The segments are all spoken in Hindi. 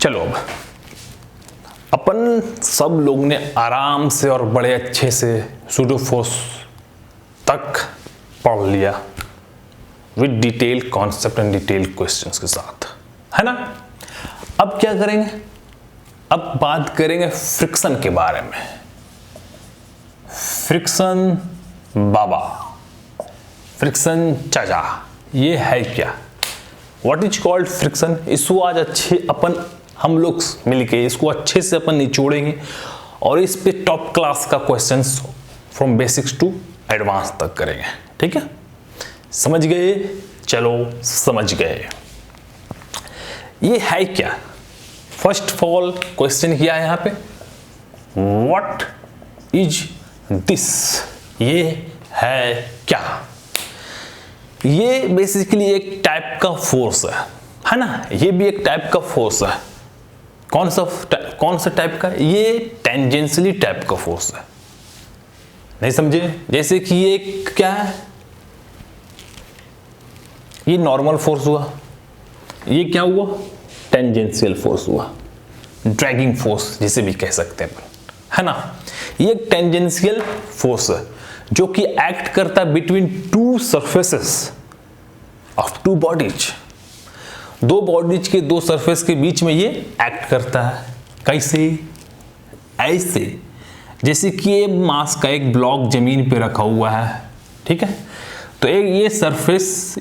चलो अब अपन सब लोग ने आराम से और बड़े अच्छे से सूडो फोर्स तक पढ़ लिया with detail concept and detail questions के साथ, है ना। अब क्या करेंगे, अब बात करेंगे फ्रिक्शन के बारे में। फ्रिक्शन बाबा, फ्रिक्शन चाचा, ये है क्या, व्हाट इज कॉल्ड फ्रिक्शन। इसको आज अच्छे अपन हम लोग मिलके इसको अच्छे से अपन निचोड़ेंगे और इस पे टॉप क्लास का questions from basics to advance तक करेंगे, ठीक है। समझ गए, चलो समझ गए। ये है क्या, फर्स्ट ऑफ ऑल क्वेश्चन किया है यहाँ पे, व्हाट इज दिस, ये है क्या। ये बेसिकली एक टाइप का फोर्स है ना, ये भी एक टाइप का फोर्स है। कौन सा टाइप का, ये टेंजेंशियली टाइप का फोर्स है। नहीं समझे, जैसे कि ये क्या है, ये नॉर्मल फोर्स हुआ, ये क्या हुआ, टेंजेंशियल फोर्स हुआ, ड्रैगिंग फोर्स जिसे भी कह सकते हैं, है ना। ये एक टेंजेंशियल फोर्स है जो कि एक्ट करता है between two surfaces of two bodies. दो बॉडीज के दो सरफेस के बीच में ये एक्ट करता है। कैसे, ऐसे जैसे कि ये मास का एक ब्लॉक जमीन पे रखा हुआ है, ठीक है। तो एक ये सरफेस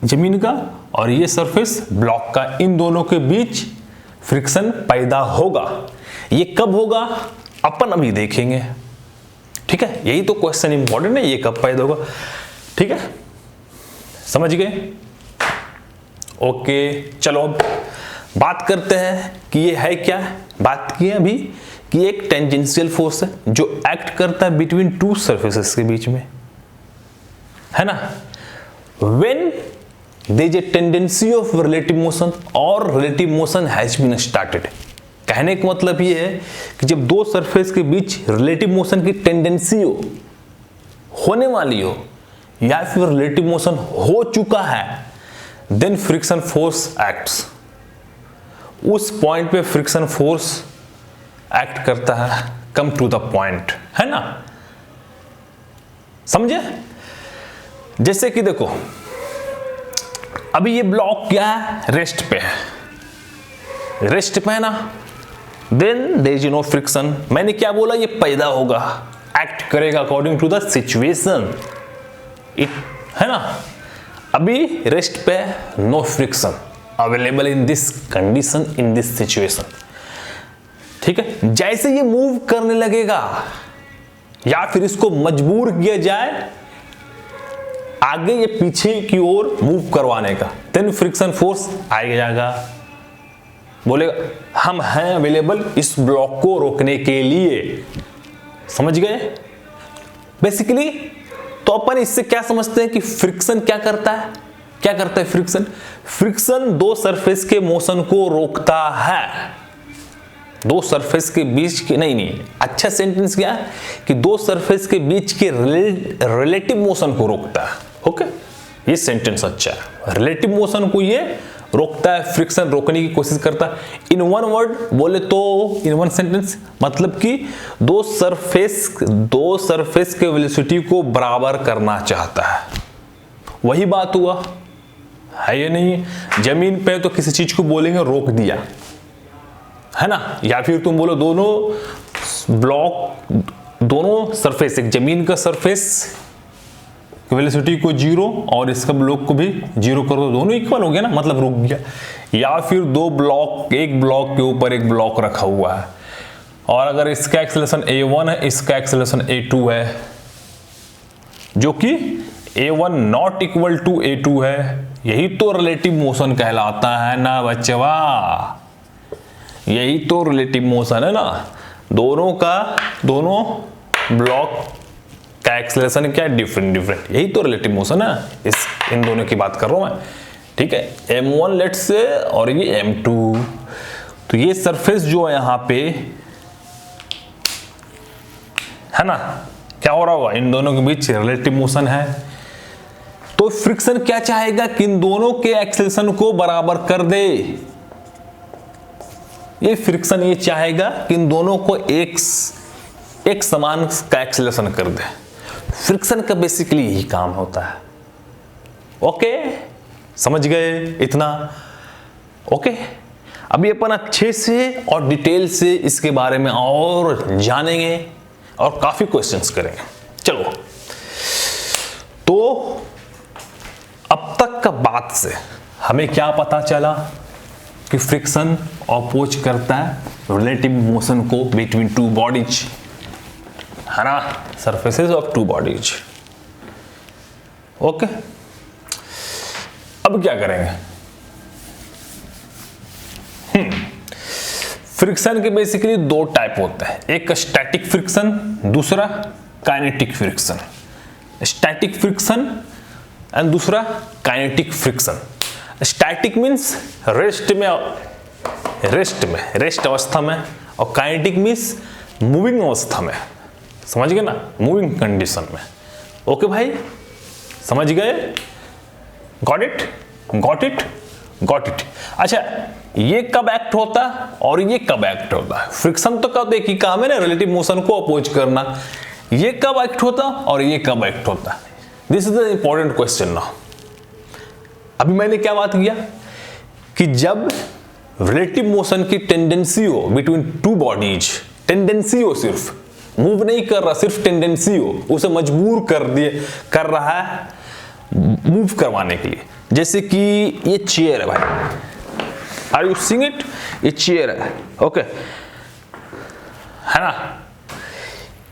जमीन का और ये सरफेस ब्लॉक का, इन दोनों के बीच फ्रिक्शन पैदा होगा। ये कब होगा अपन अभी देखेंगे, ठीक है। यही तो क्वेश्चन इंपॉर्टेंट है, ये कब पैदा होगा, ठीक है। समझ गए, ओके। चलो अब बात करते हैं कि ये है क्या। बात की है अभी कि एक टेंजेंशियल फोर्स है जो एक्ट करता है बिटवीन टू सरफेसेस के बीच में, है ना। When there is a tendency of relative motion और relative motion has been started. कहने का मतलब ये है कि जब दो सरफेस के बीच रिलेटिव मोशन की टेंडेंसी होने वाली हो या फिर रिलेटिव मोशन हो चुका है, देन फ्रिक्शन फोर्स एक्ट्स। उस पॉइंट पे फ्रिक्शन फोर्स एक्ट करता है, कम टू द पॉइंट, है ना। समझे, जैसे कि देखो अभी ये ब्लॉक क्या है, रेस्ट पे है, रेस्ट पे है ना, then there is no friction. मैंने क्या बोला, ये पैदा होगा, एक्ट करेगा according to the situation, it, है ना। अभी रेस्ट पे no friction available in this condition, in this situation, ठीक है। जैसे ये मूव करने लगेगा या फिर इसको मजबूर किया जाए आगे ये पीछे की ओर मूव करवाने का, देन फ्रिक्शन फोर्स आएगा जाएगा, बोलेगा हम हैं अवेलेबल इस ब्लॉक को रोकने के लिए। समझ गए बेसिकली। तो अपन इससे क्या समझते हैं कि फ्रिक्शन क्या करता है, क्या करता है फ्रिक्शन। फ्रिक्शन दो सरफेस के मोशन को रोकता है, दो सरफेस के बीच के, नहीं अच्छा सेंटेंस क्या है कि दो सरफेस के बीच के रिलेटिव मोशन को रोकता है। ओके, ये सेंटेंस अच्छा है, रिलेटिव मोशन को ये रोकता है, फ्रिक्शन रोकने की कोशिश करता है। इन वन वर्ड बोले तो, इन वन सेंटेंस मतलब कि दो सरफेस के वेलोसिटी को बराबर करना चाहता है। वही बात हुआ है या नहीं। जमीन पे तो किसी चीज को बोलेंगे रोक दिया, है ना, या फिर तुम बोलो दोनों ब्लॉक, दोनों सरफेस, एक जमीन का सरफेस वेलोसिटी को 0 और इसका ब्लॉक को भी 0 कर दो, दोनों इक्वल हो गया ना, मतलब रुक गया। या फिर दो ब्लॉक, एक ब्लॉक के ऊपर एक ब्लॉक रखा हुआ है और अगर इसका एक्सेलरेशन a1 है, इसका एक्सेलरेशन a2 है, जो कि a1 not equal to a2 है, यही तो रिलेटिव मोशन कहलाता है ना बच्चवा, यही तो रिलेटिव मोशन है ना। दोनों ब्लॉक का एक्सेलरेशन क्या है, डिफरेंट, यही तो रिलेटिव मोशन है। इन दोनों की बात कर रहा हूं मैं, ठीक है। m1 लेट्स से और ये m2, तो ये सरफेस जो है यहां पे, है ना, क्या हो रहा होगा, इन दोनों के बीच रिलेटिव मोशन है। तो फ्रिक्शन क्या चाहेगा कि इन दोनों के एक्सेलरेशन को बराबर कर दे, ये फ्रिक्शन ये चाहेगा कि इन दोनों को एक समान का एक्सेलरेशन कर दे। फ्रिक्शन का बेसिकली यही काम होता है। ओके, समझ गए इतना? ओके, अभी अपन अच्छे से और डिटेल से इसके बारे में और जानेंगे और काफी क्वेश्चंस करेंगे। चलो, तो अब तक का बात से हमें क्या पता चला कि फ्रिक्शन अपोज करता है रिलेटिव मोशन को बिटवीन टू बॉडीज, है ना, surfaces of two bodies. Okay, अब क्या करेंगे? फ्रिक्शन के बेसिकली दो टाइप होते हैं, एक स्टैटिक फ्रिक्शन, दूसरा kinetic friction. Static friction and दूसरा kinetic friction. Static means rest अवस्था में, और काइनेटिक मीन्स मूविंग अवस्था में। समझ गए ना, मूविंग कंडीशन में। ओके भाई, समझ गए? Got it, got it, got it. अच्छा, ये कब एक्ट होता है और ये कब एक्ट होता है? फ्रिक्शन तो कब एक ही काम है ना, रिलेटिव मोशन को अपोज करना। ये कब एक्ट होता और ये कब एक्ट होता? This is the important question ना। अभी मैंने क्या बात किया कि जब रिलेटिव मोशन की टेंडेंसी हो बिटवीन टू बॉडीज, टेंडेंसी हो, सिर्फ मूव नहीं कर रहा, सिर्फ टेंडेंसी हो, उसे मजबूर कर रहा है मूव करवाने के लिए। जैसे कि ये चेयर है भाई, आर यू सीइंग इट? ये चेयर है, ओके, है ना।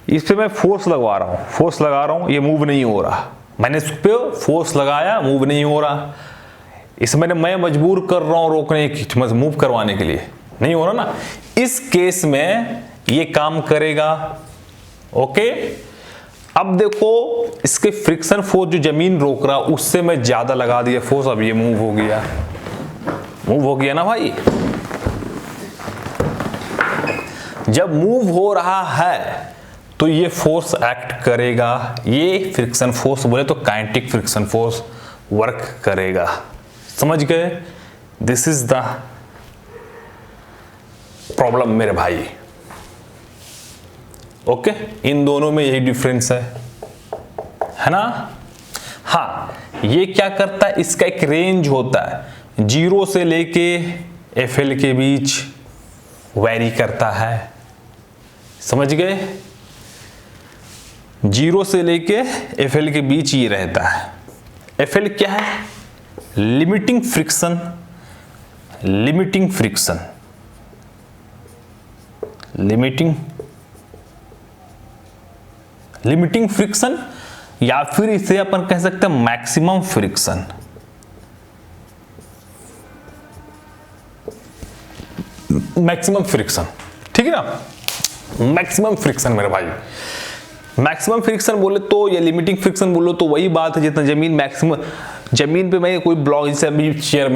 इस पे मैं फोर्स लगवा रहा हूं, ये मूव नहीं हो रहा। मैंने इस पे फोर्स लगाया, मूव नहीं हो रहा। इसमें मैं मजबूर कर रहा हूं रोकने की, मूव करवाने के लिए, नहीं हो रहा ना। इस केस में ये काम करेगा। ओके, अब देखो इसके फ्रिक्शन फोर्स जो जमीन रोक रहा, उससे मैं ज्यादा लगा दिया फोर्स, अब ये मूव हो गया ना भाई। जब मूव हो रहा है तो ये फोर्स एक्ट करेगा, ये फ्रिक्शन फोर्स बोले तो काइनेटिक फ्रिक्शन फोर्स वर्क करेगा। समझ गए? दिस इज द प्रॉब्लम मेरे भाई। ओके, इन दोनों में यही डिफरेंस है ना। हाँ, ये क्या करता है, इसका एक रेंज होता है, 0 से लेके FL के बीच वैरी करता है। समझ गए? 0 से लेके FL के बीच ये रहता है। FL क्या है? लिमिटिंग फ्रिक्शन, लिमिटिंग फ्रिक्शन, या फिर इसे अपन कह सकते हैं मैक्सिमम फ्रिक्शन। मैक्सिमम फ्रिक्शन, ठीक है ना। मैक्सिमम फ्रिक्शन मेरे भाई, मैक्सिमम फ्रिक्शन बोले तो या लिमिटिंग फ्रिक्शन बोलो तो वही बात है, जितना जमीन मैक्सिमम, जमीन पे मैं कोई ब्लॉक, जैसे अभी चेयर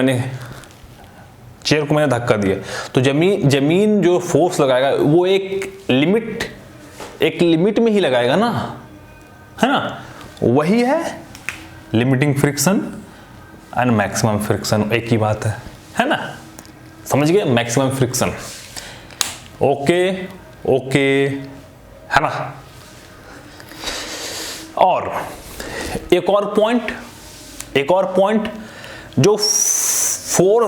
को मैंने धक्का दिया तो जमीन जो फोर्स लगाएगा वो एक लिमिट में ही लगाएगा ना, है ना। वही है limiting friction and maximum friction, एक ही बात है ना। समझ गए? Maximum friction. ओके, है ना। और एक और पॉइंट जो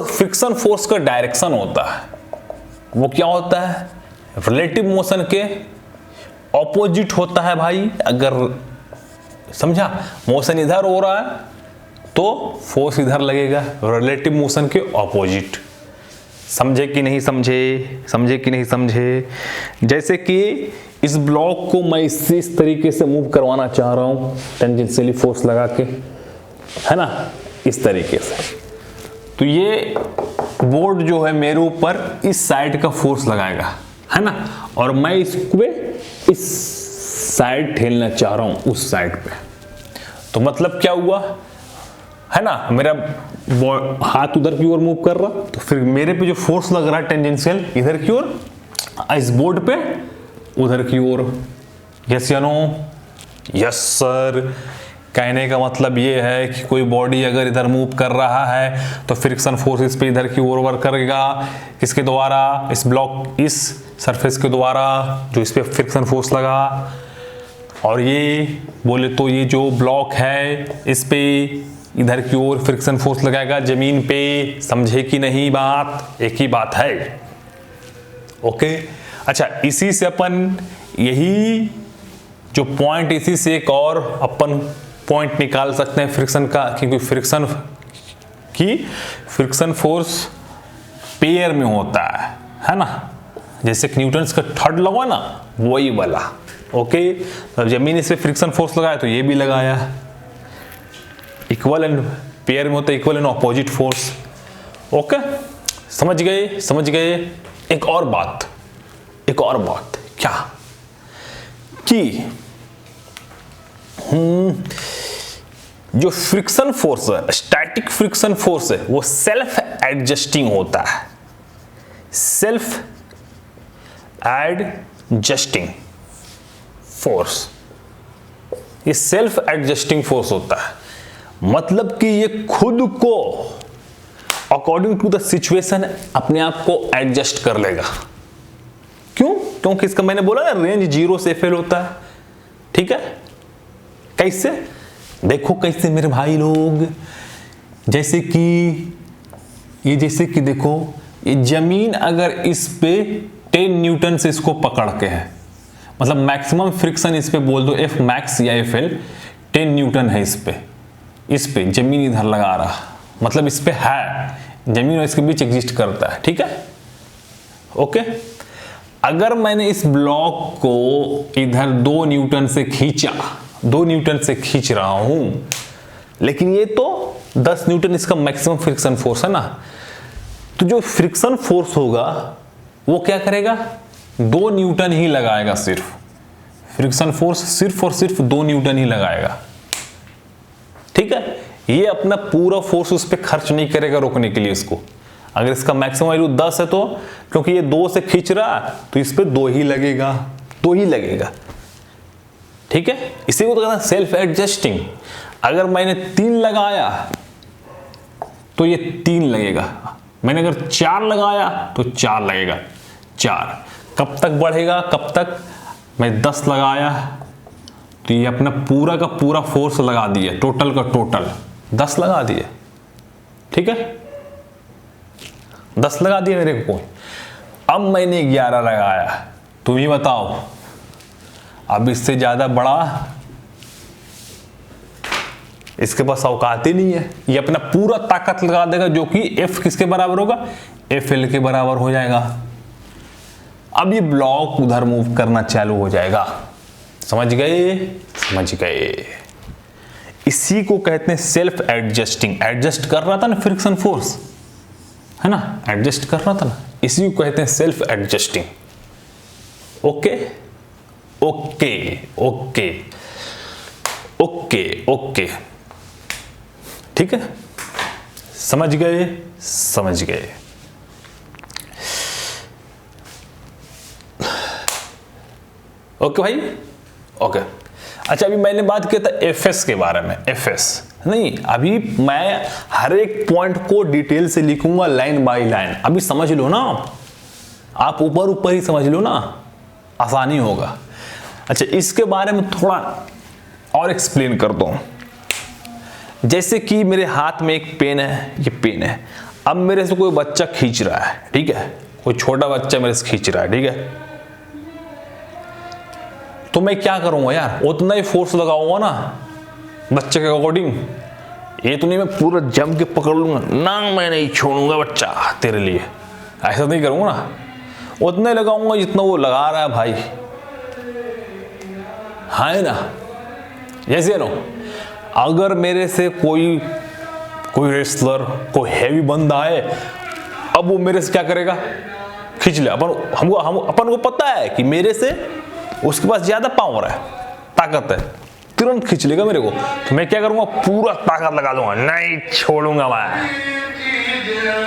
फ्रिक्शन फोर्स का डायरेक्शन होता है वो क्या होता है? रिलेटिव मोशन के ऑपोजिट होता है भाई। अगर समझा, मोशन इधर हो रहा है तो फोर्स इधर लगेगा, रिलेटिव मोशन के ऑपोजिट। समझे कि नहीं समझे? जैसे कि इस ब्लॉक को मैं इस तरीके से मूव करवाना चाह रहा हूं, टेंजेंशियली फोर्स लगा के, है ना, इस तरीके से। तो ये बोर्ड जो है मेरे ऊपर इस साइड का फोर्स लगाएगा, है ना, और मैं इसको इस साइड ठेलना चाह रहा हूं, उस साइड पे। तो मतलब क्या हुआ, है ना, मेरा हाथ उधर की ओर मूव कर रहा, तो फिर मेरे पे जो फोर्स लग रहा है टेंजेंशियल इधर की ओर, इस बोर्ड पे उधर की ओर। यस या नो? Yes sir. कहने का मतलब ये है कि कोई बॉडी अगर इधर मूव कर रहा है तो फ्रिक्शन फोर्स इस पे इधर की ओर वर्क करेगा, किसके द्वारा, इस ब्लॉक, इस सरफेस के द्वारा जो इस पे फ्रिक्शन फोर्स लगा। और ये बोले तो ये जो ब्लॉक है इस पे इधर की ओर फ्रिक्शन फोर्स लगाएगा जमीन पे। समझे कि नहीं बात? एक ही बात है। ओके, अच्छा, इसी से अपन यही जो पॉइंट, इसी से एक और अपन पॉइंट निकाल सकते हैं फ्रिक्शन का, क्योंकि फ्रिक्शन फोर्स पेयर में होता है ना, जैसे न्यूटन्स का थर्ड लगा ना, वही वाला। ओके, तो जमीन इस पे फ्रिक्शन फोर्स लगाया तो ये भी लगाया, इक्वल एंड पेयर में होता है, equal and opposite force. Okay, समझ गए, समझ गए। एक और बात क्या कि जो फ्रिक्शन फोर्स है, स्टैटिक फ्रिक्शन फोर्स है, वो सेल्फ एडजस्टिंग होता है। सेल्फ एडजस्टिंग फोर्स, ये सेल्फ एडजस्टिंग फोर्स होता है। मतलब कि ये खुद को अकॉर्डिंग टू द सिचुएशन अपने आप को एडजस्ट कर लेगा। क्यों? क्योंकि इसका मैंने बोला ना, रेंज 0 से FL होता है। ठीक है, कैसे? देखो कैसे मेरे भाई लोग, जैसे कि देखो, ये जमीन अगर इस पे 10 न्यूटन से इसको पकड़ के है, मतलब मैक्सिमम फ्रिक्शन इस पे बोल दो F मैक्स या FL 10 न्यूटन है इस पे जमीन इधर लगा रहा, मतलब इस पे है, जमीन और इसके बीच एग्जिस्ट करता है। ठीक है, ओके। अगर मैंने इस ब्लॉक को इधर 2 न्यूटन से खींचा, 2 न्यूटन से खींच रहा हूं, लेकिन ये तो 10 न्यूटन इसका मैक्सिमम फ्रिक्शन फोर्स है ना, तो जो फ्रिक्शन फोर्स होगा वो क्या करेगा, 2 न्यूटन ही लगाएगा। सिर्फ फ्रिक्शन फोर्स सिर्फ और सिर्फ 2 न्यूटन ही लगाएगा। ठीक है, ये अपना पूरा फोर्स उस पर खर्च नहीं करेगा रोकने के लिए इसको। अगर इसका मैक्सिमम वैल्यू 10 है तो क्योंकि ये 2 से खींच रहा है तो इस पे 2 ही लगेगा, 2 ही लगेगा। ठीक है, इसी को तो कहते हैं सेल्फ एडजस्टिंग। अगर मैंने 3 लगाया तो ये 3 लगेगा, मैंने अगर 4 लगाया तो 4 लगेगा। 4 कब तक बढ़ेगा, कब तक? मैं 10 लगाया तो ये अपना पूरा का पूरा फोर्स लगा दिया, टोटल का टोटल 10 लगा दिए। ठीक है, 10 लगा दिए मेरे को। अब मैंने 11 लगाया, तुम ही बताओ, अब इससे ज्यादा बड़ा इसके पास औकात ही नहीं है। ये अपना पूरा ताकत लगा देगा, जो कि F किसके बराबर होगा, FL के बराबर हो जाएगा। अब ये ब्लॉक उधर मूव करना चालू हो जाएगा। समझ गए, समझ गए। इसी को कहते हैं सेल्फ एडजस्टिंग। एडजस्ट कर रहा था ना फ्रिक्शन फोर्स, है ना, एडजस्ट कर रहा था ना, इसी को कहते हैं self adjusting. Okay okay okay okay okay, ठीक है, समझ गए, समझ गए। ओके भाई, ओके। अच्छा, अभी मैंने बात किया था एफएस के बारे में। एफएस नहीं, अभी मैं हर एक पॉइंट को डिटेल से लिखूंगा लाइन बाय लाइन। अभी समझ लो ना, आप ऊपर ऊपर ही समझ लो ना, आसानी होगा। अच्छा, इसके बारे में थोड़ा और एक्सप्लेन कर दूं। जैसे कि मेरे हाथ में एक पेन है, ये पेन है। अब मेरे से कोई बच्चा खींच रहा है, ठीक है, कोई छोटा बच्चा मेरे से खींच रहा है, ठीक है, तो मैं क्या करूंगा यार, उतना ही फोर्स लगाऊंगा ना बच्चे के अकॉर्डिंग। ये तो नहीं मैं पूरा जम के पकड़ लूंगा ना, मैं नहीं छोड़ूंगा बच्चा तेरे लिए, ऐसा नहीं करूंगा ना, उतना ही लगाऊंगा जितना वो लगा रहा है भाई, है ना। जैसे नो, अगर मेरे से कोई रेसलर, कोई हैवी बंदा है, अब वो मेरे से क्या करेगा, खींच ले। अपन को पता है कि मेरे से उसके पास ज्यादा पावर है, ताकत है, तुरंत खींच लेगा मेरे को। तो मैं क्या करूंगा, पूरा ताकत लगा दूंगा, नहीं छोड़ूंगा मैं,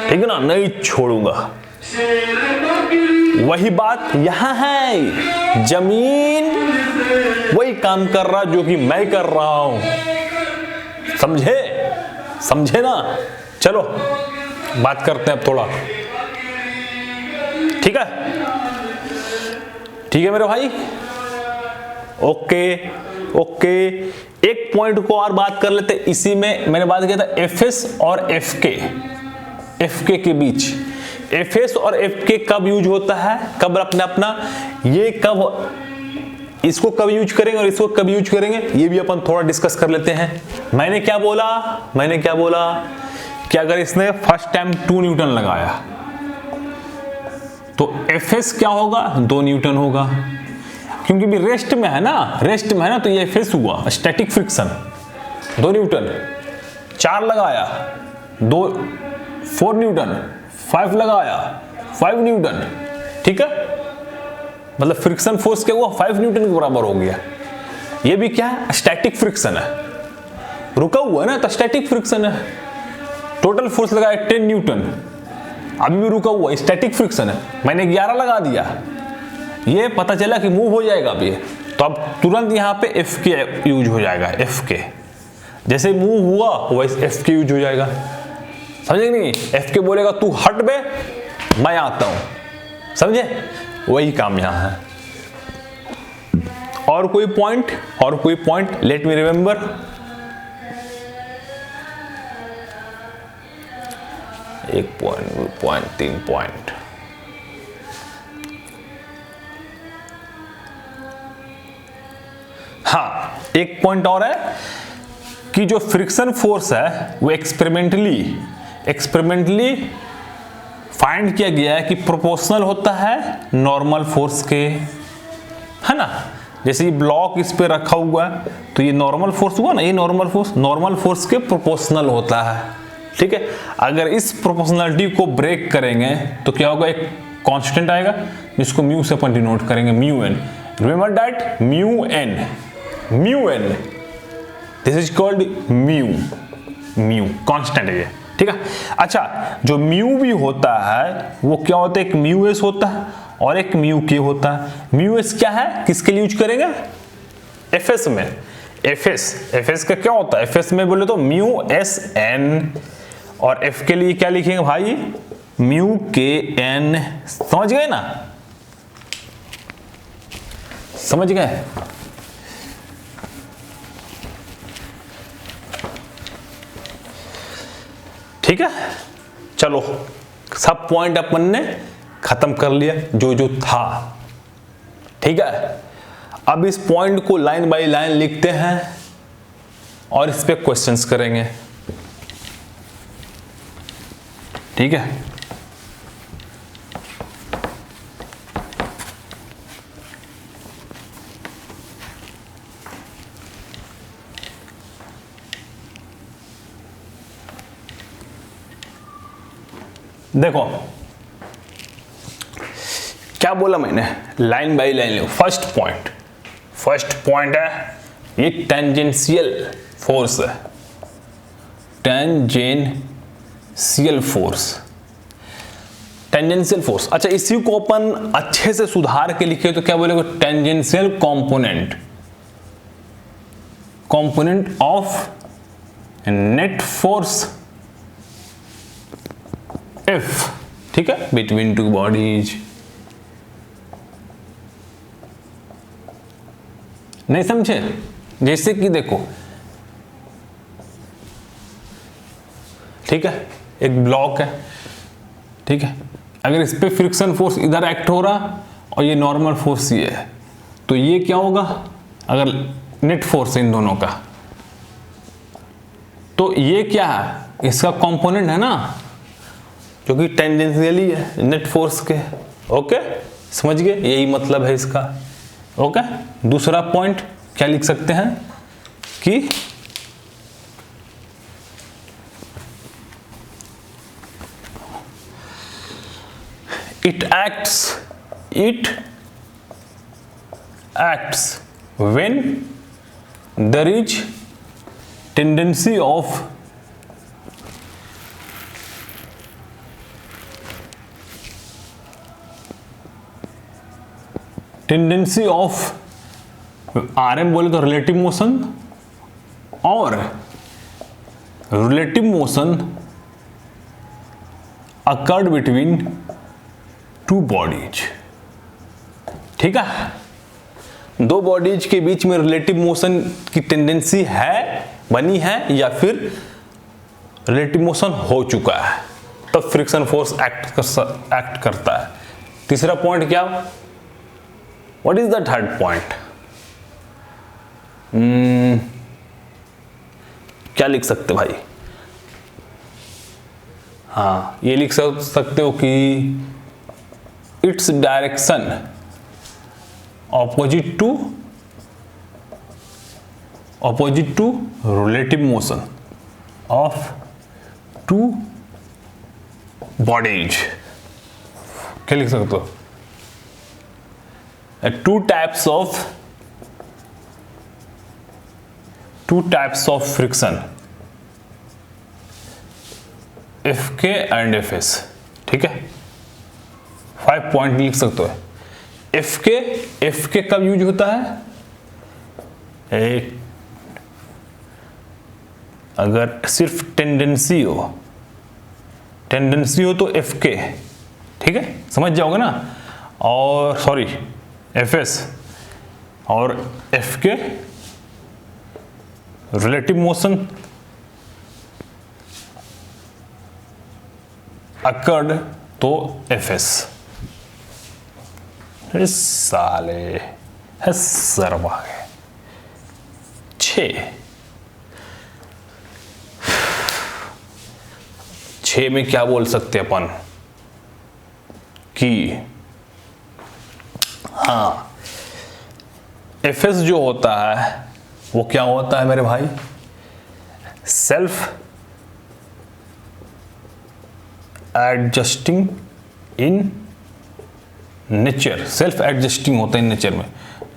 ठीक है ना, नहीं छोड़ूंगा। वही बात यहां है, जमीन वही काम कर रहा जो कि मैं कर रहा हूं, समझे ना। चलो बात करते हैं अब थोड़ा, ठीक है मेरे भाई। ओके एक पॉइंट को और बात कर लेते। इसी में मैंने बात किया था एफएस और एफके के बीच। एफएस और एफके कब यूज होता है, कब अपना ये कब, इसको कब यूज करेंगे और इसको कब यूज करेंगे, ये भी अपन थोड़ा डिस्कस कर लेते हैं। मैंने क्या बोला कि अगर इसने फर्स्ट टाइम 2 न्यूटन लगाया तो एफएस क्या होगा, 2 न्यूटन होगा, क्योंकि भी रेस्ट में है ना, तो ये एफएस हुआ स्टैटिक फ्रिक्शन 2 न्यूटन। 4 लगाया 4 न्यूटन, 5 लगाया 5 न्यूटन, ठीक है, मतलब फ्रिक्शन फोर्स क्या हुआ, 5 न्यूटन के बराबर हो गया। ये भी क्या है, स्टैटिक फ्रिक्शन है, रुका हुआ है ना, तो स्टैटिक फ्रिक्शन है। टोटल फोर्स लगाया 10 न्यूटन, अभी भी रुका हुआ, स्टैटिक फ्रिक्शन है। मैंने 11 लगा दिया, ये पता चला कि मूव हो जाएगा अब ये, तो अब तुरंत यहाँ पे एफ के यूज हो जाएगा। एफ के जैसे मूव हुआ वैसे एफ के यूज हो जाएगा, समझे नहीं। एफ के बोलेगा तू हट बे, मैं आता हूं, समझे, वही काम यहां है। और कोई पॉइंट लेट मी रिमेंबर। एक पॉइंट, 3 पॉइंट। हाँ, एक पॉइंट और है कि जो फ्रिक्शन फोर्स है वो एक्सपेरिमेंटली फाइंड किया गया है कि प्रोपोर्शनल होता है नॉर्मल फोर्स के, है ना। जैसे ये ब्लॉक इस पे रखा हुआ है तो ये नॉर्मल फोर्स हुआ ना, ये नॉर्मल फोर्स के प्रोपोर्शनल होता है, ठीक है। अगर इस प्रोपोर्शनलिटी को ब्रेक करेंगे तो क्या होगा, एक कांस्टेंट आएगा जिसको म्यू से अपन डिनोट करेंगे, mu N. Remember that, mu N this is called mu constant है ये, ठीक है। अच्छा, जो म्यू भी होता है वो क्या होता है, एक म्यू एस होता है और एक म्यू के होता है। म्यू एस क्या है, किसके लिए यूज करेंगे, एफएस में। एफएस का क्या होता है, एफएस में बोले तो म्यू एस एन, और एफ के लिए क्या लिखेंगे भाई, म्यू के एन। समझ गए ना, समझ गए। ठीक है, चलो सब पॉइंट अपन ने खत्म कर लिया जो था, ठीक है। अब इस पॉइंट को लाइन बाय लाइन लिखते हैं और इस पे क्वेश्चंस करेंगे, ठीक है। देखो क्या बोला मैंने, line by line low. First point है ये टेंजेंशियल फोर्स है, टेंजेंशियल फोर्स। अच्छा, इसी को अपन अच्छे से सुधार के लिखे तो क्या बोलेगा, tangential component of net force F, ठीक है, बिटवीन टू बॉडीज। नहीं समझे, जैसे कि देखो, ठीक है, एक ब्लॉक है, ठीक है, अगर इस पे फ्रिक्शन फोर्स इधर एक्ट हो रहा और ये नॉर्मल फोर्स ये है, तो ये क्या होगा, अगर नेट फोर्स इन दोनों का, तो ये क्या है, इसका कंपोनेंट है ना, जो कि टेंजेंशियली है नेट फोर्स के। ओके, समझ गए, यही मतलब है इसका। ओके, दूसरा पॉइंट क्या लिख सकते हैं कि it acts when there is tendency of RM बोले तो रिलेटिव मोशन और relative motion occurred between two bodies. ठीक है, दो बॉडीज के बीच में रिलेटिव मोशन की टेंडेंसी है, बनी है, या फिर रिलेटिव मोशन हो चुका है, तब फ्रिक्शन फोर्स एक्ट करता है। तीसरा पॉइंट क्या, what is the third point? क्या लिख सकते भाई? हाँ, ये लिख सकते हो कि its direction opposite to relative motion of two bodies। क्या लिख सकते हो? two types of friction, Fk and Fs। ठीक है, 5 पॉइंट लिख सकते हो। Fk कब यूज होता है? अगर सिर्फ टेंडेंसी हो तो Fk, ठीक है, समझ जाओगे ना। और सॉरी, Fs और Fk रिलेटिव मोशन अकर्ड तो Fs। साले है सरवा है। 6 में क्या बोल सकते अपन कि हाँ, Fs जो होता है वो क्या होता है मेरे भाई? Self adjusting in nature, self adjusting होता है नेचर में,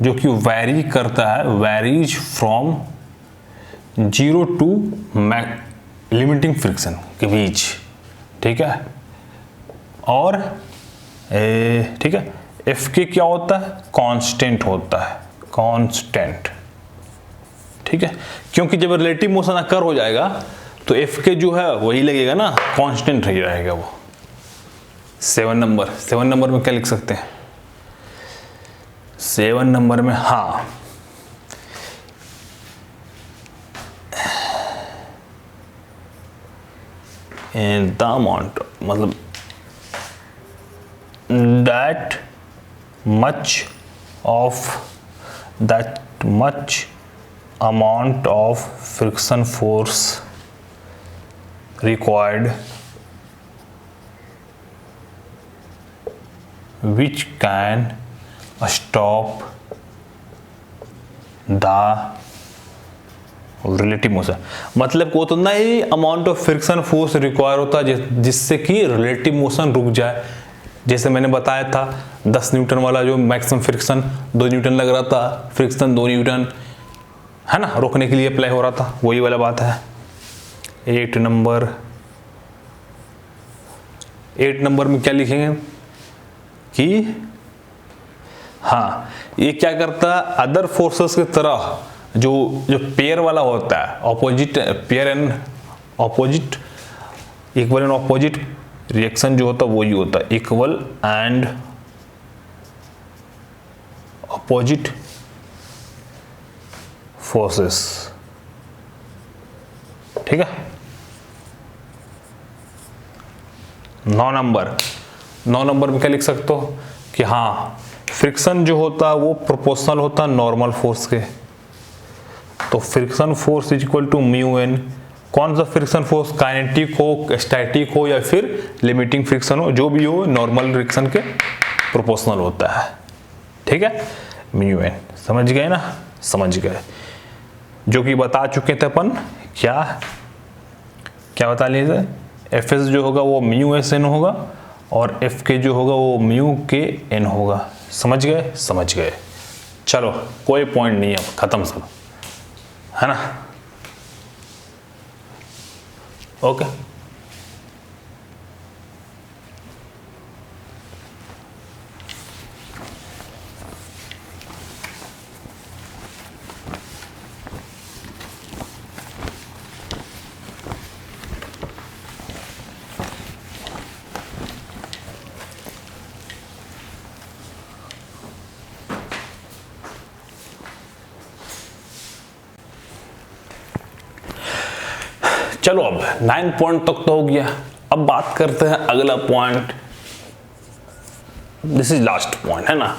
जो कि वैरी करता है, varies from 0 to limiting friction के बीच। ठीक है, और ठीक है, Fk क्या होता है? कांस्टेंट होता है, कांस्टेंट। ठीक है, क्योंकि जब रिलेटिव मोशन अकर हो जाएगा तो Fk जो है वही लगेगा ना, कांस्टेंट रह जाएगा वो। 7 नंबर में क्या लिख सकते हैं? 7 नंबर में हाँ, द अमाउंट, मतलब that much amount of friction force required which can stop the relative motion। मतलब को तो नहीं amount of friction force require होता है जिससे कि रिलेटिव मोशन रुक जाए। जैसे मैंने बताया था 10 न्यूटन वाला जो मैक्सिमम फ्रिक्शन 2 न्यूटन लग रहा था, फ्रिक्शन 2 न्यूटन है ना, रोकने के लिए अप्लाई हो रहा था, वही वाला बात है। 8 नंबर में क्या लिखेंगे कि हाँ, ये क्या करता है? अदर फोर्सेस की तरह जो पेयर वाला होता है, opposite pair and opposite, equal and opposite reaction जो होता है वही होता है, इक्वल एंड ऑपोजिट फोर्सेस। ठीक है, 9 नंबर में क्या लिख सकते हो कि हाँ, फ्रिक्शन जो होता है वो प्रोपोर्शनल होता है नॉर्मल फोर्स के। तो friction force is equal to mu N. कौन सा फ्रिक्शन फोर्स? काइनेटिक हो, स्टैटिक हो, या फिर लिमिटिंग फ्रिक्शन हो, जो भी हो नॉर्मल फ्रिक्शन के प्रोपोर्शनल होता है। ठीक है, म्यू एन। समझ गए ना? समझ गए, जो कि बता चुके थे अपन। क्या बता लीजिए? एफ एस जो होगा वो म्यू एस एन होगा और एफ के जो होगा वो म्यू के एन होगा। समझ गए। चलो, कोई पॉइंट नहीं है, खत्म सब, है ना? ओके। चलो अब 9 पॉइंट तक तो हो गया। अब बात करते हैं अगला point. This is last point, है ना।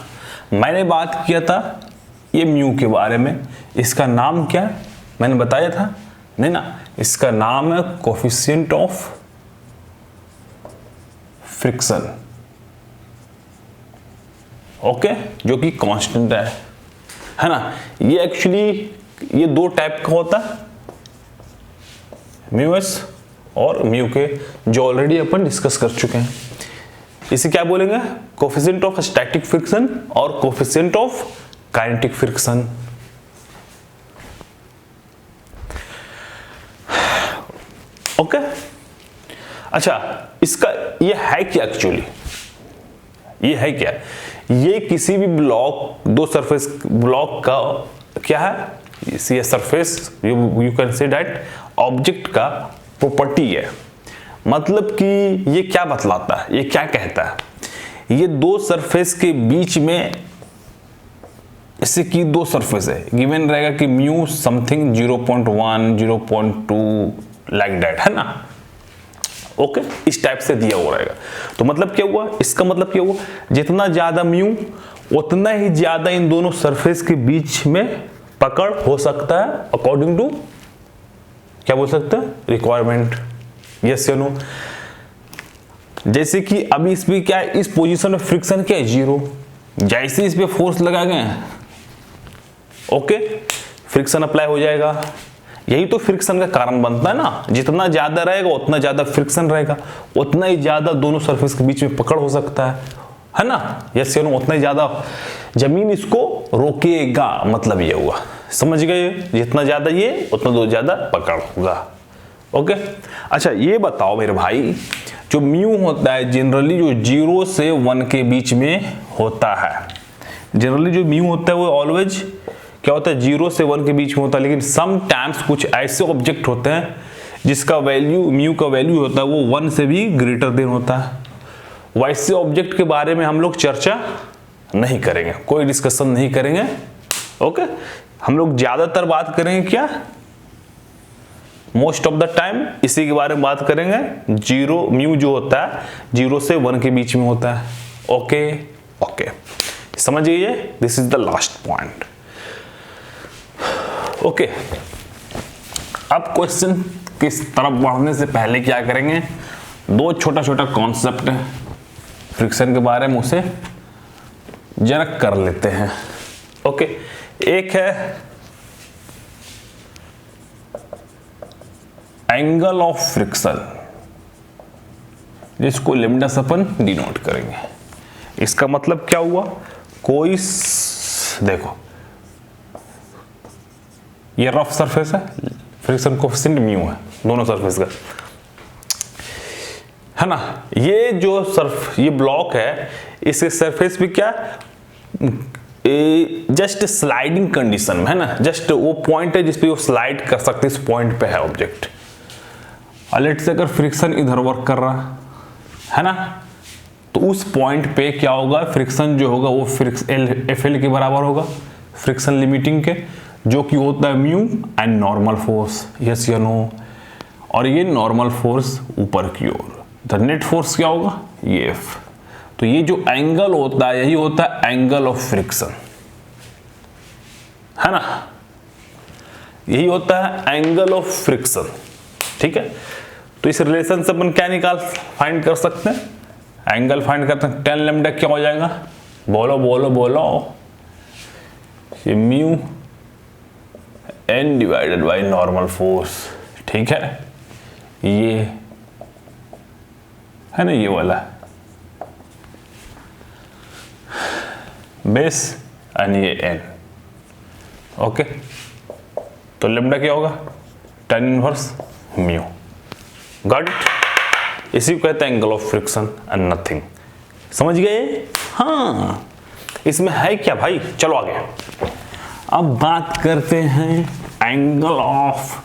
मैंने बात किया था ये म्यू के बारे में। इसका नाम क्या है मैंने बताया था, नहीं ना। इसका नाम है कोफिशिएंट ऑफ फ्रिक्शन, ओके, जो कि कांस्टेंट है ना। ये एक्चुअली ये दो टाइप का होता है, म्यू एस और म्यू के, जो ऑलरेडी अपन डिस्कस कर चुके हैं। इसे क्या बोलेंगे, कोफिशिएंट ऑफ स्टैटिक फ्रिक्शन और coefficient of kinetic friction. Okay, अच्छा, इसका ये है क्या एक्चुअली, ये है क्या, ये किसी भी ब्लॉक, दो सरफेस ब्लॉक का क्या है, ये surface you can say that object का प्रॉपर्टी है। मतलब कि ये क्या बतलाता है, ये क्या कहता है, ये दो सरफेस के बीच में, इससे की दो सरफेस है, गिवन रहेगा कि म्यू समथिंग 0.1 0.2 लाइक दैट, है ना। ओके, इस टाइप से दिया हुआ रहेगा। तो मतलब क्या हुआ, इसका मतलब क्या हुआ, जितना ज्यादा म्यू उतना ही ज्यादा इन दोनों सरफेस के बीच में पकड़ हो सकता है, अकॉर्डिंग टू क्या बोल सकते हैं, रिक्वायरमेंट। यस या नो। जैसे कि अभी इस पे क्या है, इस पोजीशन में फ्रिक्शन क्या है, 0। जैसे इस पे फोर्स लगा गए, ओके, फ्रिक्शन अप्लाई हो जाएगा। यही तो फ्रिक्शन का कारण बनता है ना, जितना ज्यादा रहेगा उतना ज्यादा फ्रिक्शन रहेगा, उतना ही ज्यादा दोनों सरफेस के बीच में पकड़ हो सकता है ना। यस या नो। उतना ही ज्यादा जमीन इसको रोकेगा, मतलब ये हुआ, समझ गए, जितना ज्यादा ये उतना ज्यादा पकड़ होगा। ओके, अच्छा ये बताओ मेरे भाई, जो म्यू होता है जनरली जो 0 से 1 के बीच में होता है, जनरली जो म्यू होता है वो ऑलवेज क्या होता है, 0 से 1 के बीच में होता है। लेकिन सम टाइम्स कुछ ऐसे ऑब्जेक्ट होते हैं जिसका वैल्यू, म्यू का वैल्यू होता है वो 1 से भी ग्रेटर देन होता है। वैसे ऑब्जेक्ट के बारे में हम लोग चर्चा नहीं करेंगे, कोई डिस्कशन नहीं करेंगे। ओके, हम लोग ज्यादातर बात करेंगे क्या, मोस्ट ऑफ द टाइम इसी के बारे में बात करेंगे। 0 म्यू जो होता है 0 से 1 के बीच में होता है। ओके ओके, समझ गए, this is the last point. Okay, अब क्वेश्चन किस तरफ बढ़ने से पहले क्या करेंगे, दो छोटा छोटा कॉन्सेप्ट है फ्रिक्शन के बारे में, उसे जरा कर लेते हैं। ओके, एक है एंगल ऑफ फ्रिक्शन, जिसको लैम्डा से अपन डिनोट करेंगे। इसका मतलब क्या हुआ, कोई देखो ये रफ सरफेस है, फ्रिक्शन कोएफिशिएंट म्यू है दोनों सरफेस का, है ना। ये जो ये ब्लॉक है, इसके सरफेस पे क्या जस्ट स्लाइडिंग कंडीशन में है ना, जस्ट वो पॉइंट है जिसपे वो स्लाइड कर सकते, इस पॉइंट पे है ऑब्जेक्ट। लेट से अगर फ्रिक्शन इधर वर्क कर रहा है ना, तो उस पॉइंट पे क्या होगा, फ्रिक्शन जो होगा वो FL के बराबर होगा, फ्रिक्शन लिमिटिंग के, जो कि होता है mu and normal force. Yes या नो। और ये नॉर्मल फोर्स ऊपर की ओर, द नेट फोर्स क्या होगा, ये F। तो ये जो एंगल होता है यही होता है एंगल ऑफ फ्रिक्शन, है ना, यही होता है एंगल ऑफ फ्रिक्शन। ठीक है, तो इस रिलेशन से अपन क्या फाइंड कर सकते हैं, एंगल फाइंड करते हैं। tan लैम्डा क्या हो जाएगा, बोलो बोलो बोलो, ये mu n divided by normal force. ठीक है, ये है ना, ये वाला बेस एंड ये n। ओके, तो लैम्डा क्या होगा, tan inverse mu. Got it. इसी को कहते हैं angle of friction and nothing. समझ गए। हाँ, इसमें है क्या भाई, चलो आगे। अब बात करते हैं एंगल ऑफ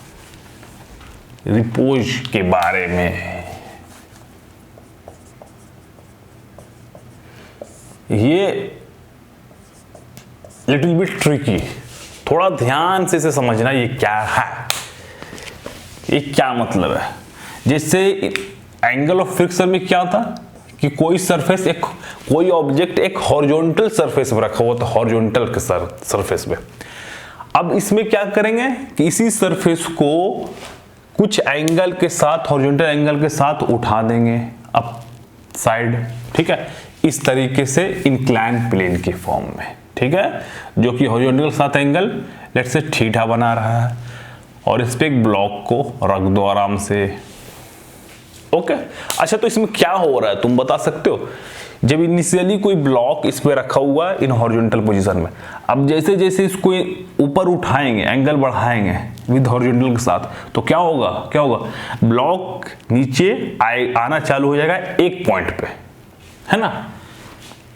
रिपोज के बारे में। ये लिटिल बिट ट्रिकी, थोड़ा ध्यान से इसे समझना, ये क्या है। ये क्या मतलब है? जैसे एंगल ऑफ फ्रिक्शन में क्या था कि कोई सरफेस, कोई ऑब्जेक्ट एक हॉरिजॉन्टल सरफेस पर रखा हुआ था, हॉरिजॉन्टल के सरफेस पे। अब इसमें क्या करेंगे कि इसी सरफेस को कुछ एंगल के साथ, हॉरिजॉन्टल एंगल के साथ उठा देंगे अप साइड, ठीक है, इस तरीके से इंक्लाइन प्लेन के फॉर्म में, ठीक है, जो कि हॉरिजॉन्टल के साथ एंगल लेट्स से थीटा बना रहा है, और इस पे एक ब्लॉक को रख दो आराम से। ओके, अच्छा तो इसमें क्या हो रहा है तुम बता सकते हो? जब इनिशियली कोई ब्लॉक इस पे रखा हुआ है इन हॉरिजॉन्टल पोजीशन में, अब जैसे जैसे इसको ऊपर उठाएंगे, एंगल बढ़ाएंगे विद हॉरिजॉन्टल के साथ, तो क्या होगा, क्या होगा, ब्लॉक नीचे आना चालू हो जाएगा एक पॉइंट पे, है ना।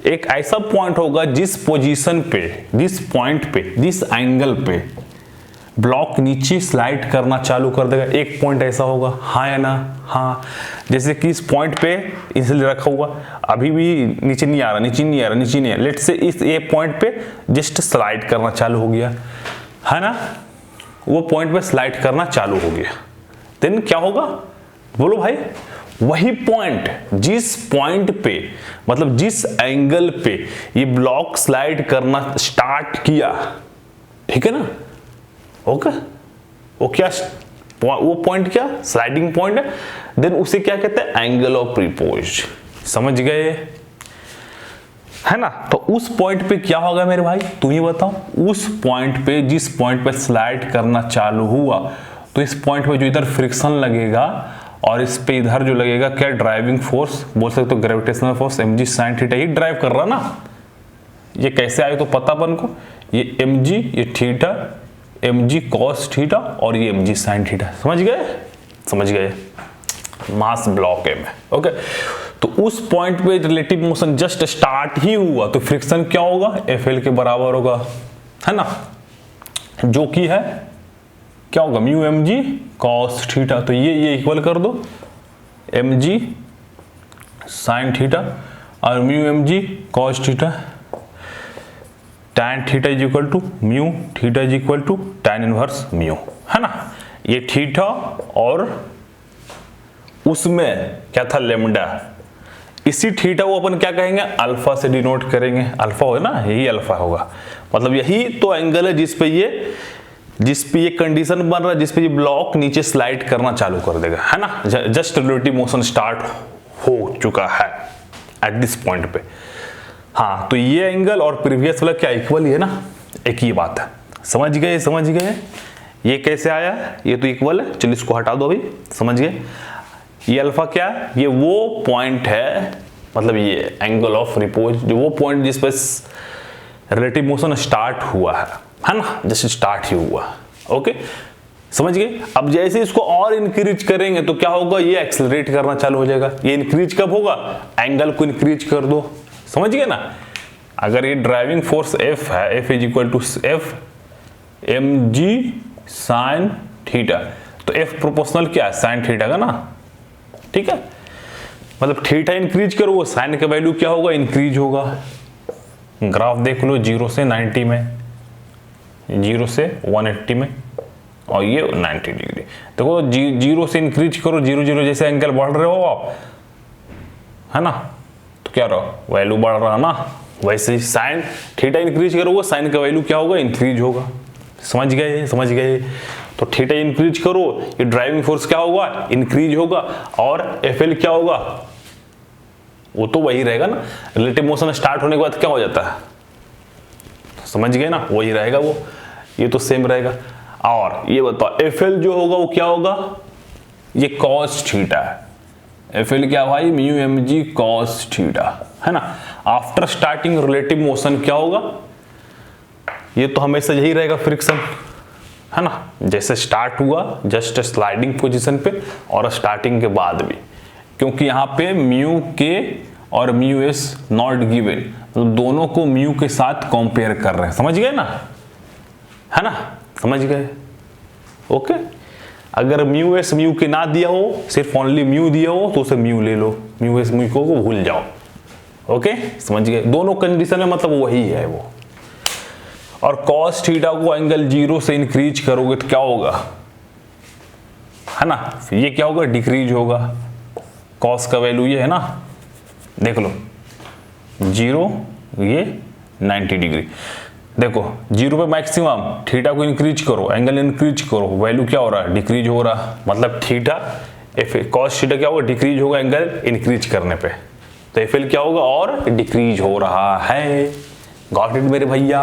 एक ऐसा पॉइंट होगा जिस पोजीशन पे, जिस पॉइंट पे, जिस एंगल पे ब्लॉक नीचे स्लाइड करना चालू कर देगा, एक पॉइंट ऐसा होगा, हाँ या ना? हाँ, जैसे कि इस पॉइंट पे इसलिए रखा हुआ, अभी भी नीचे नहीं आ रहा, नीचे नहीं आ रहा, नीचे नहीं आ रहा, लेट से इस ये पॉइंट पे जस्ट स्लाइड करना चालू हो गया, है ना, वो पॉइंट पे स्लाइड करना चालू हो गया, देन क्या होगा बोलो भाई? वही पॉइंट, जिस पॉइंट पे, मतलब जिस एंगल पे ये ब्लॉक स्लाइड करना स्टार्ट किया, ठीक है ना, ओके, वो क्या, वो पॉइंट क्या, स्लाइडिंग पॉइंट है, देन उसे क्या कहते हैं, एंगल ऑफ रिपोज, समझ गए, है ना। तो उस पॉइंट पे क्या होगा मेरे भाई, तुम ही बताओ, उस पॉइंट पे, जिस पॉइंट पे स्लाइड करना चालू हुआ, तो इस पॉइंट पे जो इधर फ्रिक्शन लगेगा और इस पे इधर जो लगेगा, क्या ड्राइविंग फोर्स बोल सकते हो, gravitational force mg sin theta, ही ड्राइव कर रहा ना। ये कैसे आए तो पता अपन को, ये mg, ये थीटा, mg cos थीटा और ये mg sin थीटा, समझ गए, समझ गए, मास ब्लॉक है में, ओके। तो उस पॉइंट पे रिलेटिव मोशन जस्ट स्टार्ट ही हुआ, तो फ्रिक्शन क्या होगा, Fl के बराबर होगा, है ना, जो कि है क्या होगा, म्यू mg cos थीटा, तो ये इक्वल कर दो mg sin थीटा और mu mg cos theta, tan theta is equal to mu theta is equal to tan inverse mu, है ना। ये थीटा और उसमें क्या था, लेमडा, इसी थीटा को अपन क्या कहेंगे, अल्फा से डिनोट करेंगे, अल्फा हो ना, यही अल्फा होगा, मतलब यही तो एंगल है जिस पे ये कंडीशन बन रहा है, जिस पे ये ब्लॉक नीचे स्लाइड करना चालू कर देगा, है ना, जस्ट रिलेटिव मोशन स्टार्ट हो चुका है एट दिस पॉइंट पे। हाँ, तो ये एंगल और प्रीवियस वाला क्या इक्वल ही है ना, एक ही बात है, समझ गए, समझ गए। ये कैसे आया, ये तो इक्वल है, चलिए इसको हटा दो अभी, समझ गए। ये अल्फा क्या है, ये वो पॉइंट है, मतलब ये एंगल ऑफ रिपोज, जो वो पॉइंट जिस पर रिलेटिव मोशन स्टार्ट हुआ है ना, जैसे स्टार्ट ही हुआ, ओके, समझ गए। अब जैसे इसको और इंक्रीज करेंगे तो क्या होगा, ये एक्सेलरेट करना चालू हो जाएगा। ये इंक्रीज कब होगा, एंगल को इंक्रीज कर दो, समझ गए ना। अगर ये ड्राइविंग फोर्स F है, F is equal to F mg sin theta, तो F प्रोपोर्शनल क्या है, sin थीटा का ना, ठीक है, मतलब थीटा इंक्रीज करो, वो साइन का वैल्यू क्या होगा, इंक्रीज होगा। ग्राफ देख लो, 0 से 90 में, 0 से 180 में, और ये 90 डिग्री। देखो 0 से इंक्रीज करो, 0 0 जैसे एंगल बढ़ रहे हो आप, है ना, तो क्या रहा, वैल्यू बढ़ रहा ना, वैसे ही साइन थीटा इंक्रीज करोगे, साइन का वैल्यू क्या होगा, इंक्रीज होगा, समझ गए, समझ गए। तो थीटा इंक्रीज करो, ये ड्राइविंग फोर्स क्या होगा, इंक्रीज होगा, और Fl क्या होगा, वो तो वही रहेगा ना, रिलेटिव मोशन स्टार्ट होने के बाद क्या हो जाता है, समझ गए ना, वही रहेगा वो, ये तो सेम रहेगा। और ये बताओ Fl जो होगा वो क्या होगा, ये cos थीटा है, Fl क्या भाई, म्यू mg cos थीटा, है ना। आफ्टर स्टार्टिंग रिलेटिव मोशन क्या होगा, ये तो हमेशा यही रहेगा, फ्रिक्शन, है ना, जैसे स्टार्ट हुआ जस्ट स्लाइडिंग पोजीशन पे और स्टार्टिंग के बाद भी, क्योंकि यहाँ पे म्यू के और म्यू एस नॉट गिवन, तो दोनों को म्यू के साथ कंपेयर कर रहे हैं, समझ गए ना, है ना, समझ गए, ओके। अगर म्यू एस म्यू के ना दिया हो, सिर्फ ओनली म्यू दिया हो, तो उसे म्यू ले लो, म्यू एस म्यू को भूल जाओ, ओके, समझ गए। दोनों कंडीशन में मतलब वही है वो। और cos थीटा को एंगल 0 से इंक्रीज करोगे तो क्या होगा, है ना, ये क्या होगा, डिक्रीज होगा, कॉस का वैल्यू ये है ना, देख लो 0, ये 90 डिग्री। देखो 0 पे मैक्सिमम, थीटा को इंक्रीज करो, एंगल इंक्रीज करो, वैल्यू क्या हो रहा है, डिक्रीज हो रहा, मतलब थीटा कॉस थीटा क्या होगा, डिक्रीज होगा एंगल इंक्रीज करने पे, तो एफएल क्या होगा, और डिक्रीज हो रहा है। गॉट इट मेरे भैया।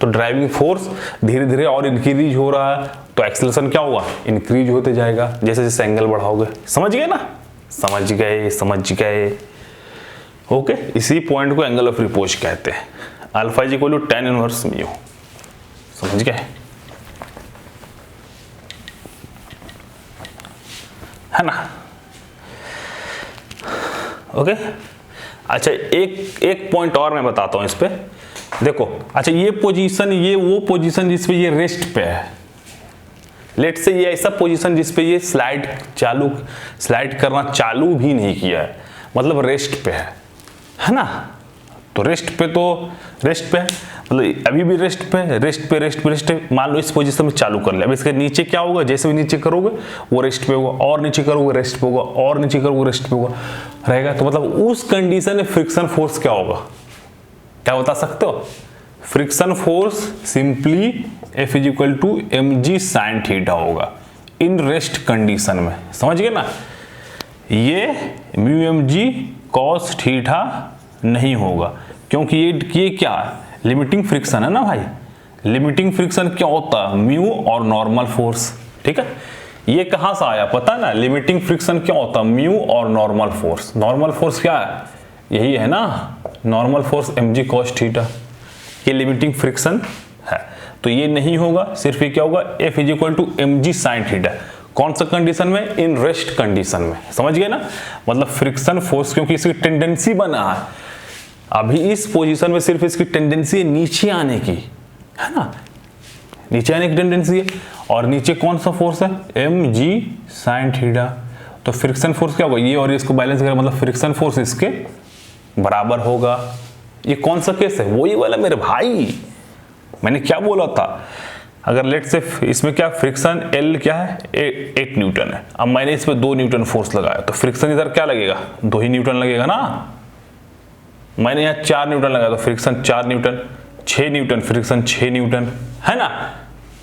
तो ड्राइविंग फोर्स धीरे धीरे और इंक्रीज हो रहा है, तो एक्सेलरेशन क्या होगा, इंक्रीज होते जाएगा जैसे जैसे एंगल बढ़ाओगे। समझ गए ना, समझ गए, समझ गए। ओके, इसी पॉइंट को एंगल ऑफ रिपोज कहते हैं। Alpha is equal to tan inverse mu. समझ गए, है ना। ओके, अच्छा एक पॉइंट और मैं बताता हूं इस पे। देखो अच्छा, ये पोजीशन, ये वो पोजीशन जिसपे ये रेस्ट पे है, लेट से ये ऐसा पोजीशन जिसपे ये स्लाइड करना चालू भी नहीं किया है, मतलब रेस्ट पे है ना। तो रेस्ट पे है, मतलब अभी भी रेस्ट पे, मान लो इस पोजीशन में चालू कर लिया। अब इसके नीचे क्या होगा, जैसे भी नीचे करोगे वो रेस्ट पे होगा, और नीचे करोगे रेस्ट पे होगा, और नीचे करोगे रेस्ट पे होगा रहेगा। तो मतलब उस कंडीशन में फ्रिक्शन फोर्स क्या होगा, क्या बता सकते हो? Friction force simply F is equal to mg sin theta होगा इन रेस्ट कंडीशन में। समझ गए ना, ये म्यू mg cos थीटा नहीं होगा, क्योंकि ये क्या है, लिमिटिंग फ्रिक्शन है ना भाई। लिमिटिंग फ्रिक्शन क्या होता है, म्यू और नॉर्मल फोर्स। ठीक है, ये कहां से आया पता है ना, लिमिटिंग फ्रिक्शन क्या होता है, म्यू और नॉर्मल फोर्स। नॉर्मल फोर्स क्या है, यही है ना, normal force mg cos theta, ये लिमिटिंग फ्रिक्शन है। तो ये नहीं होगा, सिर्फ ये क्या होगा, F is equal to mg sin theta. कौन सा कंडीशन में, इन रेस्ट कंडीशन में। समझ गए ना, मतलब फ्रिक्शन फोर्स क्योंकि इसकी टेंडेंसी बना है, अभी इस पोजीशन में सिर्फ इसकी टेंडेंसी है नीचे आने की, है ना, नीचे आने की टेंडेंसी है। और नीचे कौन सा फोर्स है, mg sin थीटा। तो फ्रिक्शन फोर्स क्या होगा, ये और इसको बैलेंस करें, मतलब फ्रिक्शन फोर्स इसके बराबर होगा। ये कौन सा केस है, वही वाला मेरे भाई, मैंने क्या बोला था। अगर लेट से इसमें क्या फ्रिक्शन L क्या है, 8 न्यूटन है। अब मैंने इस पे 2 न्यूटन फोर्स लगाया, तो फ्रिक्शन इधर क्या लगेगा, 2 ही न्यूटन लगेगा ना। मैंने यहाँ 4 न्यूटन लगाया तो friction 4 Newton, 6 Newton friction 6 Newton, है ना।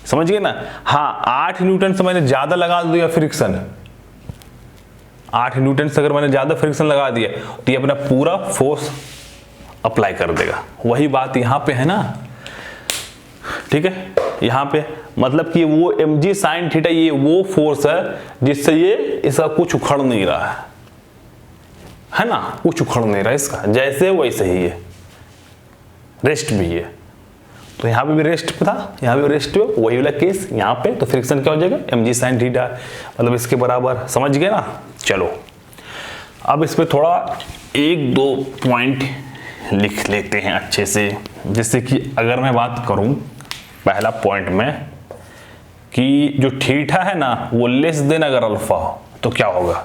समझ गए ना। हाँ, 8 न्यूटन से मैंने ज्यादा लगा दिया फ्रिक्शन, 8 न्यूटन से अगर मैंने ज्यादा फ्रिक्शन लगा दिया तो ये अपना पूरा फोर्स अप्लाई कर देगा। वही बात यहाँ पे है ना, ठीक है। यहाँ पे मतलब कि वो mg sin थीटा ये वो फोर्स है जिससे ये इसका कुछ उखड़ नहीं रहा है ना, कुछ उखड़ नहीं रहा इसका, जैसे वैसे ही है, रेस्ट भी है। तो यहाँ पे भी रेस्ट पे था, यहाँ पे रेस्ट पे, वही वाला केस यहाँ पे। तो फ्रिक्शन क्या हो जाएगा, mg sin थीटा, मतलब इसके बराबर। समझ गए ना। चलो अब इस पे थोड़ा 1-2 पॉइंट लिख लेते हैं अच्छे से। जैसे कि अगर मैं बात करूं पहला पॉइंट में कि जो थीटा है ना वो लेस देन अगर अल्फा हो तो क्या होगा।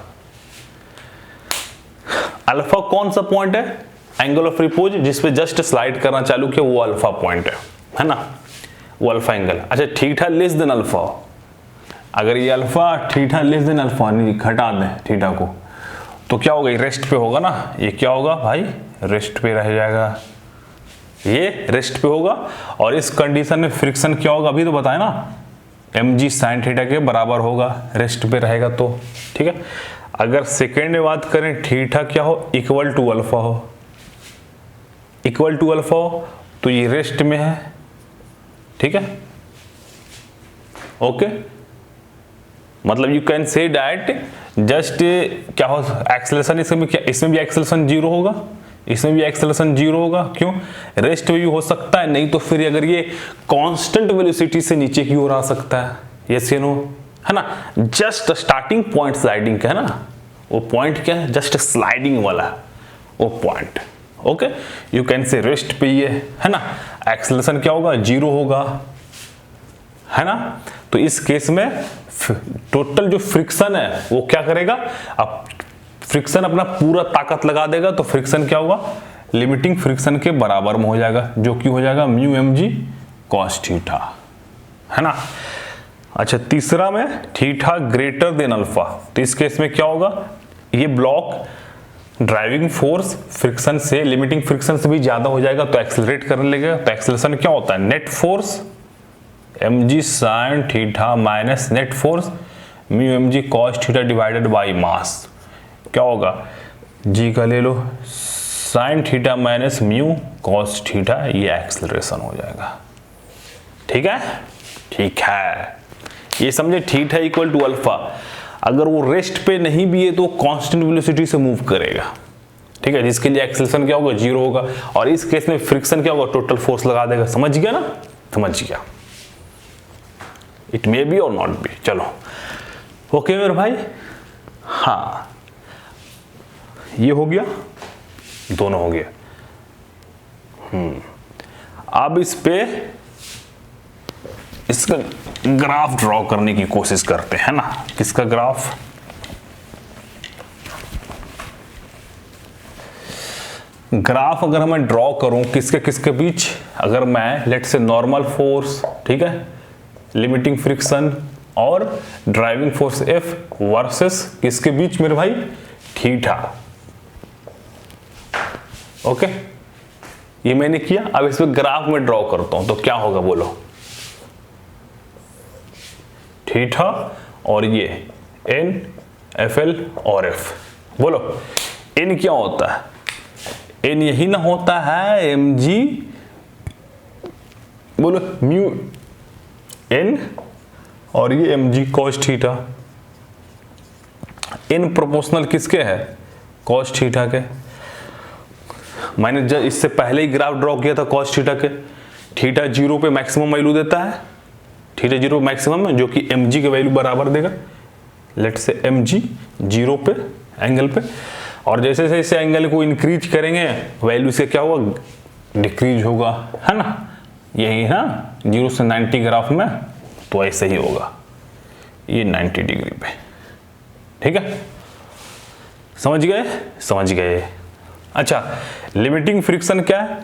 अल्फा कौन सा पॉइंट है, एंगल ऑफ रिपोज जिसपे जस्ट स्लाइड करना चालू किया, वो अल्फा पॉइंट है ना, वो अल्फा एंगल। अच्छा, थीटा लेस देन अल्फा हो, अगर ये alpha theta less than alpha नहीं, घटा दें थीटा को, तो क्या होगा, ये रेस्ट पे होगा ना। ये क्या होगा भाई, रेस्ट पे रह जाएगा, ये रेस्ट पे होगा। और इस कंडीशन में फ्रिक्शन क्या होगा, अभी तो बताया ना, mg sin थीटा के बराबर होगा, रेस्ट पे रहेगा तो। ठीक है, अगर सेकेंड में बात करें, थीटा क्या हो, इक्वल टू अल्फा हो, इक्वल टू अल्फा हो, तो ये रेस्ट में है। ठीक है, ओके, मतलब you can say that just क्या हो, एक्सेलरेशन इसमें भी एक्सेलरेशन 0 होगा, इसमें भी एक्सेलरेशन 0 होगा। क्यों, रेस्ट में भी हो सकता है, नहीं तो फिर अगर ये कांस्टेंट वेलोसिटी से नीचे की ओर आ सकता है, यस या नो, है ना। जस्ट स्टार्टिंग पॉइंट स्लाइडिंग का है ना, वो पॉइंट क्या है, जस्ट स्लाइडिंग वाला वो point. Okay, you can say rest पे ये है ना, एक्सेलरेशन क्या होगा, 0 होगा, है ना। तो इस केस में टोटल जो फ्रिक्शन है वो क्या करेगा, अब फ्रिक्शन अपना पूरा ताकत लगा देगा, तो फ्रिक्शन क्या होगा, लिमिटिंग फ्रिक्शन के बराबर में हो जाएगा, जो कि हो जाएगा म्यू mg cos थीटा, है ना। अच्छा तीसरा में थीटा ग्रेटर देन अल्फा, तो इस केस में क्या होगा, ये ब्लॉक ड्राइविंग फोर्स फ्रिक्शन से, लिमिटिंग फ्रिक्शन से भी ज्यादा हो जाएगा तो एक्सेलरेट करने लगेगा। तो एक्सेलरेशन क्या होता है, net force mg sin theta minus net force mu mg cos theta divided by मास। क्या होगा, g का ले लो sin theta minus mu cos theta, ये एक्सेलरेशन हो जाएगा। ठीक है, ठीक है, ये समझे, थीटा इक्वल टू अल्फा, अगर वो रेस्ट पे नहीं भी है तो कांस्टेंट वेलोसिटी से मूव करेगा। ठीक है, जिसके लिए एक्सेलरेशन क्या होगा, जीरो होगा, और इस केस में फ्रिक्शन क्या होगा, टोटल फोर्स लगा देगा। समझ गया ना, समझ गया, इट मे बी और नॉट बी। चलो ओके मेरे भाई, हाँ ये हो गया, दोनों हो गया। अब इस पे इसका ग्राफ ड्रॉ करने की कोशिश करते हैं ना। किसका ग्राफ, ग्राफ अगर मैं ड्रॉ करूं किसके किसके बीच, अगर मैं लेट से नॉर्मल फोर्स, ठीक है, लिमिटिंग फ्रिक्शन और ड्राइविंग फोर्स F वर्सेस किसके बीच मेरे भाई, थीटा। ओके, ये मैंने किया। अब इस पे ग्राफ में ड्रॉ करता हूं तो क्या होगा बोलो, थीटा और ये N FL और F, बोलो N क्या होता है, N यही ना होता है mg, बोलो म्यू N और ये mg cos theta. N proportional किसके है, cos थीटा के। मैंने जब इससे पहले ही ग्राफ ड्रॉ किया था cos थीटा के, थीटा जीरो पे मैक्सिमम वैल्यू देता है, थीटा जीरो मैक्सिमम है, जो कि mg के वैल्यू बराबर देगा। लेट से mg जीरो पे एंगल पे, और जैसे जैसे इस एंगल को इंक्रीज करेंगे वैल्यू से क्या होगा, डिक्रीज होगा, है ना, यही ना 0 से 90 ग्राफ में, तो ऐसे ही होगा, ये 90 डिग्री पे। ठीक है, समझ गए, समझ गए। अच्छा, लिमिटिंग फ्रिक्शन क्या है,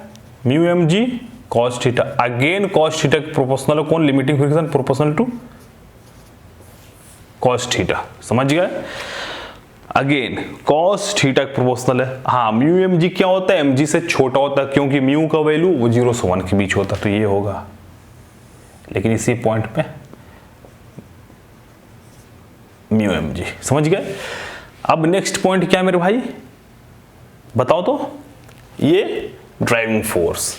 mu mg cos theta, again cos theta proportional कौन, limiting friction proportional to cos theta. समझ गए, अगेन cos थीटा प्रोपोर्शनल है। हाँ, म्यू mg क्या होता है, mg से छोटा होता है, क्योंकि म्यू का वैल्यू वो 0 से 1 के बीच होता है, तो ये होगा। लेकिन इसी पॉइंट पे म्यू mg, समझ गए। अब नेक्स्ट पॉइंट क्या है मेरे भाई, बताओ तो, ये driving force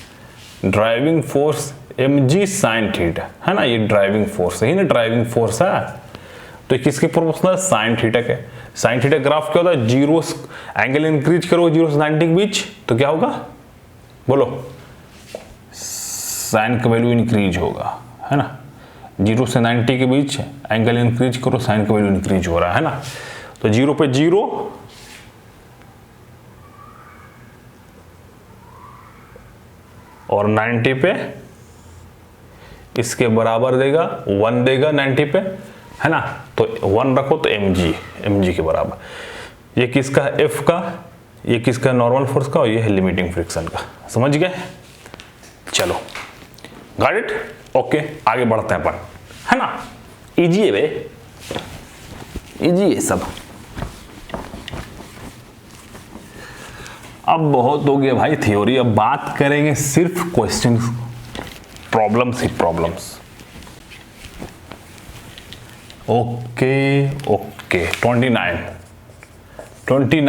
mg sin theta, है ना, ये ड्राइविंग फोर्स है ना, ड्राइविंग फोर्स है, तो किसके प्रोपोर्शनल, sin थीटा के। sin थीटा ग्राफ क्या होता है, जीरो एंगल इंक्रीज करो 0 से 90 के बीच, तो क्या होगा बोलो, sin का वैल्यू इंक्रीज होगा, है ना, 0 से 90 के बीच एंगल इंक्रीज करो, sin का वैल्यू इंक्रीज हो रहा है ना, तो 0 पे 0 और 90 पे इसके बराबर देगा, 1 देगा 90 पे, है ना, तो 1 रखो तो mg के बराबर। ये किसका है, F का, ये किसका नॉर्मल फोर्स का, और ये है लिमिटिंग फ्रिक्शन का। समझ गए, चलो गॉट इट, ओके, आगे बढ़ते हैं अपन, है ना, इजी है बे, इजी है सब। अब बहुत हो गया भाई थ्योरी, अब बात करेंगे सिर्फ क्वेश्चन, प्रॉब्लम्स ही प्रॉब्लम्स। ओके ओके, 29 क्योंकि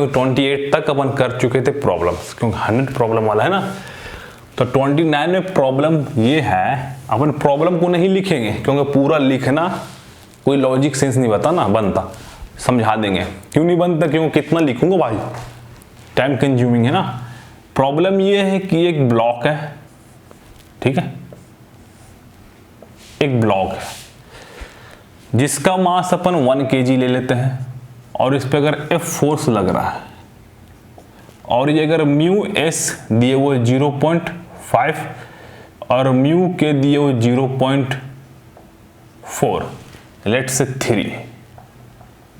28 तक अपन कर चुके थे प्रॉब्लम्स, क्योंकि 100 प्रॉब्लम वाला है ना, तो 29 में प्रॉब्लम ये है, अपन प्रॉब्लम को नहीं लिखेंगे क्योंकि पूरा लिखना कोई लॉजिक सेंस नहीं बनता, समझा देंगे। क्यों नहीं बनता, क्योंकि कितना लिखूंगा भाई, टाइम कंज्यूमिंग है ना। प्रॉब्लम ये है कि एक ब्लॉक है, ठीक है, एक ब्लॉक है जिसका मास अपन 1 kg ले लेते हैं, और इस पे अगर F फोर्स लग रहा है, और ये अगर म्यू s दिए हुए 0.5 और म्यू के दिए हुए 0.4, लेट से 3,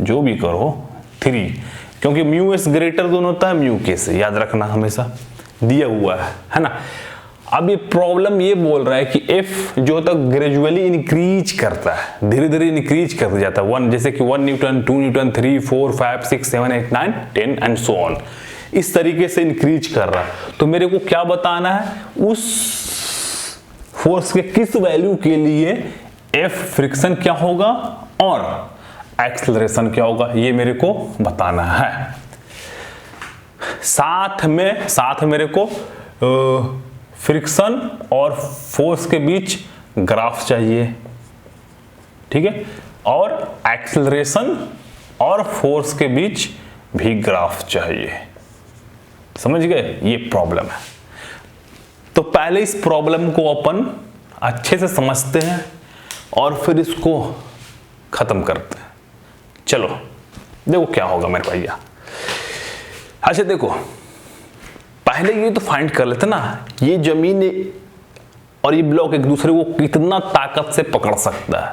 जो भी करो 3, क्योंकि म्यू एस ग्रेटर दोनों होता है म्यू के से, याद रखना हमेशा, दिया हुआ है ना। अब ये प्रॉब्लम ये बोल रहा है कि F जो तक ग्रेजुअली इंक्रीज करता है, धीरे धीरे इंक्रीज करते जाता है, 1 जैसे कि 1 Newton, 2 Newton, 3, 4, 5, 6, 7, 8, 9, 10 and so on, इस तरीके से इंक्रीज कर रहा है। तो मेरे को क्या बताना है, उस फोर्स के किस वैल्यू के लिए F फ्रिक्शन क्या होगा और एक्सेलरेशन क्या होगा, ये मेरे को बताना है। साथ में मेरे को फ्रिक्शन और फोर्स के बीच ग्राफ चाहिए, ठीक है, और एक्सेलरेशन और फोर्स के बीच भी ग्राफ चाहिए। समझ गए, ये प्रॉब्लम है। तो पहले इस प्रॉब्लम को अपन अच्छे से समझते हैं और फिर इसको खत्म करते हैं। चलो देखो क्या होगा मेरे भैया। अच्छा देखो, पहले ये तो फाइंड कर लेते ना, ये जमीन और ये ब्लॉक एक दूसरे को कितना ताकत से पकड़ सकता है।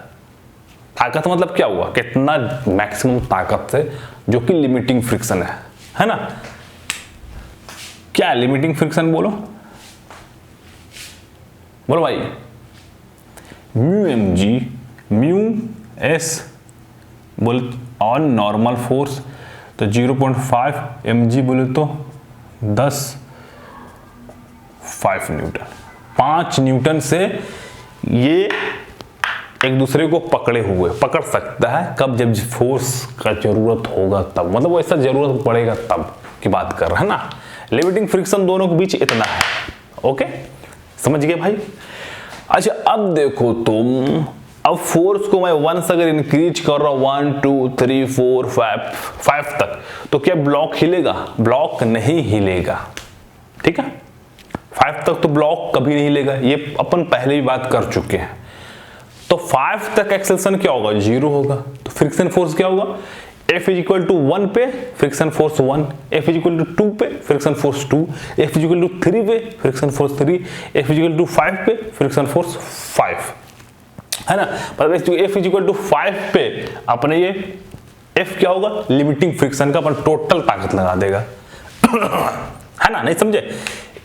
ताकत मतलब क्या हुआ, कितना मैक्सिमम ताकत से, जो कि लिमिटिंग फ्रिक्शन है ना। क्या है लिमिटिंग फ्रिक्शन, बोलो भाई। म्यू mg, म्यू s बोले ऑन नॉर्मल फोर्स, तो 0.5 mg बोले तो 5 न्यूटन। 5 न्यूटन से ये एक दूसरे को पकड़ सकता है। कब, जब फोर्स का जरूरत होगा तब, मतलब वो ऐसा जरूरत पड़ेगा तब की बात कर रहा है ना। लिमिटिंग फ्रिक्शन दोनों के बीच इतना है। ओके, समझ गए भाई। अच्छा अब देखो तुम, अब फोर्स को मैं 1 से अगर इंक्रीज कर रहा हूं 1 2 3 4 5 तक, तो क्या ब्लॉक हिलेगा? ब्लॉक नहीं हिलेगा, ठीक है। 5 तक तो ब्लॉक कभी नहीं हिलेगा, ये अपन पहले ही बात कर चुके हैं। तो 5 तक एक्सेलरेशन क्या होगा, 0 होगा। तो फ्रिक्शन फोर्स क्या होगा, F इज इक्वल टू 1 पे friction force 1, F is equal to 2 पे friction force 2, F is equal to 3 पे friction force 3, F is equal to 5 पे फ्रिक्शन फोर्स 5, है ना। मतलब F इज इक्वल टू 5 पे अपने ये F क्या होगा, लिमिटिंग फ्रिक्शन का अपन टोटल ताकत लगा देगा है ना, नहीं समझे।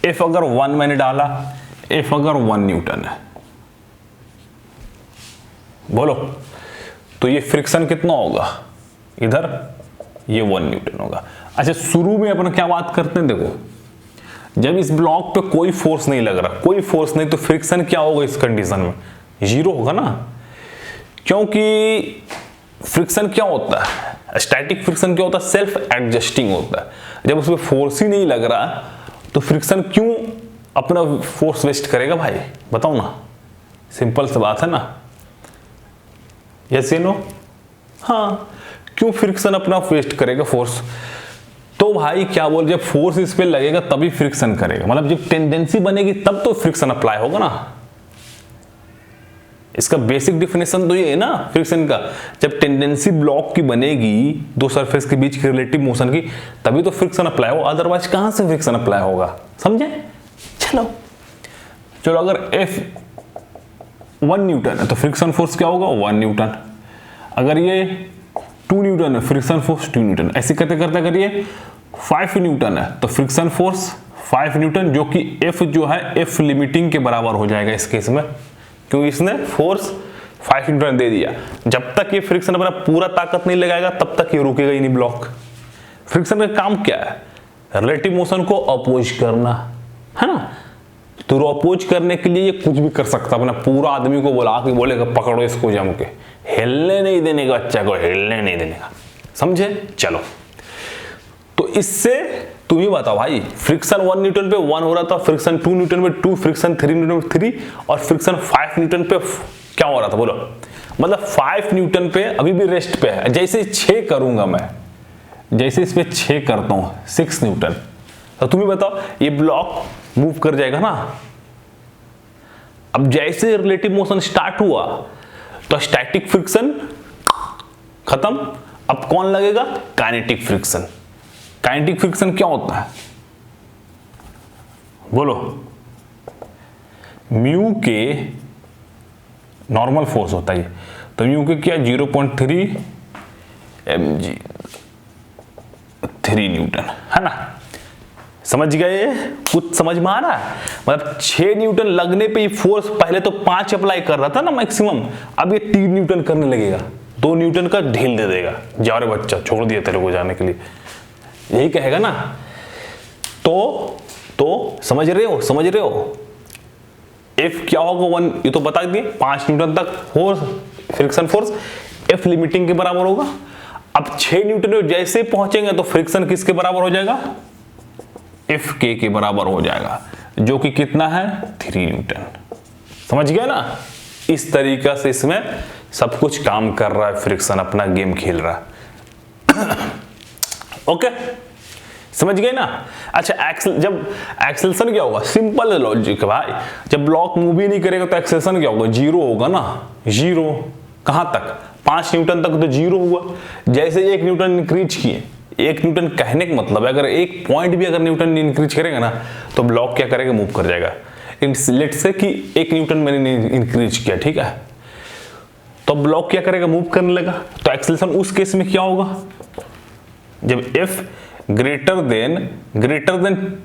F अगर 1 मैंने डाला, F अगर 1 न्यूटन है, बोलो, तो ये फ्रिक्शन कितना होगा, इधर ये 1 न्यूटन होगा। अच्छा शुरू में अपन क्या बात करते हैं, देखो जब इस ब्लॉक पे कोई फोर्स नहीं लग रहा, कोई फोर्स नहीं, तो फ्रिक्शन क्या होगा इस कंडीशन में, 0 होगा ना। क्योंकि फ्रिक्शन क्या होता है, स्टैटिक फ्रिक्शन क्या होता है, सेल्फ एडजस्टिंग होता है। जब उसमें फोर्स ही नहीं लग रहा तो फ्रिक्शन क्यों अपना फोर्स वेस्ट करेगा भाई, बताओ ना। सिंपल सी बात है ना, यस या नो। हाँ, क्यों फ्रिक्शन अपना वेस्ट करेगा फोर्स। तो भाई क्या बोल, जब फोर्स इस पे लगेगा तभी फ्रिक्शन करेगा, मतलब जब टेंडेंसी बनेगी तब तो फ्रिक्शन अप्लाई होगा ना। इसका बेसिक डिफिनेशन तो ये है ना फ्रिक्शन का, जब टेंडेंसी ब्लॉक की बनेगी दो सरफेस के बीच की रिलेटिव मोशन की, तभी तो फ्रिक्शन अप्लाई हो, अदरवाइज कहां से फ्रिक्शन अप्लाई होगा, समझे। चलो अगर F 1 न्यूटन है तो फ्रिक्शन फोर्स क्या होगा, 1 न्यूटन। अगर ये 2 न्यूटन है, फ्रिक्शन फोर्स 2 न्यूटन। ऐसे करते करते अगर ये 5 न्यूटन है तो फ्रिक्शन फोर्स 5 न्यूटन, जो कि F जो है F लिमिटिंग के बराबर हो जाएगा इस केस में, क्योंकि इसने फोर्स 5 न्यूटन दे दिया। जब तक ये फ्रिक्शन अपना पूरा ताकत नहीं लगाएगा तब तक ये रुकेगा ही नहीं ब्लॉक। फ्रिक्शन का काम क्या है, रिलेटिव मोशन को अपोज करना, है ना। तो अपोज करने के लिए ये कुछ भी कर सकता, अपना पूरा आदमी को बुला के बोलेगा पकड़ो इसको जम के, हिलने नहीं देने का, बच्चा को हिलने नहीं देने का, समझे। चलो तो इससे तुम ही बताओ भाई, फ्रिक्शन 1 न्यूटन पे 1 हो रहा था, फ्रिक्शन 2 न्यूटन पे 2, फ्रिक्शन 3 न्यूटन पे 3 और फ्रिक्शन 5 न्यूटन पे क्या हो रहा था, बोलो। मतलब 5 न्यूटन पे अभी भी रेस्ट पे है। जैसे 6 करूंगा मैं, जैसे इस पे 6 करता हूं 6 न्यूटन, तो तुम ही बताओ ये ब्लॉक मूव कर जाएगा ना। अब जैसे रिलेटिव मोशन स्टार्ट हुआ तो स्टैटिक फ्रिक्शन खत्म, अब कौन लगेगा, काइनेटिक फ्रिक्शन। काइनेटिक फ्रिक्शन क्या होता है, बोलो। म्यू के नॉर्मल फोर्स होता है, तो म्यू के क्या 0.3 mg 3 न्यूटन, है ना। समझ गए? कुछ समझ में आ रहा है? मतलब 6 न्यूटन लगने पे फोर्स पहले तो 5 अप्लाई कर रहा था ना मैक्सिमम, अब ये 3 न्यूटन करने लगेगा, 2 न्यूटन का ढील दे देगा। जा रे बच्चा, छोड़ दिया तेरे को जाने के लिए, यही कहेगा ना। तो समझ रहे हो? F क्या होगा 1, ये तो बता दिए, 5 न्यूटन तक force, friction force F limiting के बराबर होगा। अब 6 न्यूटन जैसे पहुंचेंगे तो फ्रिक्शन किसके बराबर हो जाएगा? F के बराबर हो जाएगा, जो कि कितना है? 3 न्यूटन। समझ गया ना? इस तरीका से इसमें सब कुछ काम कर रहा है, फ्रिक्शन अपना गेम खेल रहा है। ओके, समझ गए ना? अच्छा, जब एक्सेलरेशन क्या होगा? सिंपल लॉजिक भाई, जब ब्लॉक मूव ही नहीं करेगा तो एक्सेलरेशन क्या होगा? 0 होगा ना। 0 कहां तक? 5 न्यूटन तक तो 0 हुआ। जैसे 1 न्यूटन इंक्रीज किए, 1 न्यूटन कहने का मतलब है अगर 1 पॉइंट भी अगर न्यूटन इंक्रीज करेगा ना तो ब्लॉक क्या करेगा? मूव कर जाएगा। लेट्स से कि 1 न्यूटन मैंने इंक्रीज किया, ठीक है, तो ब्लॉक क्या करेगा? मूव करने लगा। तो एक्सेलरेशन उस केस में क्या होगा? जब F ग्रेटर देन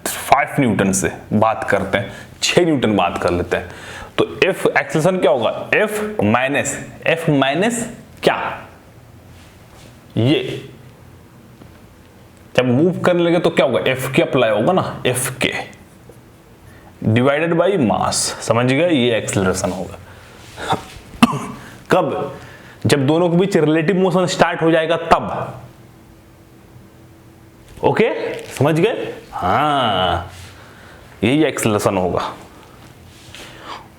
5 न्यूटन से बात करते हैं, 6 न्यूटन बात कर लेते हैं, तो F एक्सेलरेशन क्या होगा? F माइनस क्या? ये जब मूव करने लगे तो क्या होगा? F के अप्लाई होगा ना, F के डिवाइडेड बाई मास। समझ गए? ये एक्सेलरेशन होगा। कब? जब दोनों के बीच रिलेटिव मोशन स्टार्ट हो जाएगा तब। ओके, समझ गए? हाँ, यही एक्सेलरेशन होगा।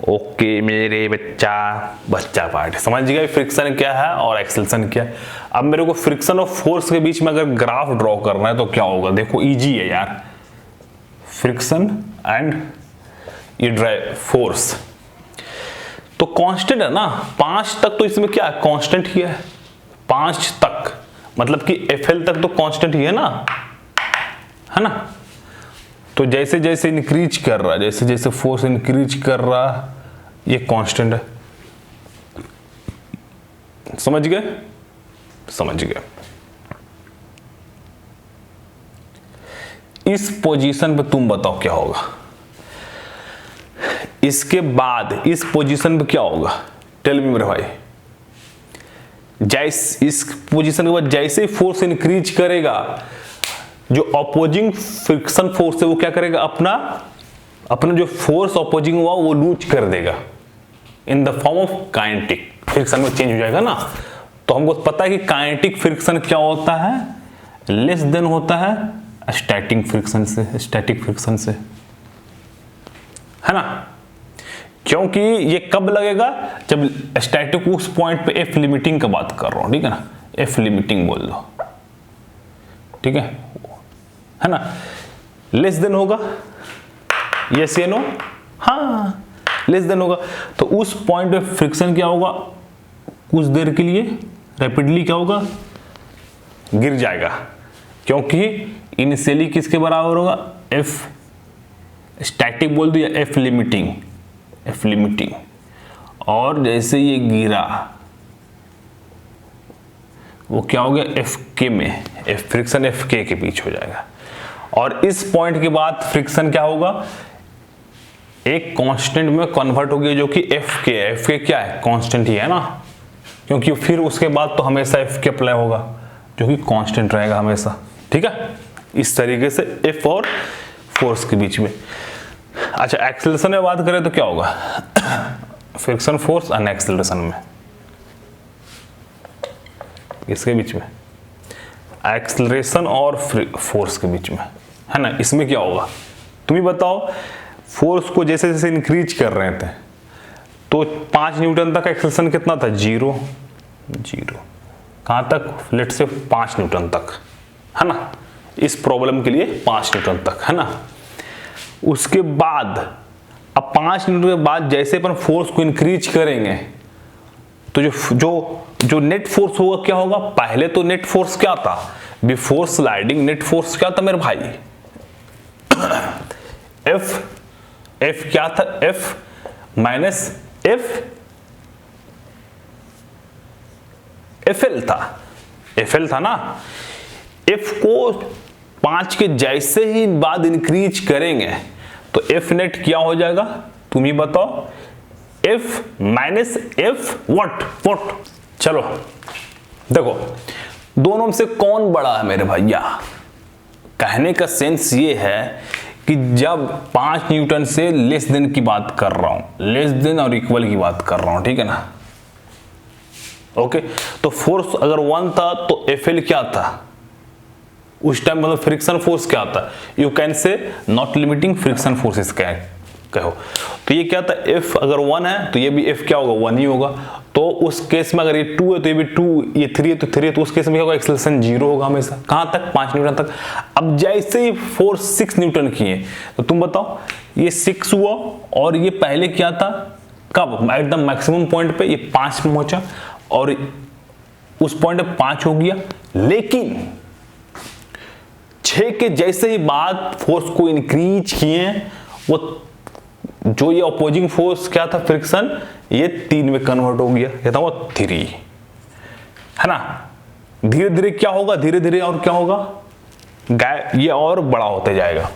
ओके मेरे बच्चा पार्ट समझ गए फ्रिक्शन क्या है और एक्सेलरेशन क्या है। अब मेरे को फ्रिक्शन और फोर्स के बीच में अगर ग्राफ ड्रॉ करना है तो क्या होगा? देखो इजी है यार, फ्रिक्शन एंड ये ड्राइव फोर्स तो कांस्टेंट है ना, 5 तक तो इसमें क्या है? कांस्टेंट ही है। 5 तक मतलब कि FL तक तो कांस्टेंट ही है ना, तो जैसे जैसे इंक्रीज कर रहा है, जैसे जैसे फोर्स इंक्रीज कर रहा है, ये कांस्टेंट है। समझ गए? इस पोजीशन पे तुम बताओ क्या होगा? इसके बाद इस पोजीशन पे क्या होगा? टेल मी मेरे भाई। जैसे इस पोजीशन के बाद जैसे फोर्स इंक्रीज करेगा, जो अपोजिंग फ्रिक्शन फोर्स है वो क्या करेगा? अपना जो फोर्स अपोजिंग हुआ वो लूज कर देगा in the form of kinetic friction में चेंज हो जाएगा ना। तो हमको पता है कि काइनेटिक फ्रिक्शन क्या होता है? लेस देन होता है स्टैटिक फ्रिक्शन से, है ना? क्योंकि ये कब लगेगा? जब स्टैटिक उस पॉइंट पे F लिमिटिंग का बात कर रहा हूं, ठीक है ना? F लिमिटिंग बोल दो, ठीक है ना? लेस देन होगा, यस या नो? हाँ, लेस देन होगा। तो उस पॉइंट पे फ्रिक्शन क्या होगा? कुछ देर के लिए रैपिडली क्या होगा? गिर जाएगा, क्योंकि इनिशियली किसके बराबर होगा? F स्टैटिक बोल दो या F लिमिटिंग, और जैसे ये गिरा वो क्या हो गया? F के में फ्रिक्शन F के बीच हो जाएगा। और इस पॉइंट के बाद फ्रिक्शन क्या होगा? एक कांस्टेंट में कन्वर्ट हो गया, जो कि F के क्या है? कांस्टेंट ही है ना, क्योंकि फिर उसके बाद तो हमेशा F के अप्लाई होगा, जो कि कांस्टेंट रहेगा हमेशा, ठीक है? इस तरीके से F और फोर्स के बीच में। अच्छा, एक्सेलरेशन में बात करें तो क्या होगा? फ्रिक्शन फोर्स एंड एक्सेलरेशन में, इसके बीच में एक्सेलरेशन और फोर्स के बीच में, है ना? इसमें क्या होगा? तुम ही बताओ। फोर्स को जैसे जैसे इंक्रीज कर रहे थे तो 5 न्यूटन तक एक्सेलरेशन कितना था? 0। कहां तक? लेट से 5 न्यूटन तक, है ना? इस प्रॉब्लम के लिए 5 न्यूटन तक, है ना? उसके बाद अब 5 न्यूटन के बाद जैसे अपन फोर्स को इंक्रीज करेंगे तो जो नेट फोर्स होगा क्या होगा? पहले तो नेट फोर्स क्या था? बिफोर स्लाइडिंग नेट फोर्स क्या था मेरे भाई? F क्या था? F माइनस FL था ना। F को 5 के जैसे ही बाद इंक्रीज करेंगे तो एफ नेट क्या हो जाएगा, तुम ही बताओ। F minus F what what. चलो देखो दोनों में से कौन बड़ा है मेरे भैया। कहने का सेंस ये है कि जब 5 न्यूटन से लेस देन की बात कर रहा हूं, लेस देन और इक्वल की बात कर रहा हूं, ठीक है ना। ओके, तो फोर्स अगर 1 था तो एफएल क्या था उस टाइम, मतलब फ्रिक्शन फोर्स क्या था। You can say not limiting friction forces कहो। तो ये क्या था, एफ अगर 1 है तो ये भी एफ क्या होगा, 1 ही होगा। तो उस केस में अगर ये 2 है तो ये भी 2, ये 3 है तो 3 है, तो उस केस में क्या होगा, एक्सेलरेशन 0 होगा हमेशा। कहां तक, 5 न्यूटन तक। अब जैसे ही फोर्स 6 न्यूटन की है तो तुम बताओ ये 6 हुआ और ये पहले क्या था, कब एकदम मैक्सिमम पॉइंट पे ये 5 में पहुंचा और उस पॉइंट पे 5 हो गया। लेकिन 6 के जैसे ही बाद फोर्स को इंक्रीज किए, वो जो ये अपोजिंग फोर्स क्या था फ्रिक्शन, ये 3 में कन्वर्ट हो गया, ये था वो 3, है ना। धीरे धीरे क्या होगा, धीरे धीरे और क्या होगा, ये और बड़ा होते जाएगा।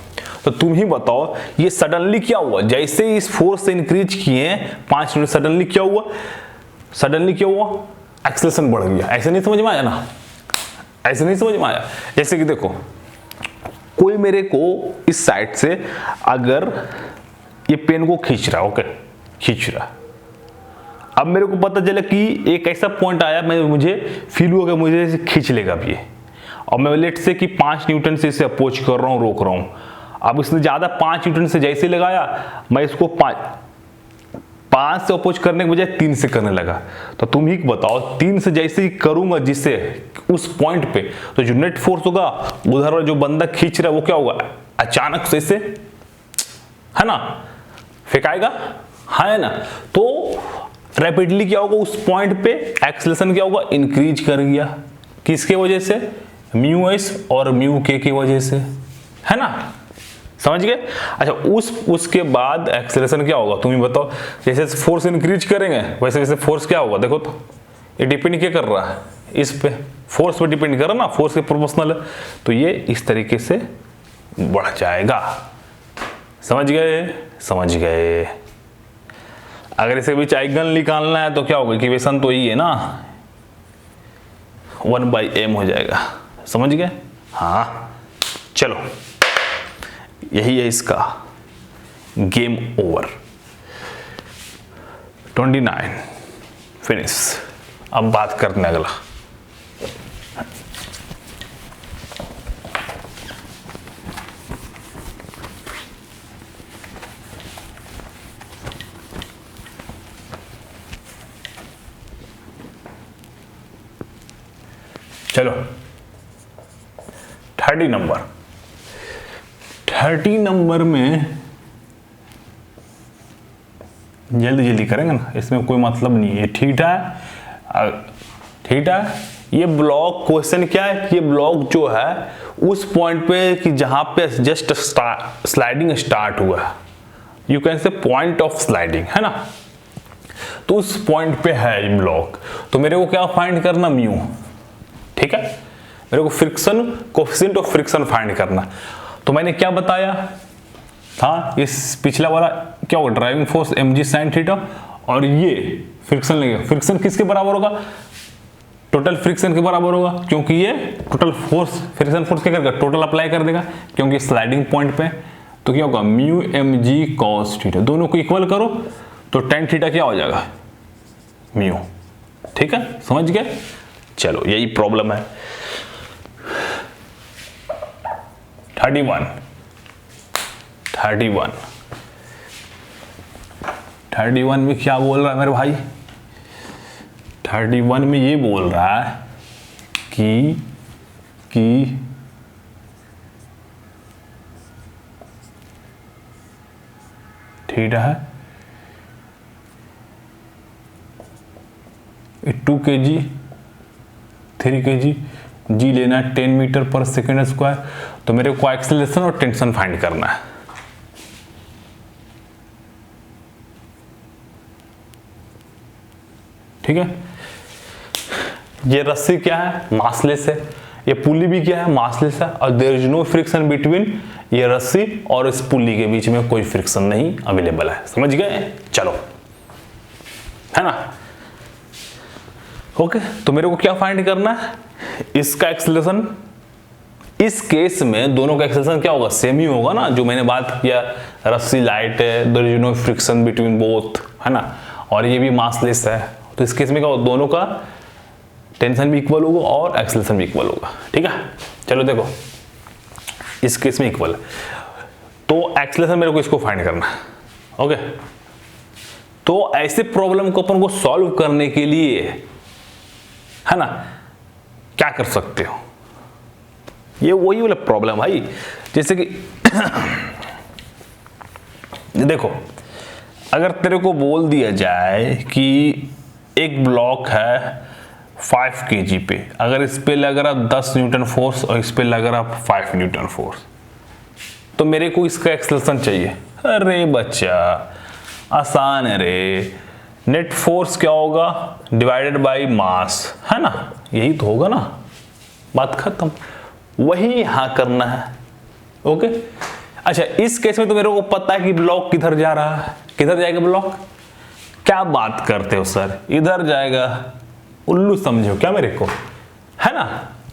तो तुम ही बताओ ये सडनली क्या हुआ, जैसे ही इस फोर्स से इंक्रीज किए 5 मिनट, सडनली क्या हुआ, सडनली क्या हुआ, एक्सेलरेशन बढ़ गया। ऐसे नहीं समझ में आया ना, ऐसे नहीं समझ में आया। जैसे कि देखो कोई मेरे को इस साइड से अगर ये पेन को खींच रहा है, ओके खींच रहा है, अब मेरे को पता चला कि एक ऐसा पॉइंट आया, मुझे फील हुआ कि मुझे इसे खींच लेगा अब ये, और मैं लेट से कि 5 न्यूटन से इसे अप्रोच कर रहा हूँ, रोक रहा हूँ। अब इसने ज्यादा 5 न्यूटन से जैसे लगाया, मैं इसको 5 से अप्रोच करने के बजाय 3 से करने लगा। तो तुम ही बताओ 3 से जैसे ही करूंगा जिससे उस पॉइंट पे, तो जो नेट फोर्स होगा उधर जो बंदा खींच रहा है वो क्या होगा, अचानक से इसे, है ना, फेंकाएगा, है ना। तो रैपिडली क्या होगा, उस पॉइंट पे एक्सेलरेशन क्या होगा, इंक्रीज कर गया। किसके वजह से, म्यू एस और म्यू के की वजह से, है ना, समझ गए। अच्छा उसके बाद एक्सेलरेशन क्या होगा, तुम ही बताओ। जैसे फोर्स इंक्रीज करेंगे वैसे वैसे फोर्स क्या होगा, देखो तो ये डिपेंड क्या कर रहा है, इस पे फोर्स पे डिपेंड कर रहा है ना, फोर्स के प्रोपोर्शनल है। तो ये इस तरीके से बढ़ जाएगा। समझ गए, समझ गए। अगर इसे बीच आइगन निकालना है तो क्या होगा, इक्वेशन तो यही है ना, 1/m हो जाएगा। समझ गए, हाँ चलो यही है इसका, गेम ओवर। 29 फिनिश। अब बात करते हैं अगला। चलो 30 नंबर में जल्दी जल्दी करेंगे ना, इसमें कोई मतलब नहीं है। थीटा ये ब्लॉक क्वेश्चन क्या है कि ये ब्लॉक जो है उस पॉइंट पे कि जहां पे जस्ट स्लाइडिंग स्टार्ट हुआ है, you can say point of sliding, है ना। तो उस पॉइंट पे है ये ब्लॉक, तो मेरे को क्या फाइंड करना, म्यू, ठीक है। मेरे को friction coefficient of friction find करना। तो मैंने क्या बताया था, इस पिछला वाला क्या होगा, driving force mg sin theta, और ये फ्रिक्शन लगेगा। फ्रिक्शन किसके बराबर होगा, टोटल फ्रिक्शन के बराबर होगा, क्योंकि ये टोटल फोर्स, फ्रिक्शन फोर्स क्या करेगा, टोटल अप्लाई कर देगा, क्योंकि स्लाइडिंग पॉइंट पे। तो क्या होगा, म्यू mg cos थीटा, दोनों को इक्वल करो तो tan थीटा क्या हो जाएगा, म्यू। ठीक है, समझ गए। चलो यही प्रॉब्लम है। 31 में क्या बोल रहा है मेरे भाई, 31 में ये बोल रहा है कि थीटा है 2 kg 3 kg, जी लेना है 10 मीटर पर सेकेंड स्क्वायर। तो मेरे को एक्सेलरेशन और टेंशन फाइंड करना है। ठीक है, ये रस्सी क्या है, मासलेस है, ये पुली भी क्या है, मासलेस है, और there is no friction between, ये रस्सी और इस पुली के बीच में कोई फ्रिक्शन नहीं अवेलेबल है। समझ गए? चलो, है ना। ओके, तो मेरे को क्या फाइंड करना है, इसका एक्सेलरेशन। इस केस में दोनों का एक्सेलरेशन क्या होगा, सेम ही होगा ना, जो मैंने बात किया, रस्सी लाइट है, there is no friction between both, है ना, और ये भी मासलेस है, तो इस केस में क्या होगा, दोनों का टेंशन भी इक्वल होगा और एक्सेलरेशन भी इक्वल होगा। ठीक है, चलो देखो, इस केस में इक्वल है, तो एक्सेलरेशन मेरे को इसको फाइंड करना है। ओके, तो ऐसे प्रॉब्लम को अपन को सॉल्व करने के लिए, है ना, क्या कर सकते हो, ये वही वाला प्रॉब्लम भाई, जैसे कि देखो, अगर तेरे को बोल दिया जाए कि एक ब्लॉक है 5 kg पे, अगर इस पे लग रहा 10 न्यूटन फोर्स और इस पे लग रहा 5 न्यूटन फोर्स, तो मेरे को इसका एक्सेलरेशन चाहिए। अरे बच्चा, आसान है रे, नेट फोर्स क्या होगा, डिवाइडेड बाय मास, है ना, यही तो होगा ना, बात खत्म। वही यहां करना है। ओके, अच्छा, इस केस में तो मेरे को पता है कि ब्लॉक किधर जा रहा है, किधर जाएगा ब्लॉक, क्या बात करते हो सर, इधर जाएगा, उल्लू समझो क्या मेरे को, है ना,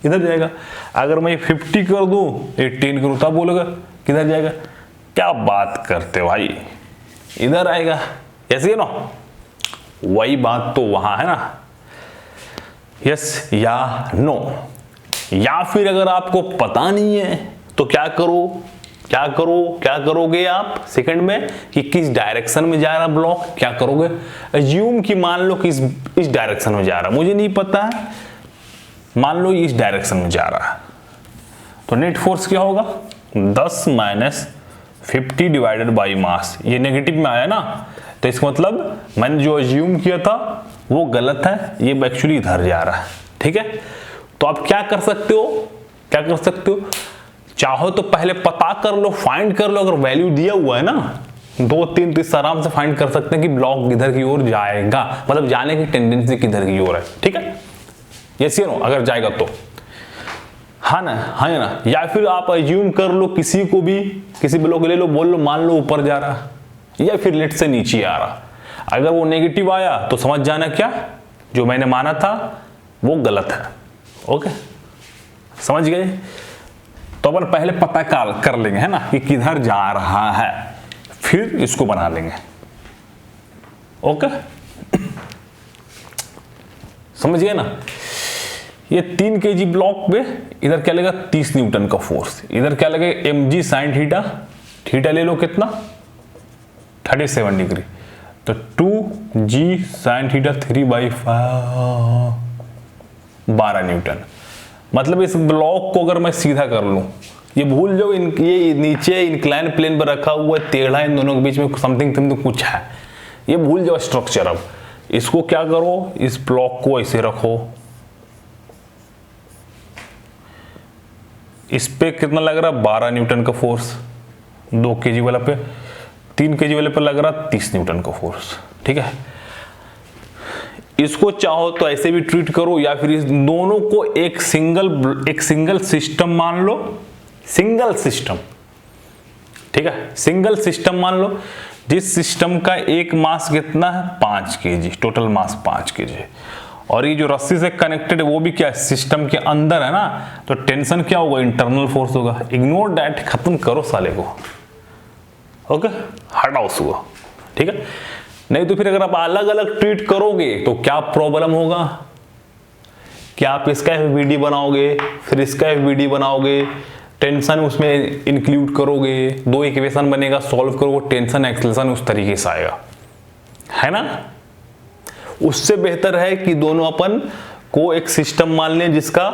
इधर जाएगा। अगर मैं 50 कर दूं, 18 करूं, तब बोलोगे किधर जाएगा, क्या बात करते हो भाई, इधर आएगा, ऐसे ना, वही बात तो वहां है ना, यस या नो। या फिर अगर आपको पता नहीं है तो क्या करोगे आप सेकंड में, कि किस डायरेक्शन में जा रहा ब्लॉक, क्या करोगे, अज्यूम कि मान लो कि इस डायरेक्शन में जा रहा, मुझे नहीं पता है, मान लो इस डायरेक्शन में जा रहा है, तो नेट फोर्स क्या होगा, 10 माइनस 50 डिवाइडेड बाई मास, ये नेगेटिव में आया ना, तो इसका मतलब मैंने जो अज्यूम किया था वो गलत है, ये एक्चुअली इधर जा रहा है। ठीक है, तो आप क्या कर सकते हो, चाहो तो पहले पता कर लो, फाइंड कर लो, अगर वैल्यू दिया हुआ है ना 2, 3, तो इस आराम से फाइंड कर सकते हैं कि ब्लॉक किधर की ओर जाएगा, मतलब जाने की टेंडेंसी किधर की ओर है। ठीक है, यस या नो, अगर जाएगा तो, हाँ ना, हाँ ना। या फिर आप अज्यूम कर लो, किसी ब्लॉक ले लो, बोल लो, मान लो ऊपर जा रहा, या फिर लेट से नीचे आ रहा, अगर वो नेगेटिव आया तो समझ जाना क्या, जो मैंने माना था वो गलत है। ओके, समझ गए, तो अपन पहले पता कर लेंगे, है ना, कि किधर जा रहा है, फिर इसको बना लेंगे। ओके, समझ गए ना। ये 3 kg ब्लॉक पे इधर क्या लगेगा, 30 न्यूटन का फोर्स, इधर क्या लगेगा, mg sin थीटा, थीटा ले लो कितना, 37 डिग्री, तो 2g sin थीटा 3/5, 12 न्यूटन। मतलब इस ब्लॉक को अगर मैं सीधा कर लूं, ये भूल जाओ, ये नीचे इंक्लाइन प्लेन पर रखा हुआ है, टेढ़ा, इन दोनों के बीच में समथिंग कुछ है, ये भूल जाओ स्ट्रक्चर। अब इसको क्या करो, इस ब्लॉक को ऐसे रखो, इस पे कितना लग रहा, 12 न्यूटन का फोर्स, 2 kg वाला पे, 3 kg वाले पे लग रहा 30 न्यूटन का फोर्स। ठीक है, इसको चाहो तो ऐसे भी ट्रीट करो, या फिर इस दोनों को एक सिंगल सिस्टम मान लो, सिंगल सिस्टम। ठीक है, सिंगल सिस्टम मान लो, जिस सिस्टम का एक मास कितना है, 5 kg, टोटल मास 5 kg, और ये जो रस्सी से कनेक्टेड है वो भी क्या है, सिस्टम के अंदर है ना, तो टेंशन क्या होगा, इंटरनल फोर्स होगा। इग्नोर दैट, खत्म करो साले को। ओके, हटाओ उसको। ठीक है, नहीं तो फिर अगर आप अलग अलग ट्रीट करोगे तो क्या प्रॉब्लम होगा, कि आप इसका FBD बनाओगे, फिर इसका FBD बनाओगे, टेंशन उसमें इंक्लूड करोगे, 2 इक्वेशन बनेगा, सॉल्व करोगे, टेंशन एक्सेलरेशन उस तरीके से आएगा, है ना। उससे बेहतर है कि दोनों अपन को एक सिस्टम मान लें, जिसका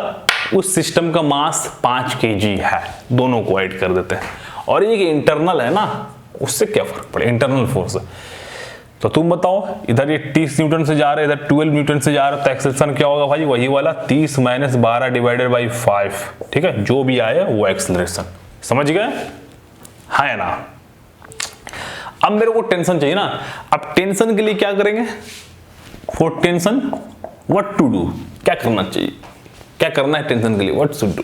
उस सिस्टम का मास 5 kg है, दोनों को ऐड कर देते हैं, और ये इंटरनल है ना, उससे क्या फर्क पड़े, इंटरनल फोर्स। तो तुम बताओ, इधर ये 30 न्यूटन से जा रहा है, इधर 12 न्यूटन से जा रहा है, तो एक्सेलरेशन क्या होगा भाई, वही वाला 30 माइनस 12 डिवाइडेड बाई 5। ठीक है, जो भी आया वो एक्सेलरेशन, समझ गए, है ना। अब मेरे को टेंशन चाहिए ना, अब टेंशन के लिए क्या करेंगे, for tension what to do, क्या करना चाहिए, क्या करना है टेंशन के लिए, व्हाट शुड डू,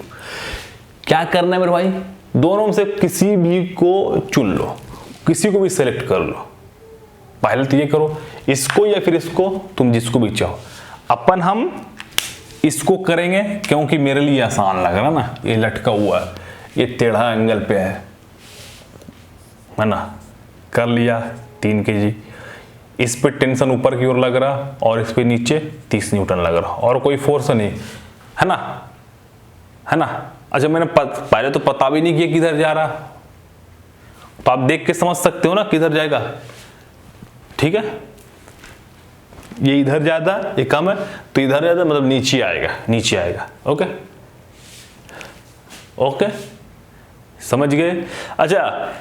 क्या करना है मेरे भाई, दोनों में से किसी भी को चुन लो, किसी को भी सेलेक्ट कर लो। पहले तो ये करो, इसको या फिर इसको, तुम जिसको भी चाहो। अपन हम इसको करेंगे क्योंकि मेरे लिए आसान लग रहा ना, ये लटका हुआ है, ये टेढ़ा एंगल पे है ना। कर लिया 3 kg, इस पे टेंशन ऊपर की ओर लग रहा और इस पे नीचे 30 न्यूटन लग रहा, और कोई फोर्स नहीं है ना, है ना। अच्छा मैंने पहले तो पता भी नहीं किया किधर जा रहा, तो आप देख के समझ सकते हो ना किधर जाएगा, ठीक है। ये इधर ज्यादा, ये कम है, तो इधर ज्यादा मतलब नीचे आएगा, नीचे आएगा। ओके ओके, समझ गए। अच्छा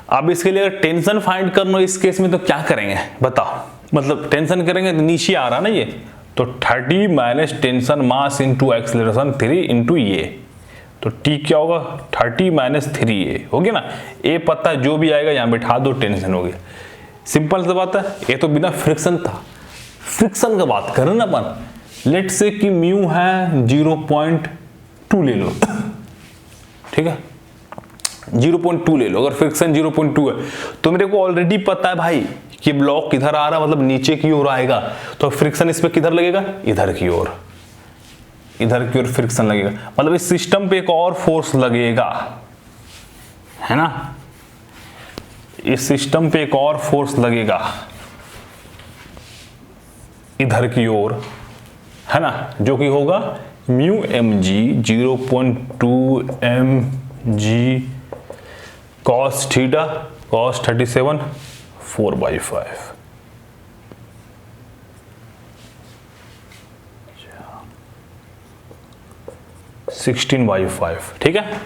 अब इसके लिए अगर टेंशन फाइंड करना इस केस में तो क्या करेंगे बताओ, मतलब टेंशन करेंगे तो नीचे आ रहा ना ये, तो 30 minus tension mass into acceleration 3 into ये, तो टी क्या होगा 30 माइनस 3a हो गया ना। ए पता है, जो भी आएगा यहां बैठा दो, टेंशन हो गया। सिंपल सा बात है, ये तो बिना फ्रिक्शन था। फ्रिक्शन का बात करें ना अपन, लेट से कि म्यू है 0.2 ले लो, ठीक है 0.2 ले लो। अगर फ्रिक्शन 0.2 है तो मेरे को ऑलरेडी पता है भाई कि ब्लॉक किधर आ रहा, मतलब नीचे की ओर आएगा, तो फ्रिक्शन इस पे किधर लगेगा, इधर की ओर, इधर की ओर फ्रिक्शन लगेगा, मतलब इस सिस्टम पे एक और फोर्स लगेगा, है ना। इस सिस्टम पे एक और फोर्स लगेगा इधर की ओर, है ना, जो कि होगा mu mg 0.2 mg cos theta cos 37 4/5। Sixteen by 5, ठीक है।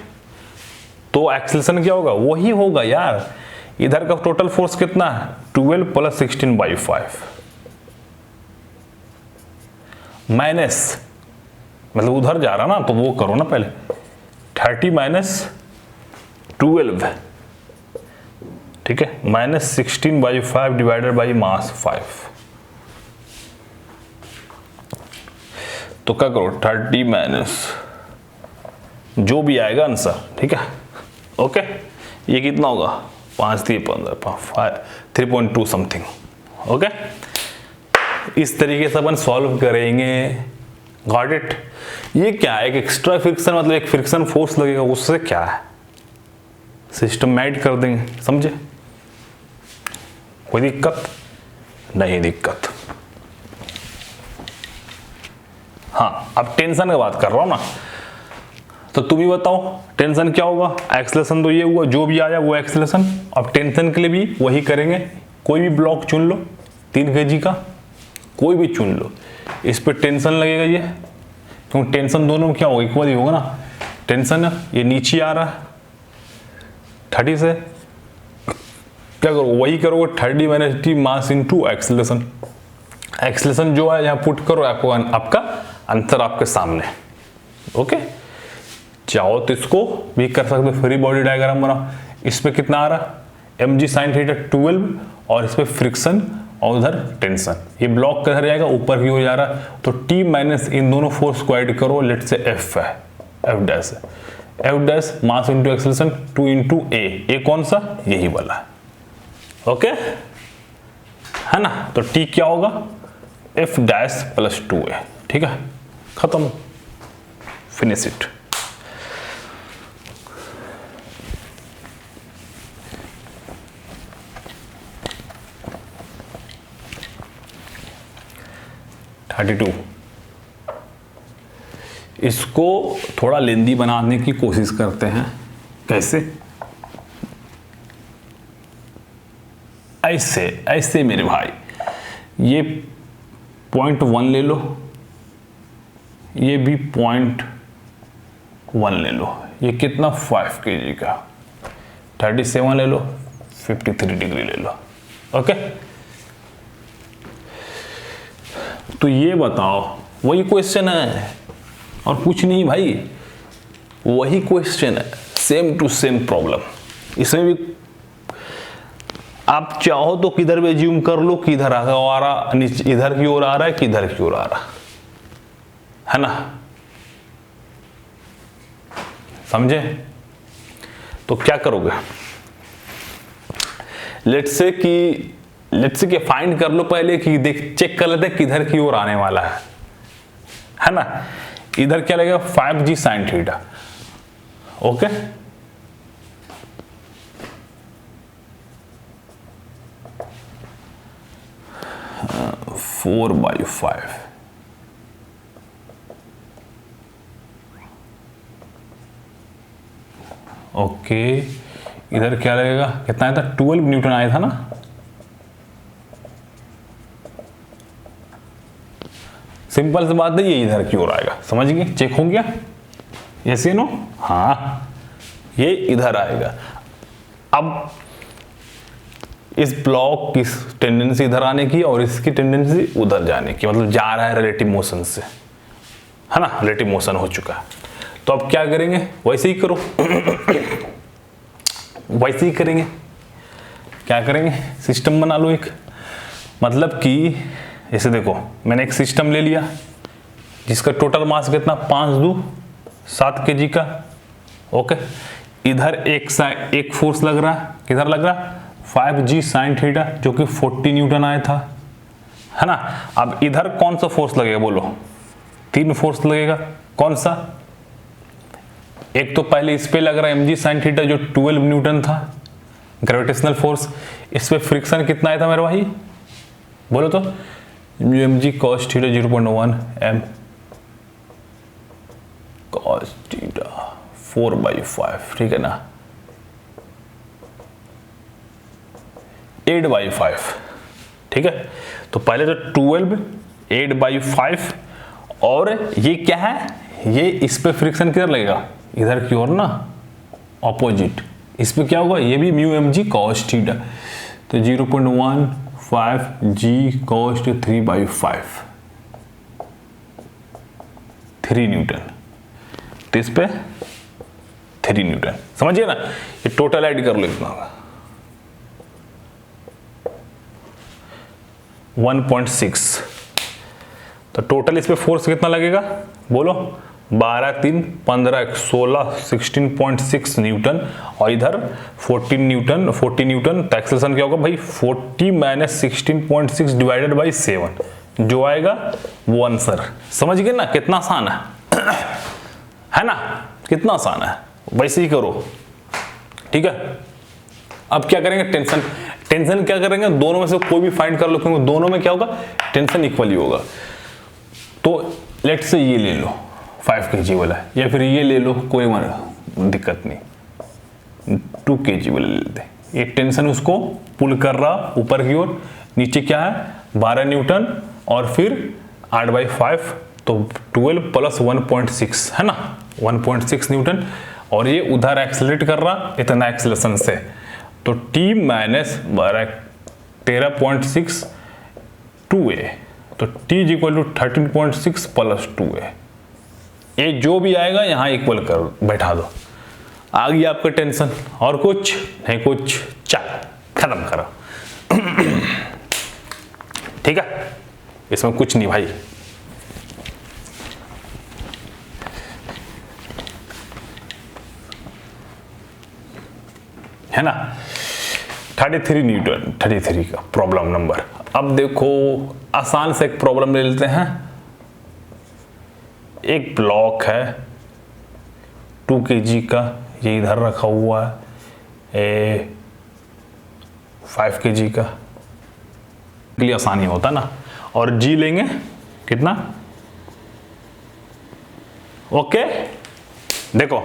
तो एक्सेलरेशन क्या होगा, वही होगा यार, इधर का टोटल फोर्स कितना है 12 प्लस 16/5 माइनस, मतलब उधर जा रहा ना, तो वो करो ना पहले 30 माइनस 12, ठीक है, माइनस 16/5 डिवाइडेड बाई मास 5। तो क्या करो 30 माइनस जो भी आएगा आंसर, ठीक है। ओके ये कितना होगा 5 3 15 3.2 समथिंग। ओके इस तरीके से अपन सॉल्व करेंगे, गॉट इट। ये क्या है, एक एक्स्ट्रा फ्रिक्शन, मतलब एक फ्रिक्शन फोर्स लगेगा, उससे क्या है सिस्टमैटिक कर देंगे, समझे। कोई दिक्कत नहीं, दिक्कत। हाँ अब टेंशन की बात कर रहा हूं ना, तो तुम ही बताओ टेंशन क्या होगा। एक्सेलरेशन तो ये हुआ, जो भी आया वो एक्सेलरेशन। अब टेंशन के लिए भी वही करेंगे, कोई भी ब्लॉक चुन लो 3 kg का, कोई भी चुन लो, इस पे टेंशन लगेगा ये, क्योंकि टेंशन दोनों में क्या होगा, इक्वल ही होगा ना। टेंशन ये नीचे आ रहा है 30 से, क्या करो वही करोगे 30 minus T mass into acceleration. Acceleration जो है यहाँ पुट करो, आपको आपका आंसर आपके सामने। ओके चाहो तो इसको भी कर सकते, फ्री बॉडी डायग्राम बनाओ। इस पे कितना आ रहा mg sin थीटा 12, और इस पे फ्रिक्शन और उधर टेंशन। ये ब्लॉक किधर जाएगा, ऊपर की ओर जा रहा है, तो t माइनस इन दोनों फोर्स को ऐड करो, लेट से f है, f डैश है, f dash mass into acceleration 2 into a कौन सा, यही वाला है। ओके है ना, तो t क्या होगा f डैश प्लस 2a, ठीक है, खत्म, फिनिश इट। इसको थोड़ा लेंदी बनाने की कोशिश करते हैं। कैसे, ऐसे ऐसे मेरे भाई, ये 0.1 ले लो, ये भी 0.1 ले लो, ये कितना 5 kg का, 37 ले लो, 53 डिग्री ले लो। ओके तो ये बताओ, वही क्वेश्चन है और कुछ नहीं भाई, वही क्वेश्चन है, सेम टू सेम प्रॉब्लम। इसमें भी आप चाहो तो किधर भी ज्यूम कर लो, किधर आ रहा, इधर की ओर आ रहा है, किधर की ओर आ रहा है ना। समझे? तो क्या करोगे, लेट्स से कि फाइंड कर लो पहले कि देख चेक कर लेते किधर की ओर आने वाला है ना। इधर क्या लगेगा 5g sin theta, okay. Four by five, okay. इधर क्या लगेगा, कितना आया था 12 न्यूटन आया था ना। सिंपल सी बात है, ये इधर की ओर आएगा, समझ गए? चेक हो गया, यस या नो? हाँ, ये इधर आएगा। अब इस ब्लॉक की टेंडेंसी इधर आने की और इसकी टेंडेंसी उधर जाने की, मतलब जा रहा है रिलेटिव मोशन से, है ना, रिलेटिव मोशन हो चुका है। तो अब क्या करेंगे, वैसे ही करो वैसे ही करेंगे। क्या करेंगे, सिस्टम बना लो एक, मतलब कि जैसे देखो मैंने एक सिस्टम ले लिया जिसका टोटल मास कितना 5 2 7 kg का, ओके। इधर एक फोर्स लग रहा है, किधर लग रहा है 5g sin थीटा, जो कि 40 न्यूटन आया था, है ना। अब इधर कौन सा फोर्स लगेगा बोलो, 3 फोर्स लगेगा। कौन सा, एक तो पहले इस पे लग रहा है mg sin थीटा जो 12 न्यूटन था, ग्रेविटेशनल फोर्स। इस पे फ्रिक्शन कितना आया था मेरे भाई, बोलो तो, mg cos theta 0.1 m cos theta 4/5, ठीक है ना, 8/5, ठीक है। तो पहले तो 12 8/5, और ये क्या है, ये इस पे फ्रिक्शन किधर लगेगा, इधर की ओर ना, ऑपोजिट। इस पे क्या होगा, ये भी म्यू mg cos थीटा, तो 0.15g cos 3/5, 3 न्यूटन। तो इस पे 3 न्यूटन, समझिए ना। ये टोटल ऐड कर लो, इतना होगा 1.6। तो टोटल इस पे फोर्स कितना लगेगा बोलो, 12 3 15 16 16.6 न्यूटन, और इधर 40 न्यूटन। तो एक्सेलरेशन क्या होगा भाई, 40 - 16.6 डिवाइडेड बाई 7, जो आएगा वो आंसर। समझ गए ना, कितना आसान है ना, कितना आसान है। वैसे ही करो, ठीक है। अब क्या करेंगे, टेंशन क्या करेंगे, दोनों में से कोई भी फाइंड कर लो, क्योंकि दोनों में क्या होगा, टेंशन इक्वली होगा। तो लेट्स से ये ले लो 5 kg वाला, या फिर ये ले लो, कोई दिक्कत नहीं, 2 kg वाला ले लेते। ये टेंशन उसको पुल कर रहा ऊपर की ओर, नीचे क्या है 12 न्यूटन और फिर 8/5, तो 12 + 1.6 है ना, 1.6 न्यूटन, और ये उधर एक्सेलरेट कर रहा इतना एक्सेलरेशन से, तो t - 13.6 2a, तो t = 13.6 + 2a। ये जो भी आएगा यहाँ इक्वल कर बैठा दो, आ गई आपका टेंशन। और कुछ नहीं, कुछ, चल खत्म करो ठीक है, इसमें कुछ नहीं भाई। है ना, 33 न्यूटन, 33 का प्रॉब्लम नंबर। अब देखो आसान से एक प्रॉब्लम ले लेते हैं। एक ब्लॉक है 2 kg का, ये इधर रखा हुआ है 5 kg का, के लिए आसानी होता ना। और जी लेंगे कितना, ओके। देखो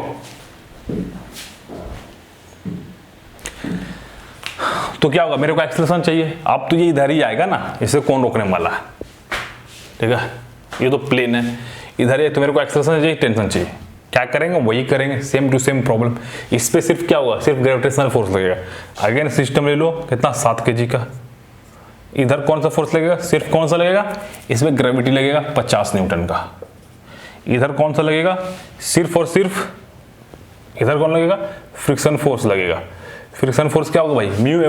तो क्या होगा, मेरे को एक्सेलरेशन चाहिए, अब तो ये इधर ही आएगा ना, इसे कौन रोकने वाला है, ठीक है। ये तो प्लेन है, इधर है, तो मेरे को एक्सेलरेशन चाहिए, टेंशन चाहिए। क्या करेंगे, वही करेंगे, सेम टू सेम प्रॉब्लम। इस पे सिर्फ क्या होगा, सिर्फ ग्रेविटेशनल फोर्स लगेगा। अगेन सिस्टम ले लो, कितना 7 kg का। इधर कौन सा फोर्स लगेगा, सिर्फ कौन सा लगेगा, इसमें ग्रेविटी लगेगा 50 न्यूटन का। इधर कौन सा लगेगा, सिर्फ और सिर्फ इधर कौन लगेगा, फ्रिक्शन फोर्स लगेगा। फ्रिक्शन फोर्स क्या होगा भाई, म्यू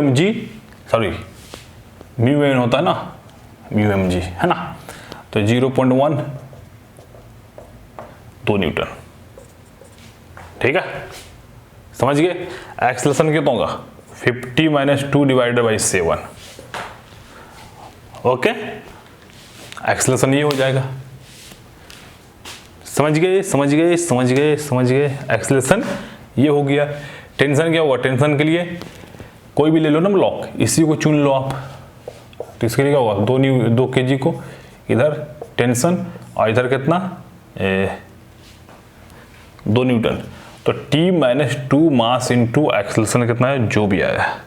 एन होता है ना, म्यू mg है ना, तो 0.1 2 न्यूटन, ठीक है, समझ गए। एक्सेलरेशन कितना होगा 50 - 2 / 7। ओके, एक्सेलरेशन ये हो जाएगा। समझ गए, समझ गए, समझ गए, समझ गए। एक्सेलरेशन ये हो गया। टेंशन क्या होगा, टेंशन के लिए कोई भी ले लो ना ब्लॉक, इसी को चुन लो आप। तो इसके लिए क्या होगा 2 kg को इधर टेंशन और इधर कितना 2 न्यूटन। तो T - 2 मास इंटू एक्सेलरेशन कितना है जो भी आया,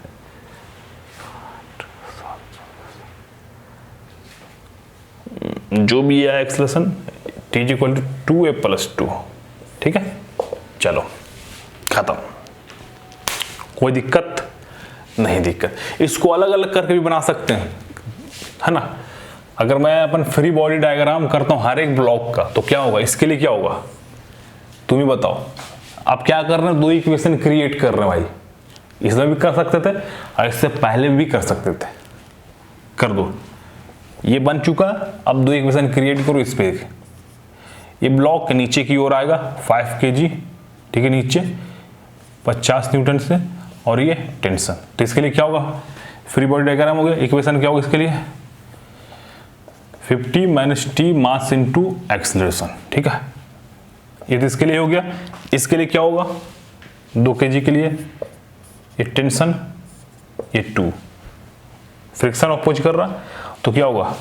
जो भी है एक्सेलरेशन T = 2a + 2। ठीक है, चलो खत्म, कोई दिक्कत नहीं। दिक्कत इसको अलग अलग करके भी बना सकते हैं, है ना। अगर मैं अपन फ्री बॉडी डायग्राम करता हूं हर एक ब्लॉक का, तो क्या होगा, इसके लिए क्या होगा तुम ही बताओ। आप क्या कर रहे हैं, 2 इक्वेशन क्रिएट कर रहे हैं भाई। इसमें भी कर सकते थे और इससे पहले भी कर सकते थे, कर दो। ये बन चुका, अब 2 इक्वेशन क्रिएट करो इस पे। ये ब्लॉक नीचे की ओर आएगा 5 kg, ठीक है, नीचे 50 न्यूटन से, और ये टेंशन। तो इसके लिए क्या होगा, फ्री बॉडी डायग्राम हो गया। इक्वेशन क्या होगा इसके लिए 50 - T मास इंटू एक्सेलरेशन। ठीक है, ये तो इसके लिए हो गया। इसके लिए क्या होगा 2 kg के लिए ये टेंशन, ये 2 फ्रिक्शन अपोज कर रहा, तो क्या होगा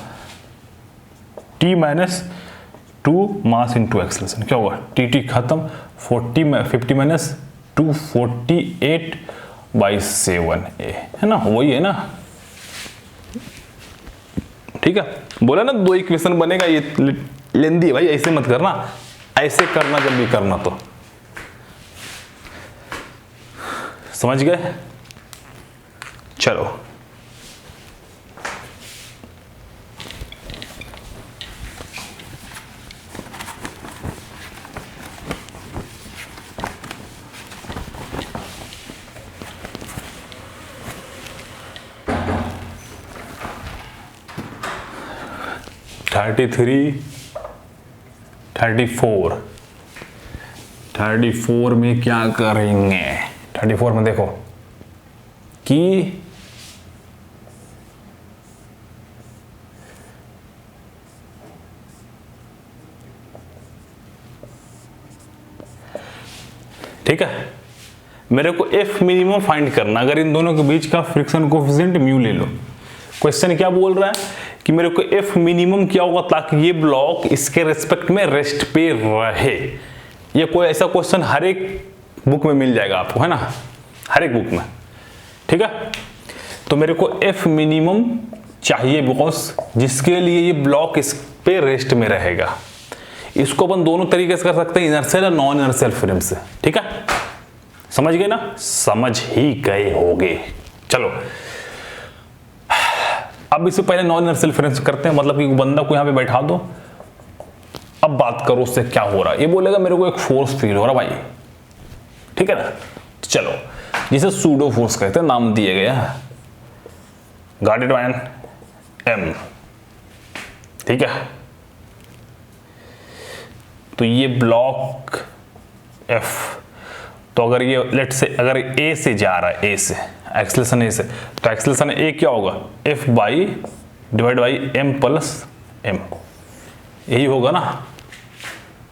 T - 2 मास इंटू एक्सेलरेशन। क्या होगा TT खत्म, 50 - 2 48/7a, है ना, वही है ना। ठीक है, बोला ना 2 इक्वेशन बनेगा। ये लेंदी है भाई, ऐसे मत करना, ऐसे करना जब भी करना तो। समझ गए, चलो (33, 34 में क्या करेंगे। 34 में देखो कि ठीक है, मेरे को F मिनिमम फाइंड करना। अगर इन दोनों के बीच का फ्रिक्शन कोएफिशिएंट म्यू ले लो। क्वेश्चन क्या बोल रहा है कि मेरे को F मिनिमम क्या होगा ताकि ये ब्लॉक इसके रेस्पेक्ट में रेस्ट पे रहे। ये कोई ऐसा क्वेश्चन हर एक बुक में मिल जाएगा आपको, है ना, हर एक बुक में। ठीक है, तो मेरे को F मिनिमम चाहिए बिकॉज जिसके लिए ये ब्लॉक इस पे रेस्ट में रहेगा। इसको अपन दोनों तरीके से कर सकते हैं, इनर्शियल और नॉन इनर्शियल फ्रेम से। ठीक है, समझ गए ना, समझ ही गए होगे। चलो अब इससे पहले नॉन इनर्शियल फ्रेम से करते हैं, मतलब कि बंदा को यहां पे बैठा दो, अब बात करो उससे क्या हो रहा है। ये बोलेगा मेरे को एक फोर्स फील हो रहा भाई, ठीक है ना। चलो जिसे सूडो फोर्स कहते हैं, नाम दिए गए हैं, गार्डेड बाय एम। ठीक है, तो ये ब्लॉक F, तो अगर ये लेट से अगर A से जा रहा है, A से एक्सेलरेशन A से, तो एक्सेलरेशन A क्या होगा F divide by M + M, यही होगा ना,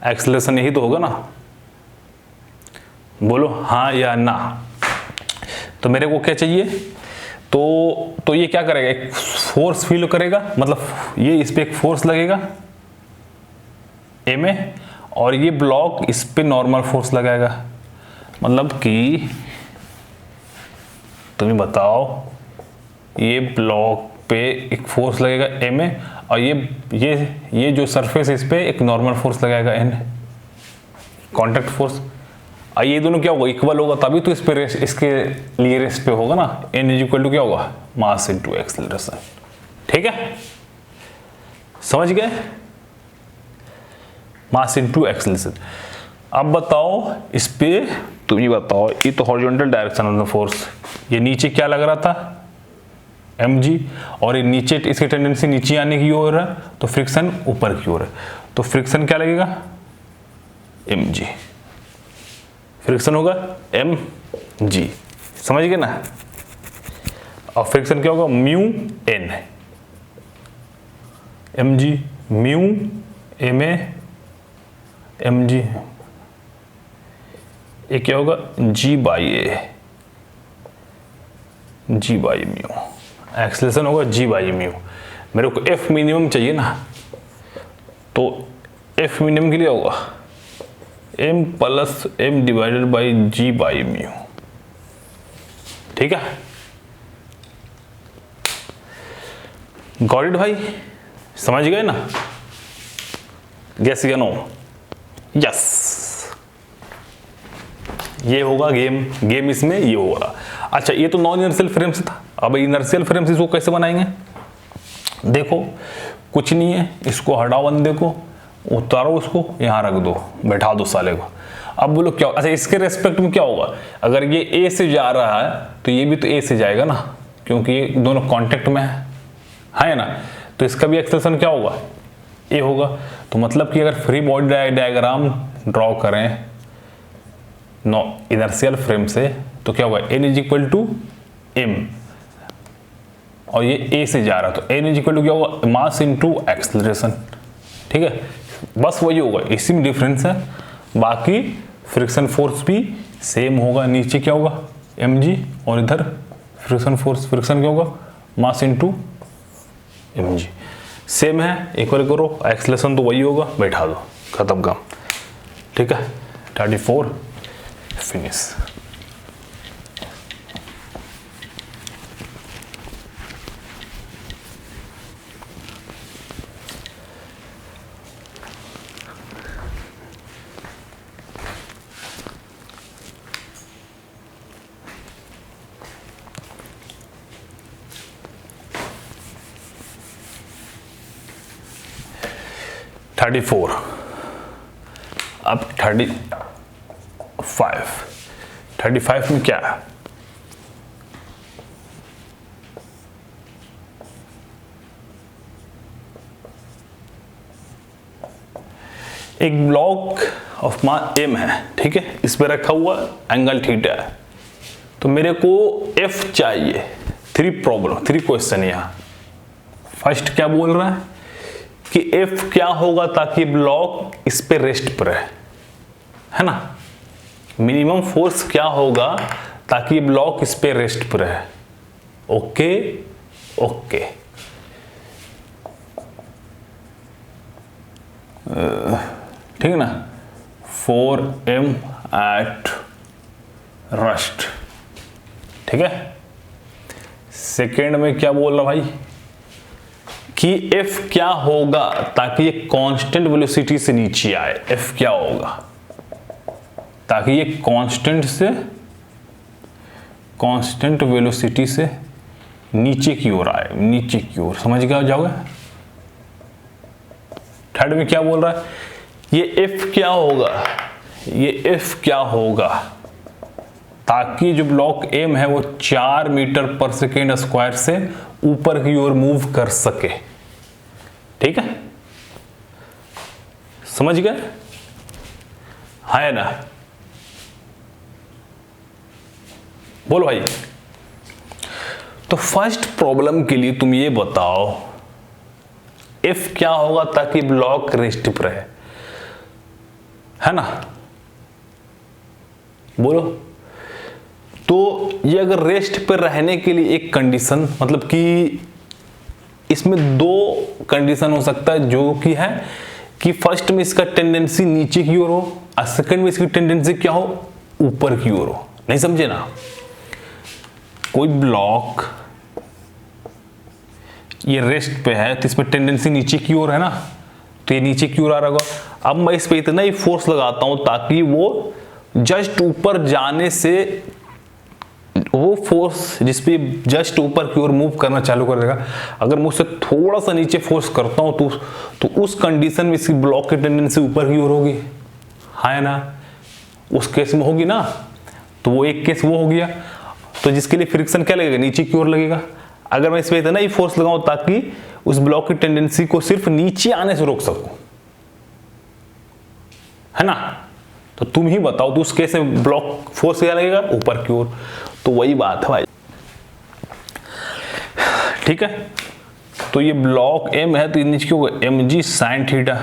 एक्सेलरेशन यही तो होगा ना। बोलो हाँ या ना। तो मेरे को क्या चाहिए, तो ये क्या करेगा, एक फोर्स फील करेगा, मतलब ये इस पे एक फोर्स लगेगा A में, और ये ब्लॉक इस पे नॉर्मल फोर्स लगाएगा। मतलब कि तुम्हें बताओ, ये ब्लॉक पे एक फोर्स लगेगा A में, और ये जो सरफेस है इस पे एक नॉर्मल फोर्स लगाएगा N, कॉन्टैक्ट फोर्स। और ये दोनों क्या होगा, इक्वल होगा, तभी तो इस पे रेस्ट, इसके लिए रेस्ट पे होगा ना। N = क्या होगा, मास इंटू एक्सेलरेशन। ठीक है, समझ गए, मास इंटू एक्सेलरेशन। अब बताओ इस पे, तुम ये बताओ, ये तो horizontal direction of the force, ये नीचे क्या लग रहा था mg, और ये नीचे इसकी टेंडेंसी नीचे आने की ओर है, तो फ्रिक्शन ऊपर की ओर है, तो फ्रिक्शन क्या लगेगा mg, फ्रिक्शन होगा एम जी, समझ गए ना। और फ्रिक्शन क्या होगा, mu n, m g mu m m g, ये क्या होगा g by a, g by mu, acceleration होगा जी बाई म्यू। मेरे को एफ मिनिमम चाहिए ना, तो एफ मिनिमम के लिए होगा M plus M divided by G by mu, ठीक है। गॉट इट भाई, समझ गए ना, गेस या नो, यस, ये होगा गेम इसमें ये होगा। अच्छा, ये तो नॉन इनर्शियल फ्रेम से था, अब इनर्शियल फ्रेम से इसको कैसे बनाएंगे, देखो कुछ नहीं है, इसको हटाओ बंदे को, उतारो उसको, यहाँ रख दो, बैठा दो साले को। अब बोलो क्या, अच्छा इसके रेस्पेक्ट में क्या होगा, अगर ये ए से जा रहा है तो ये भी तो ए से जाएगा ना, क्योंकि ये दोनों कांटेक्ट में है ना, तो इसका भी एक्सेलरेशन क्या होगा, ए होगा। तो मतलब कि अगर फ्री बॉडी डायग्राम ड्रॉ करें नो इनर्शियल फ्रेम से, तो क्या होगा N is equal to M, और ये ए से जा रहा है तो एन इज इक्वल टू क्या होगा, मास इनटू एक्सेलरेशन, ठीक है, बस वही होगा, इसी में डिफरेंस है, बाकी फ्रिक्शन फोर्स भी सेम होगा। नीचे क्या होगा एम जी, और इधर फ्रिक्शन फोर्स, फ्रिक्शन क्या होगा mass into M G, same है, इक्वल करो, एक्सेलरेशन तो वही होगा, बैठा दो, खत्म काम, ठीक है। 34 फिनिश। अब 35 में क्या है, एक ब्लॉक ऑफ मास एम है, ठीक है, इस पे रखा हुआ एंगल थीटा है, तो मेरे को एफ चाहिए। 3 क्वेश्चन यहाँ। फर्स्ट क्या बोल रहा है कि एफ क्या होगा ताकि ब्लॉक इस पे रेस्ट पर है ना, मिनिमम फोर्स क्या होगा ताकि ब्लॉक इस पे रेस्ट पर है। ओके ओके, ठीक है ना, 4m एट रेस्ट, ठीक है। सेकेंड में क्या बोल रहा भाई कि F क्या होगा ताकि ये कांस्टेंट वेलोसिटी से नीचे आए, F क्या होगा ताकि ये कांस्टेंट वेलोसिटी से नीचे की ओर आए, नीचे की ओर, समझ गया जाओगे। थर्ड में क्या बोल रहा है, ये F क्या होगा, ये F क्या होगा ताकि जो ब्लॉक M है वो 4 मीटर पर सेकेंड स्क्वायर से ऊपर की ओर मूव कर सके, ठीक है, समझ गए, है ना। बोलो भाई। तो फर्स्ट प्रॉब्लम के लिए तुम ये बताओ F क्या होगा ताकि ब्लॉक रेस्ट पर है ना, बोलो। तो ये अगर रेस्ट पर रहने के लिए एक कंडीशन, मतलब कि इसमें 2 कंडीशन हो सकता है, जो कि है कि फर्स्ट में इसका टेंडेंसी नीचे की ओर हो और सेकंड में इसकी टेंडेंसी क्या हो, ऊपर की ओर हो। नहीं समझे ना, कोई ब्लॉक ये रेस्ट पे है तो इसमें टेंडेंसी नीचे की ओर है ना, तो ये नीचे की ओर आ रहा होगा। अब मैं इस पे इतना ही फोर्स लगाता हूं ताकि वो जस्ट ऊपर जाने से, वो फोर्स जिसपे जस्ट ऊपर की ओर मूव करना चालू कर देगा। अगर मुझसे थोड़ा सा नीचे फोर्स करता हूं तो उस कंडीशन में इसकी ब्लॉक की टेंडेंसी ऊपर की ओर होगी, है ना, उस केस में होगी ना। तो वो एक केस वो हो गया, तो जिसके लिए फ्रिक्शन क्या लगेगा, नीचे की ओर लगेगा। अगर मैं इस पे इतना ही फोर्स लगाऊं ताकि उस ब्लॉक की टेंडेंसी को सिर्फ नीचे आने से रोक सकूं, है ना, तो तुम ही बताओ, तो उस केस में ब्लॉक फोर्स क्या लगेगा, ऊपर की ओर। तो वही बात है भाई, ठीक है। तो ये ब्लॉक एम है तो नीचे क्या होगा, एम जी साइन थीटा,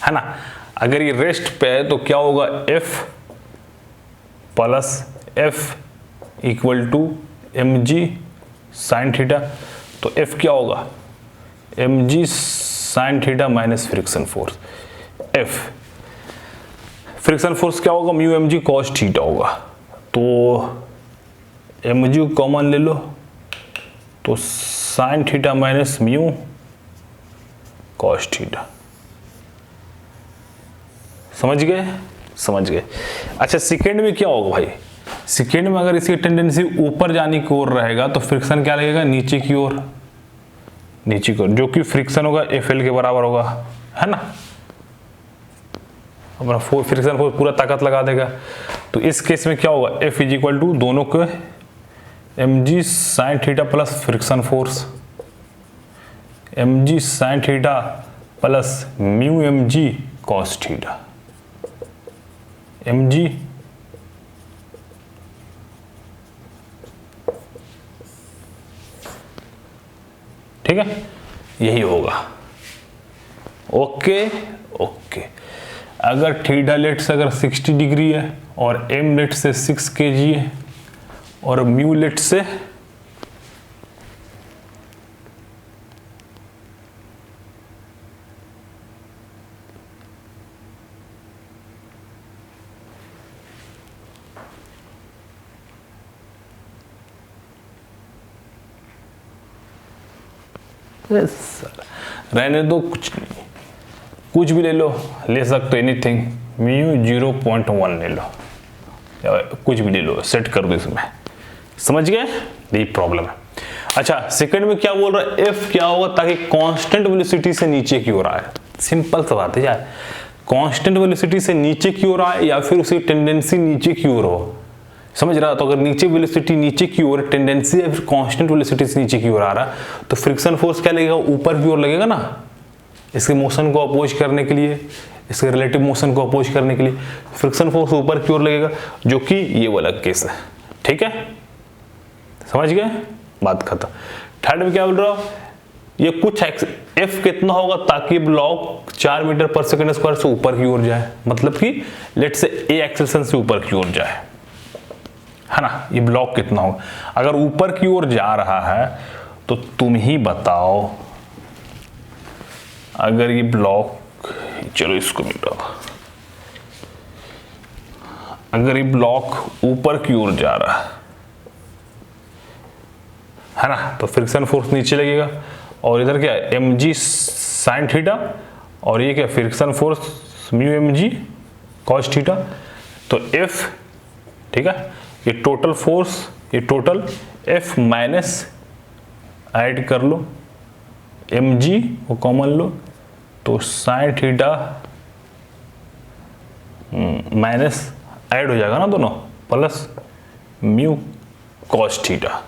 है ना। अगर ये रेस्ट पे है तो क्या होगा, F plus F equal to M G sine theta. तो एफ क्या होगा, M G sine theta minus friction force. F friction force क्या होगा, mu M G cos theta होगा। तो एम जी कॉमन ले लो, तो sine theta minus mu cos theta. समझ गए, समझ गए। अच्छा सेकेंड में क्या होगा भाई, सेकेंड में अगर इसकी टेंडेंसी ऊपर जाने की ओर रहेगा तो फ्रिक्शन क्या लगेगा, नीचे की ओर, नीचे की ओर, जो कि फ्रिक्शन होगा एफ एल के बराबर होगा, है ना। अपना फ्रिक्शन फोर्स पूरा ताकत लगा देगा। तो इस केस में क्या होगा, एफ इज इक्वल टू दोनों के M G sine theta plus friction force, M G sine theta plus mu M G cos theta. M G ठीक है, यही होगा। Okay okay. अगर थीटा लेट से अगर 60 डिग्री है और एम लेट से 6 kg है और म्यू लेट से रहने दो, कुछ नहीं, कुछ भी ले लो, ले सकते हो एनीथिंग, म्यू 0.1 ले लो या कुछ भी ले लो, सेट कर दो इसमें। समझ गए, यही प्रॉब्लम है। अच्छा सेकंड में क्या बोल रहा है, एफ क्या होगा ताकि कांस्टेंट वेलोसिटी से नीचे की ओर आए। सिंपल सा बात है यार, कांस्टेंट वेलोसिटी से नीचे की ओर आए या फिर उसकी टेंडेंसी नीचे की ओर हो। समझ रहा, तो अगर नीचे वेलोसिटी नीचे की ओर, टेंडेंसी या फिर कांस्टेंट वेलोसिटी से नीचे की ओर आ रहा, तो फ्रिक्शन फोर्स क्या लगेगा, ऊपर की ओर लगेगा ना। इसके मोशन को अपोज करने के लिए, इसके रिलेटिव मोशन को अपोज करने के लिए फ्रिक्शन फोर्स ऊपर की ओर लगेगा, जो कि ये वाला केस है। ठीक है, समझ गए, बात खत्म। थर्ड में क्या बोल रहा हूं, ये कुछ एफ कितना होगा ताकि block 4 metre per second square से ऊपर की ओर जाए, मतलब कि लेट से ए एक्सेलरेशन से ऊपर की ओर जाए, है ना। ये ब्लॉक कितना होगा, अगर ऊपर की ओर जा रहा है तो तुम ही बताओ, अगर ये ब्लॉक, चलो इसको मिटाओ, अगर ये ब्लॉक ऊपर की ओर जा रहा है ना, तो फ्रिक्शन फोर्स नीचे लगेगा, और इधर क्या है, एम जी साइन थीटा, और ये क्या friction force mu M G cos theta. तो एफ, ठीक है, ये टोटल फोर्स, ये टोटल एफ माइनस ऐड कर लो एम जी वो कॉमन लो, तो साइन थीटा माइनस ऐड हो जाएगा ना दोनों, प्लस म्यू कॉस थीटा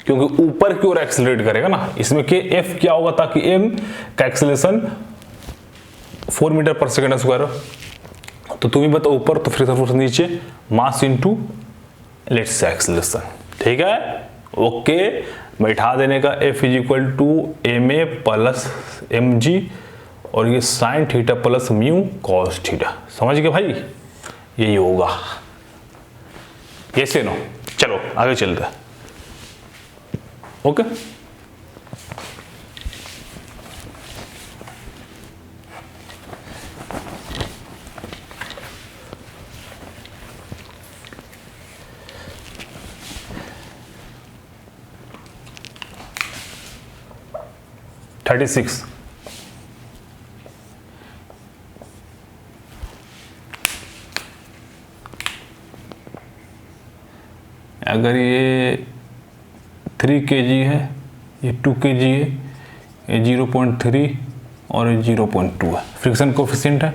क्योंकि ऊपर की ओर एक्सेलरेट करेगा ना। इसमें के एफ क्या होगा ताकि एम का acceleration 4 metre per second square, तो तुम ही बताओ ऊपर तो फ्रिक्शन फोर्स नीचे, mass into let's say acceleration. ठीक है, ओके, बैठा देने का F is equal to M A plus M G, और ये sine theta plus mu cos theta. समझ गए भाई, यही होगा। यस नो, चलो आगे चलते हैं। ओके, थर्टी सिक्स, अगर ये 3 kg है, ये 2 kg है, ये 0.3 और ये 0.2 है, फ्रिक्शन कोफिशिएंट है।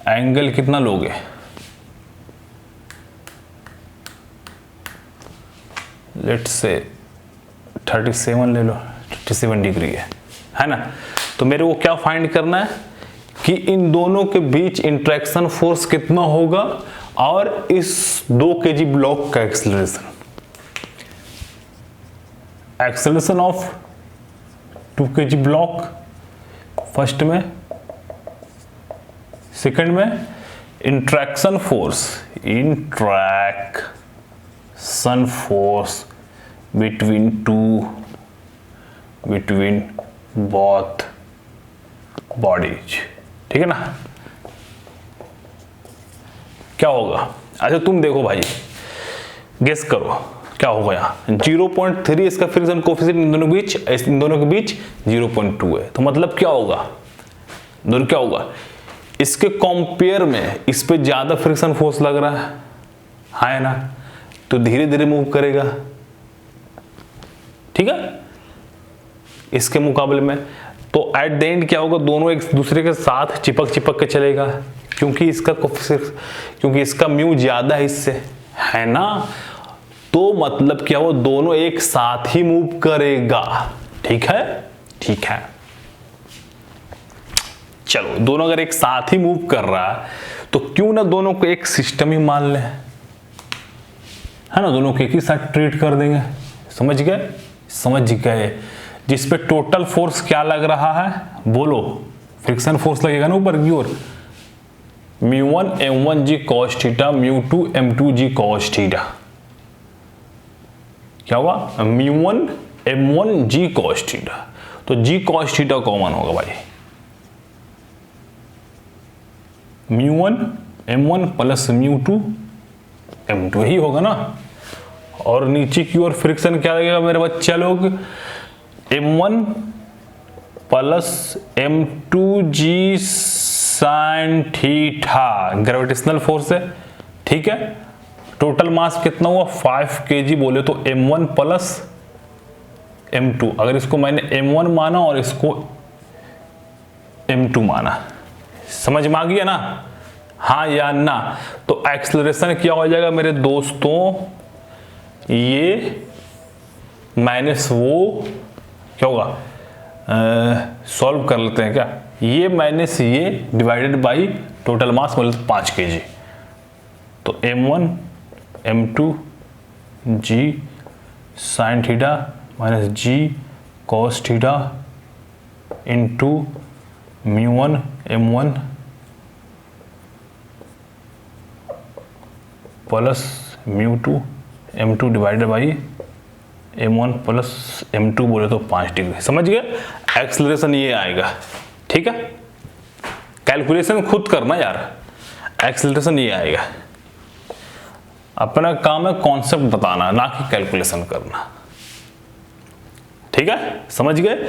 एंगल कितना लोगे, लेट्स से 37 ले लो, 37 डिग्री है ना। तो मेरे को क्या फाइंड करना है, कि इन दोनों के बीच इंट्रैक्शन फोर्स कितना होगा और इस 2 kg ब्लॉक का acceleration of 2 kg block first में, सेकंड में interaction force between both bodies, ठीक है ना। क्या होगा? अच्छा तुम देखो भाई, गेस करो क्या होगा यहाँ। 0.3 इसका फ्रिक्शन कोएफिशिएंट इन दोनों के बीच 0.2 है, तो मतलब क्या होगा, दोनों क्या होगा, इसके कंपेयर में इस पे ज्यादा फ्रिक्शन फोर्स लग रहा है ना, तो धीरे धीरे मूव करेगा, ठीक है, इसके मुकाबले में। तो एट द एंड क्या होगा, दोनों एक दूसरे के साथ चिपक के चलेगा, क्योंकि इसका म्यू ज्यादा है इससे, है ना। तो मतलब क्या हो, दोनों एक साथ ही मूव करेगा, ठीक है। चलो, दोनों अगर एक साथ ही मूव कर रहा है तो क्यों ना दोनों को एक सिस्टम ही मान ले, है ना, दोनों को एक ही साथ ट्रीट कर देंगे। समझ गए। जिसपे टोटल फोर्स क्या लग रहा है, बोलो, फ्रिक्शन फोर्स लगेगा ना ऊपर की ओर, μ1 m1g cos theta, μ2 m2g cos theta. क्या होगा, μ1 m1g cos थीटा, तो g cos थीटा कॉमन होगा भाई, μ1 m1 प्लस μ2 m2 ही होगा ना। और नीचे की ओर फ्रिक्शन क्या लगेगा मेरे बच्चे लोग, m1 plus m2g sin theta, gravitational force है, ठीक है। टोटल मास कितना हुआ, 5 kg बोले तो m1 प्लस m2, अगर इसको मैंने m1 माना और इसको m2 माना, समझ में आ गया ना, हाँ या ना। तो एक्सेलरेशन क्या हो जाएगा मेरे दोस्तों, ये माइनस वो क्या होगा, सॉल्व कर लेते हैं क्या, ये माइनस ये डिवाइडेड बाई टोटल मास मतलब 5 kg, तो m1 m2 g sin theta minus g cos theta into μ1 m1 plus μ2 m2 divided by m1 plus m2 बोले तो 5 डिग्री। समझ गए, एक्सेलरेशन ये आएगा, ठीक है। कैलकुलेशन खुद करना यार, एक्सेलरेशन ये आएगा। अपना काम है कॉन्सेप्ट बताना, ना कि कैलकुलेशन करना, ठीक है, समझ गए।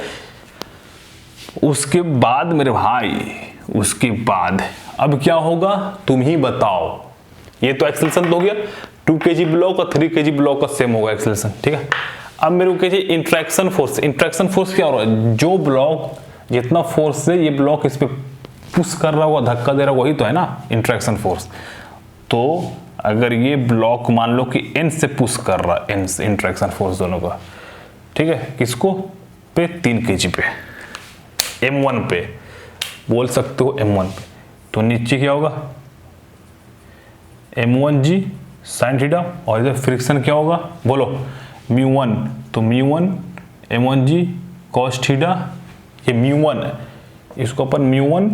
उसके बाद मेरे भाई, उसके बाद अब क्या होगा तुम ही बताओ। ये तो एक्सेलरेशन तो हो गया, 2 kg ब्लॉक और 3 kg ब्लॉक का सेम होगा एक्सेलरेशन, ठीक है। अब मेरे को कहिए इंट्रैक्शन फोर्स क्या हो रहा है, जो ब्लॉक जितना फोर्स से ये ब्लॉक इस पे पुश कर रहा होगा, धक्का दे रहा होगा, वही तो है ना इंट्रैक्शन फोर्स। तो अगर ये ब्लॉक मान लो कि n से पुश कर रहा है, n से इंट्रैक्शन फोर्स दोनों का, ठीक है, किसको पे 3 kg पे, m1 पे बोल सकते हो, m1 पे, तो नीचे क्या होगा m1g sin थीटा, और इधर फ्रिक्शन क्या होगा बोलो, μ1, तो μ1 m1g cos थीटा, ये μ1 है, इसको अपन μ1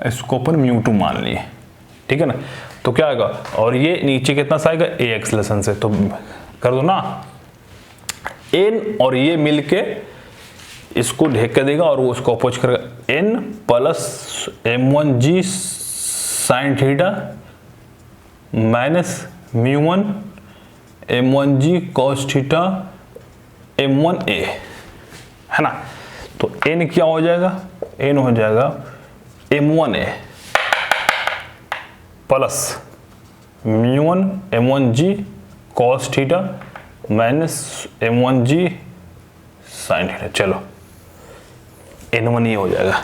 इसको अपन μ2 मान लिए, ठीक है ना। तो क्या आएगा, और ये नीचे कितना सा आएगा a एक्सेलरेशन से, तो कर दो ना n, और ये मिलके इसको ढेक के देगा और वो उसको अपोज करेगा, n plus m1g sin theta minus μ1 m1g cos theta m1a, है ना। तो n क्या हो जाएगा, n हो जाएगा m1a plus μ1 m1g cos theta minus m1g sin theta. चलो n1 ये हो जाएगा,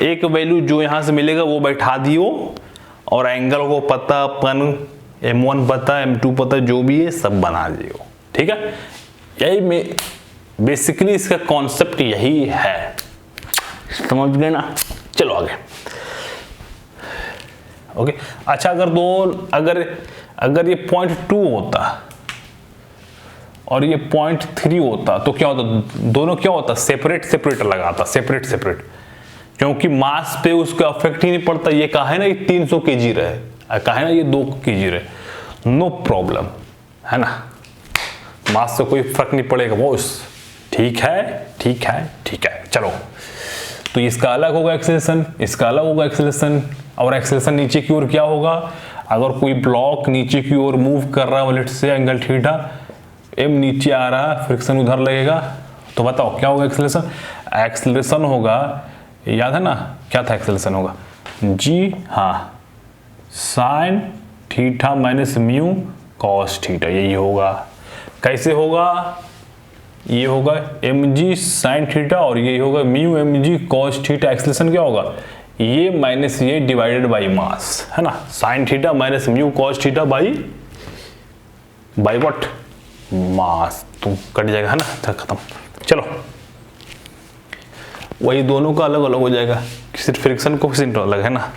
एक वैल्यू जो यहां से मिलेगा वो बैठा दियो, और एंगल को पता अपन m1 पता m2 पता जो भी है सब बना लियो, ठीक है। यही में बेसिकली इसका कॉन्सेप्ट यही है, समझ गए ना। चलो आगे। ओके। अच्छा अगर ये 0.2 होता और ये 0.3 होता तो क्या होता, दोनों क्या होता, सेपरेट लगाता, सेपरेट, क्योंकि मास पे उसका अफेक्ट ही नहीं पड़ता। ये कहा है ना ये 300 kg रहे, कहा है ना ये 2 kg रहे, नो प्रॉब्लम, है ना, मास से कोई फर्क नहीं पड़ेगा बॉस। ठीक है। चलो, तो इसका अलग होगा एक्सेलरेशन, इसका अलग होगा एक्सेलरेशन, और एक्सेलरेशन नीचे की ओर क्या होगा, अगर कोई ब्लॉक नीचे की ओर मूव कर रहा है, let's say angle theta, M नीचे आ रहा है, फ्रिक्शन उधर लगेगा, तो बताओ क्या होगा एक्सेलरेशन। एक्सेलरेशन होगा, याद है ना क्या था एक्सेलरेशन होगा, जी हाँ, sign theta minus mu cos theta, यही होगा। कैसे होगा, ये होगा एम जी साइन थीटा और ये होगा mu M G cos theta. Acceleration क्या होगा, ये माइनस ये डिवाइडेड बाई मास, है ना, sine theta minus mu cos theta by what, mass. तो कट जाएगा, है ना, खत्म। चलो, वही दोनों का अलग अलग हो जाएगा, सिर्फ फ्रिक्शन कोएफिशिएंट अलग है ना,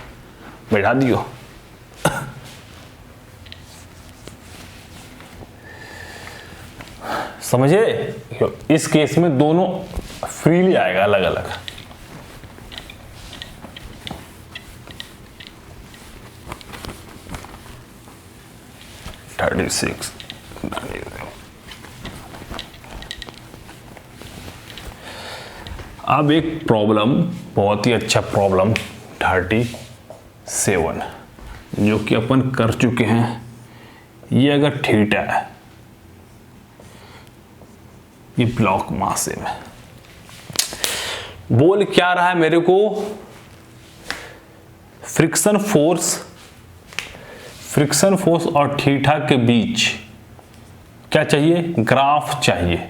बैठा दियो। समझे, इस केस में दोनों फ्रीली आएगा अलग अलग। अब एक प्रॉब्लम, बहुत ही अच्छा प्रॉब्लम 37 जो कि अपन कर चुके हैं। ये अगर थीटा है, ये ब्लॉक मास है, बोल क्या रहा है मेरे को, फ्रिक्शन फोर्स और थीटा के बीच क्या चाहिए, ग्राफ चाहिए।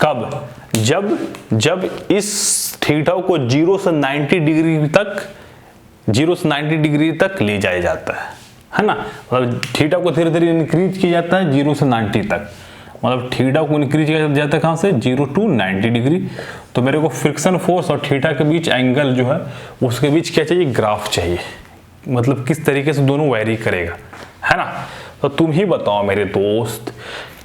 कब, जब इस थीटा को 0 से 90 डिग्री तक ले जाया जाता है ना, मतलब थीटा को धीरे धीरे इंक्रीज किया जाता है 0 से 90 तक, मतलब थीटा को इंक्रीज किया जाता है कहां से, 0 to 90 डिग्री। तो मेरे को फ्रिक्शन फोर्स और थीटा के बीच एंगल जो है उसके बीच क्या चाहिए, ग्राफ चाहिए, मतलब किस तरीके से दोनों वेरी करेगा, है ना। तो तुम ही बताओ मेरे दोस्त,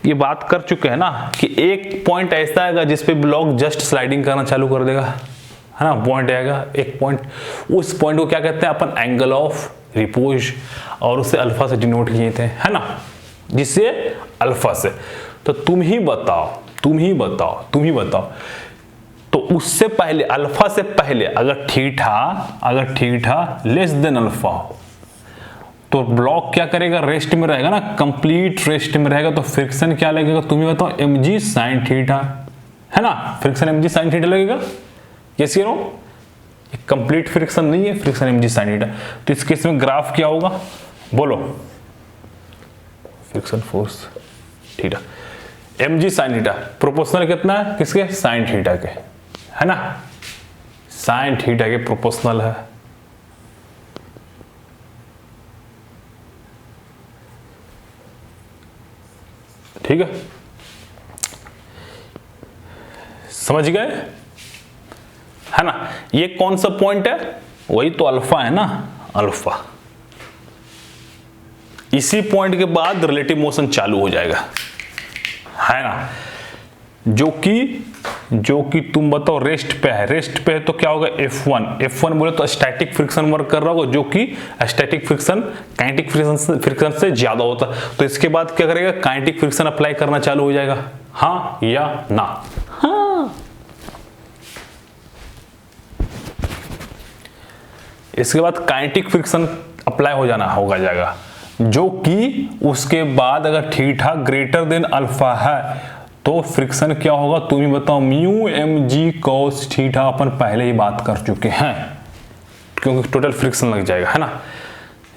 ये बात कर चुके हैं ना कि एक पॉइंट ऐसा आएगा जिसपे ब्लॉक जस्ट स्लाइडिंग करना चालू कर देगा, है ना, पॉइंट आएगा एक पॉइंट, उस पॉइंट को क्या कहते हैं अपन, एंगल ऑफ रिपोज, और उसे अल्फा से डिनोट किए थे, है ना, जिससे अल्फा से। तो तुम ही बताओ, तो उससे पहले, अल्फा से पहले अगर थीटा लेस देन अल्फा हो तो ब्लॉक क्या करेगा, रेस्ट में रहेगा ना, कंप्लीट रेस्ट में रहेगा। तो फ्रिक्शन क्या लगेगा, तुम ही बताओ, mg sin थीटा, है ना, फ्रिक्शन mg sin थीटा लगेगा, यस या नो। कंप्लीट फ्रिक्शन नहीं है, फ्रिक्शन mg sin थीटा। तो इस केस में ग्राफ क्या होगा, बोलो, friction force theta, mg sin theta proportional कितना है, किसके, sin थीटा के, है ना, sin थीटा के प्रोपोर्शनल है। ठीक है, समझ गए, है ना। ये कौन सा पॉइंट है, वही तो अल्फा है ना, अल्फा। इसी पॉइंट के बाद रिलेटिव मोशन चालू हो जाएगा, है ना, जो कि तुम बताओ रेस्ट पे है तो क्या होगा, F1 बोले तो स्टैटिक फ्रिक्शन वर्क कर रहा होगा, जो कि स्टैटिक फ्रिक्शन काइनेटिक फ्रिक्शन से ज्यादा होता। तो इसके बाद क्या करेगा, काइनेटिक फ्रिक्शन अप्लाई करना चालू हो जाएगा, हाँ या ना, हाँ। इसके बाद काइनेटिक फ्रिक्शन अप्लाई हो जाएगा, जो कि उसके बाद अगर थीटा ग्रेटर देन अल्फा है तो फ्रिक्शन क्या होगा, तुम ही बताओ, mu M G cos theta, अपन पहले ही बात कर चुके हैं, क्योंकि टोटल फ्रिक्शन लग जाएगा, है ना।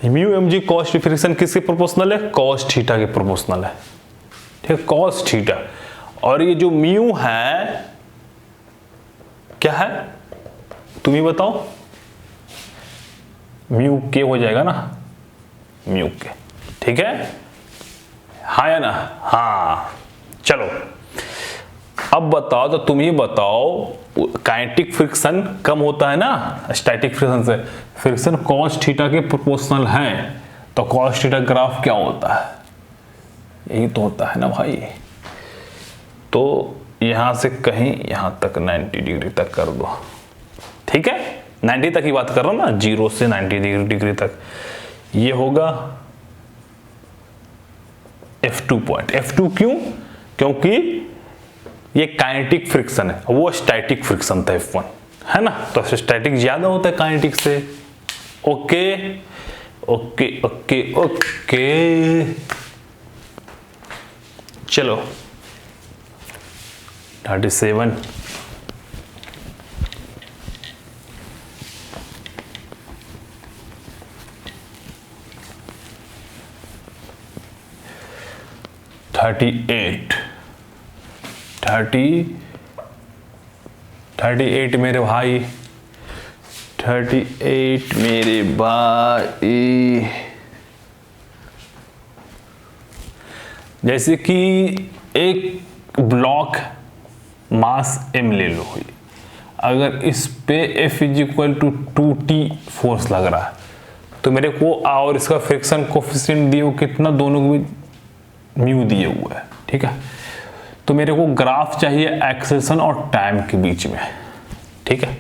Mu M G cos friction किसके प्रोपोर्शनल है, कॉस थीटा के प्रोपोर्शनल है, ठीक है, कॉस थीटा। और ये जो म्यू है क्या है, तुम ही बताओ, म्यू के हो जाएगा ना, म्यू के, ठीक है, हाँ या ना, हाँ। चलो अब बताओ, तो तुम ही बताओ, काइनेटिक फ्रिक्शन कम होता है ना स्टैटिक फ्रिक्शन से, फ्रिक्शन cos थीटा के प्रोपोर्शनल है, तो cos थीटा ग्राफ क्या होता है, यही तो होता है ना भाई। तो यहां से कहीं यहां तक 90 डिग्री तक कर दो, ठीक है, 90 तक ही बात कर रहा हूं ना, 0 से 90 डिग्री तक। ये होगा F2 पॉइंट। F2 क्यों? क्योंकि ये काइनेटिक फ्रिक्शन है, वो स्टैटिक फ्रिक्शन था F1, है ना, तो स्टैटिक ज्यादा होता है काइनेटिक से। ओके ओके ओके ओके, चलो 37 38 मेरे भाई, 38 मेरे भाई। जैसे कि एक ब्लॉक मास m ले लो, अगर इस पे F = 2T फोर्स लग रहा है, तो मेरे को और इसका फ्रिक्शन कोफिशिएंट दिए कितना, दोनों को भी म्यू दिए हुआ है, ठीक है। तो मेरे को ग्राफ चाहिए एक्सेलरेशन और टाइम के बीच में, ठीक है।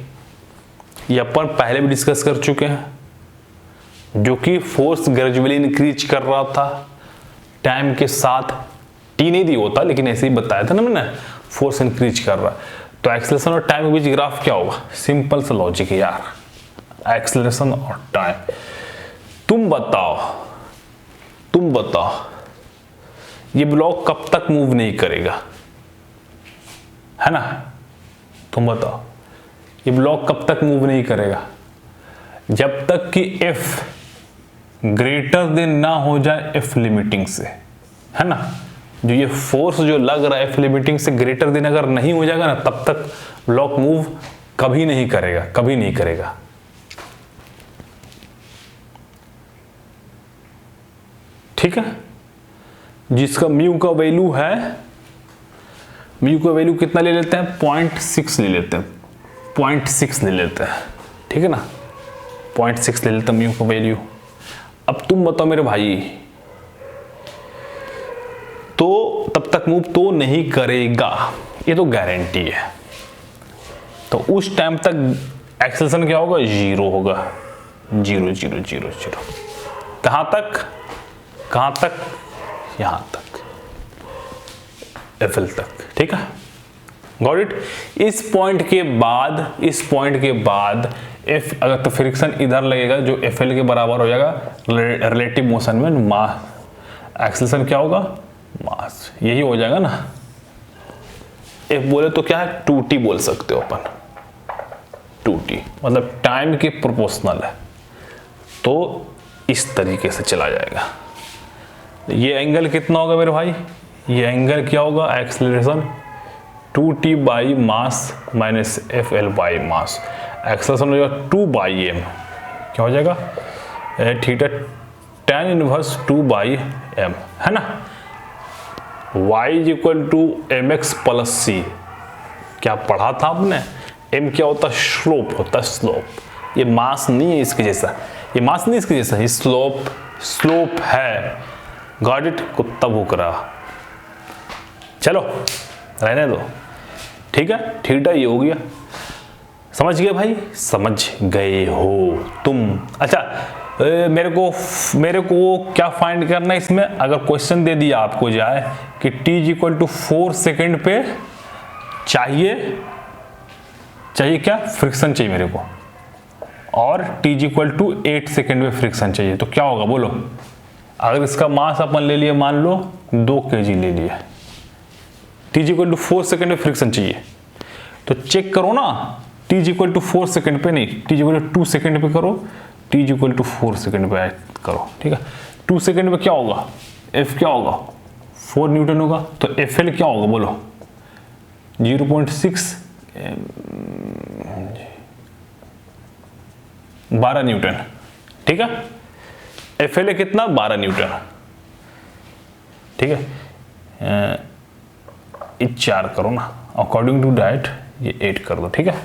ये अपन पहले भी डिस्कस कर चुके हैं, जो कि फोर्स ग्रेजुअली इंक्रीज कर रहा था टाइम के साथ, टी नहीं दी होता लेकिन ऐसे ही बताया था ना मैंने, फोर्स इंक्रीज कर रहा। तो एक्सेलरेशन और टाइम के बीच ग्राफ क्या होगा, सिंपल सा लॉजिक है यार, एक्सेलरेशन और टाइम। तुम बताओ ये ब्लॉक कब तक मूव नहीं करेगा, है ना, तुम बताओ ये ब्लॉक कब तक मूव नहीं करेगा, जब तक कि F ग्रेटर देन ना हो जाए F लिमिटिंग से, है ना। जो ये फोर्स जो लग रहा है F लिमिटिंग से ग्रेटर देन अगर नहीं हो जाएगा ना, तब तक ब्लॉक मूव कभी नहीं करेगा। ठीक है, जिसका म्यू का वैल्यू है, म्यू का वैल्यू कितना ले लेते हैं, 0.6 ले लेते हैं, 0.6 ले लेते हैं, ठीक है ना, 0.6 ले लेते हैं म्यू का वैल्यू। अब तुम बताओ मेरे भाई, तो तब तक मूव तो नहीं करेगा, ये तो गारंटी है। तो उस टाइम तक एक्सेलरेशन क्या होगा, 0 होगा, 0 0 0 0। कहां तक, यहां तक, FL तक, ठीक है, गॉट इट। इस पॉइंट के बाद F अगर तो फ्रिक्शन इधर लगेगा जो FL के बराबर हो जाएगा रिलेटिव मोशन में मास, एक्सेलरेशन क्या होगा, मास, यही हो जाएगा ना। F बोले तो क्या है, 2T बोल सकते हो अपन, 2T मतलब टाइम के प्रोपोर्शनल है, तो इस तरीके से चला जाएगा। ये एंगल कितना होगा मेरे भाई, ये एंगल क्या होगा, acceleration 2T by mass minus FL by mass, acceleration हो जाएगा 2/m, क्या हो जाएगा, थीटा tan इनवर्स 2/m, है ना। y = mx + c, क्या पढ़ा था आपने, m क्या होता है, स्लोप होता है, स्लोप। ये मास नहीं है इसके जैसा, ये स्लोप है, गॉट इट। कुत्ता भूक रहा, चलो रहने दो, ठीक है, थीटा ये हो गया, समझ गए भाई, समझ गए हो तुम। अच्छा, मेरे को क्या फाइंड करना है इसमें, अगर क्वेश्चन दे दिया आपको जाए कि t = 4 सेकेंड पे चाहिए क्या, फ्रिक्शन चाहिए मेरे को, और t = 8 सेकेंड पे फ्रिक्शन चाहिए, तो क्या होगा बोलो। अगर इसका मास अपन ले लिए, मान लो 2 kg ले लिया, t = 4 सेकेंड पे फ्रिक्शन चाहिए, तो चेक करो ना, t = 4 सेकेंड पे नहीं, t = 2 सेकेंड पे करो, t = 4 सेकेंड पे करो, ठीक है। 2 सेकेंड पे क्या होगा, F क्या होगा, 4 न्यूटन होगा, तो FL क्या होगा बोलो, 0.6 12 न्यूटन, ठीक है। FL कितना, 12 न्यूटन, ठीक है। 4 करो ना, अकॉर्डिंग टू दैट ये 8 कर दो, ठीक है,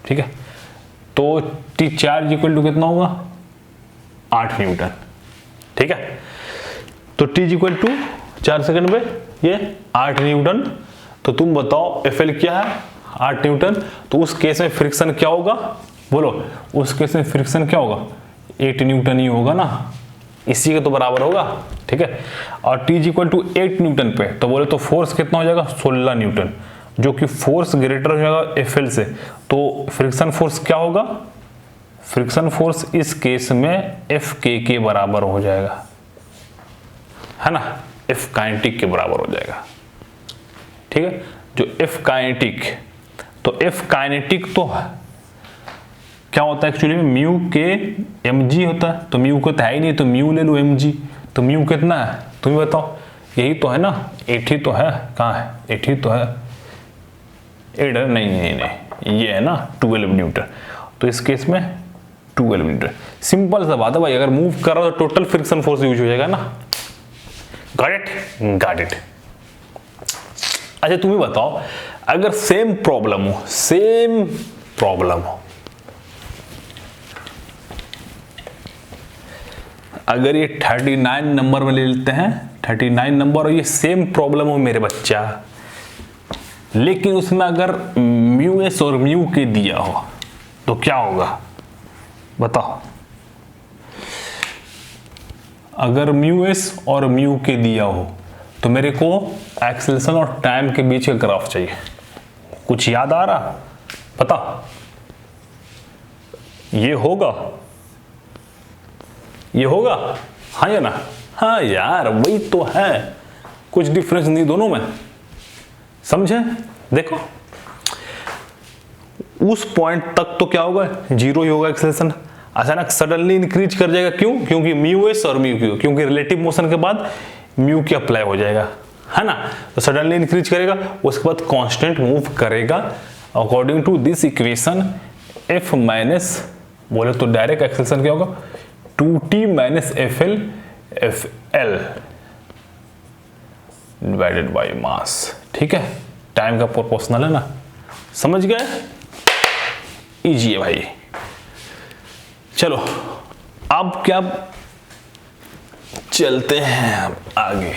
ठीक है। तो टी चार्ज इक्वल टू कितना होगा 8 न्यूटन, ठीक है। तो टी इक्वल टू 4 सेकंड में ये 8 न्यूटन। तो तुम बताओ एफ एल क्या है 8 न्यूटन। तो उस केस में फ्रिक्शन क्या होगा, बोलो उस केस में फ्रिक्शन क्या होगा 8 न्यूटन ही होगा ना, इसी के तो बराबर होगा, ठीक है। और टी इक्वल टू 8 न्यूटन पे तो बोले तो फोर्स कितना हो जाएगा 16 न्यूटन, जो कि फोर्स ग्रेटर हो जाएगा एफ एल से। तो फ्रिक्शन फोर्स क्या होगा, फ्रिक्शन फोर्स इस केस में एफ के बराबर हो जाएगा, है ना, एफ काइनेटिक के बराबर हो जाएगा, ठीक है। जो एफ काइनेटिक, तो एफ काइनेटिक तो क्या होता है एक्चुअली में म्यू के एम जी होता है। तो म्यू को तो है ही नहीं, तो म्यू ले लो एम जी। तो म्यू कितना है तुम बताओ, यही तो है ना 8 ही तो है, कहाँ है 8 ही तो है, 8 है नहीं ये है ना 12 न्यूटन। तो इस केस में 12 न्यूटन। सिंपल सा बात है भाई, अगर मूव कर रहा हो तो टोटल फ्रिक्शन फोर्स यूज हो जाएगा ना। Got it, got it. अच्छा तुम ही बताओ, अगर सेम प्रॉब्लम हो, अगर ये 39 नंबर में ले लेते हैं, 39 नंबर, और ये सेम प्रॉब्लम हो मेरे बच्चा, लेकिन उसमें अगर म्यू एस और म्यू के दिया हो तो क्या होगा बताओ। अगर म्यू एस और म्यू के दिया हो तो मेरे को एक्सेलरेशन और टाइम के बीच का ग्राफ चाहिए। कुछ याद आ रहा पता, ये होगा हाँ या ना, हाँ यार वही तो है, कुछ डिफरेंस नहीं दोनों में, समझे। देखो उस पॉइंट तक तो क्या होगा 0 ही होगा एक्सेलरेशन, अचानक सडनली इंक्रीज कर जाएगा, क्यों, क्योंकि म्यू एस और म्यू क्यू, क्योंकि रिलेटिव मोशन के बाद म्यू की अप्लाई हो जाएगा, है ना। तो सडनली इंक्रीज करेगा, उसके बाद कांस्टेंट मूव करेगा according to this equation. F minus बोले तो डायरेक्ट एक्सेलरेशन क्या होगा 2t minus F L divided by mass, ठीक है। टाइम का प्रोपोर्शनल है ना, समझ गए, इजी है भाई। चलो अब क्या चलते हैं आगे।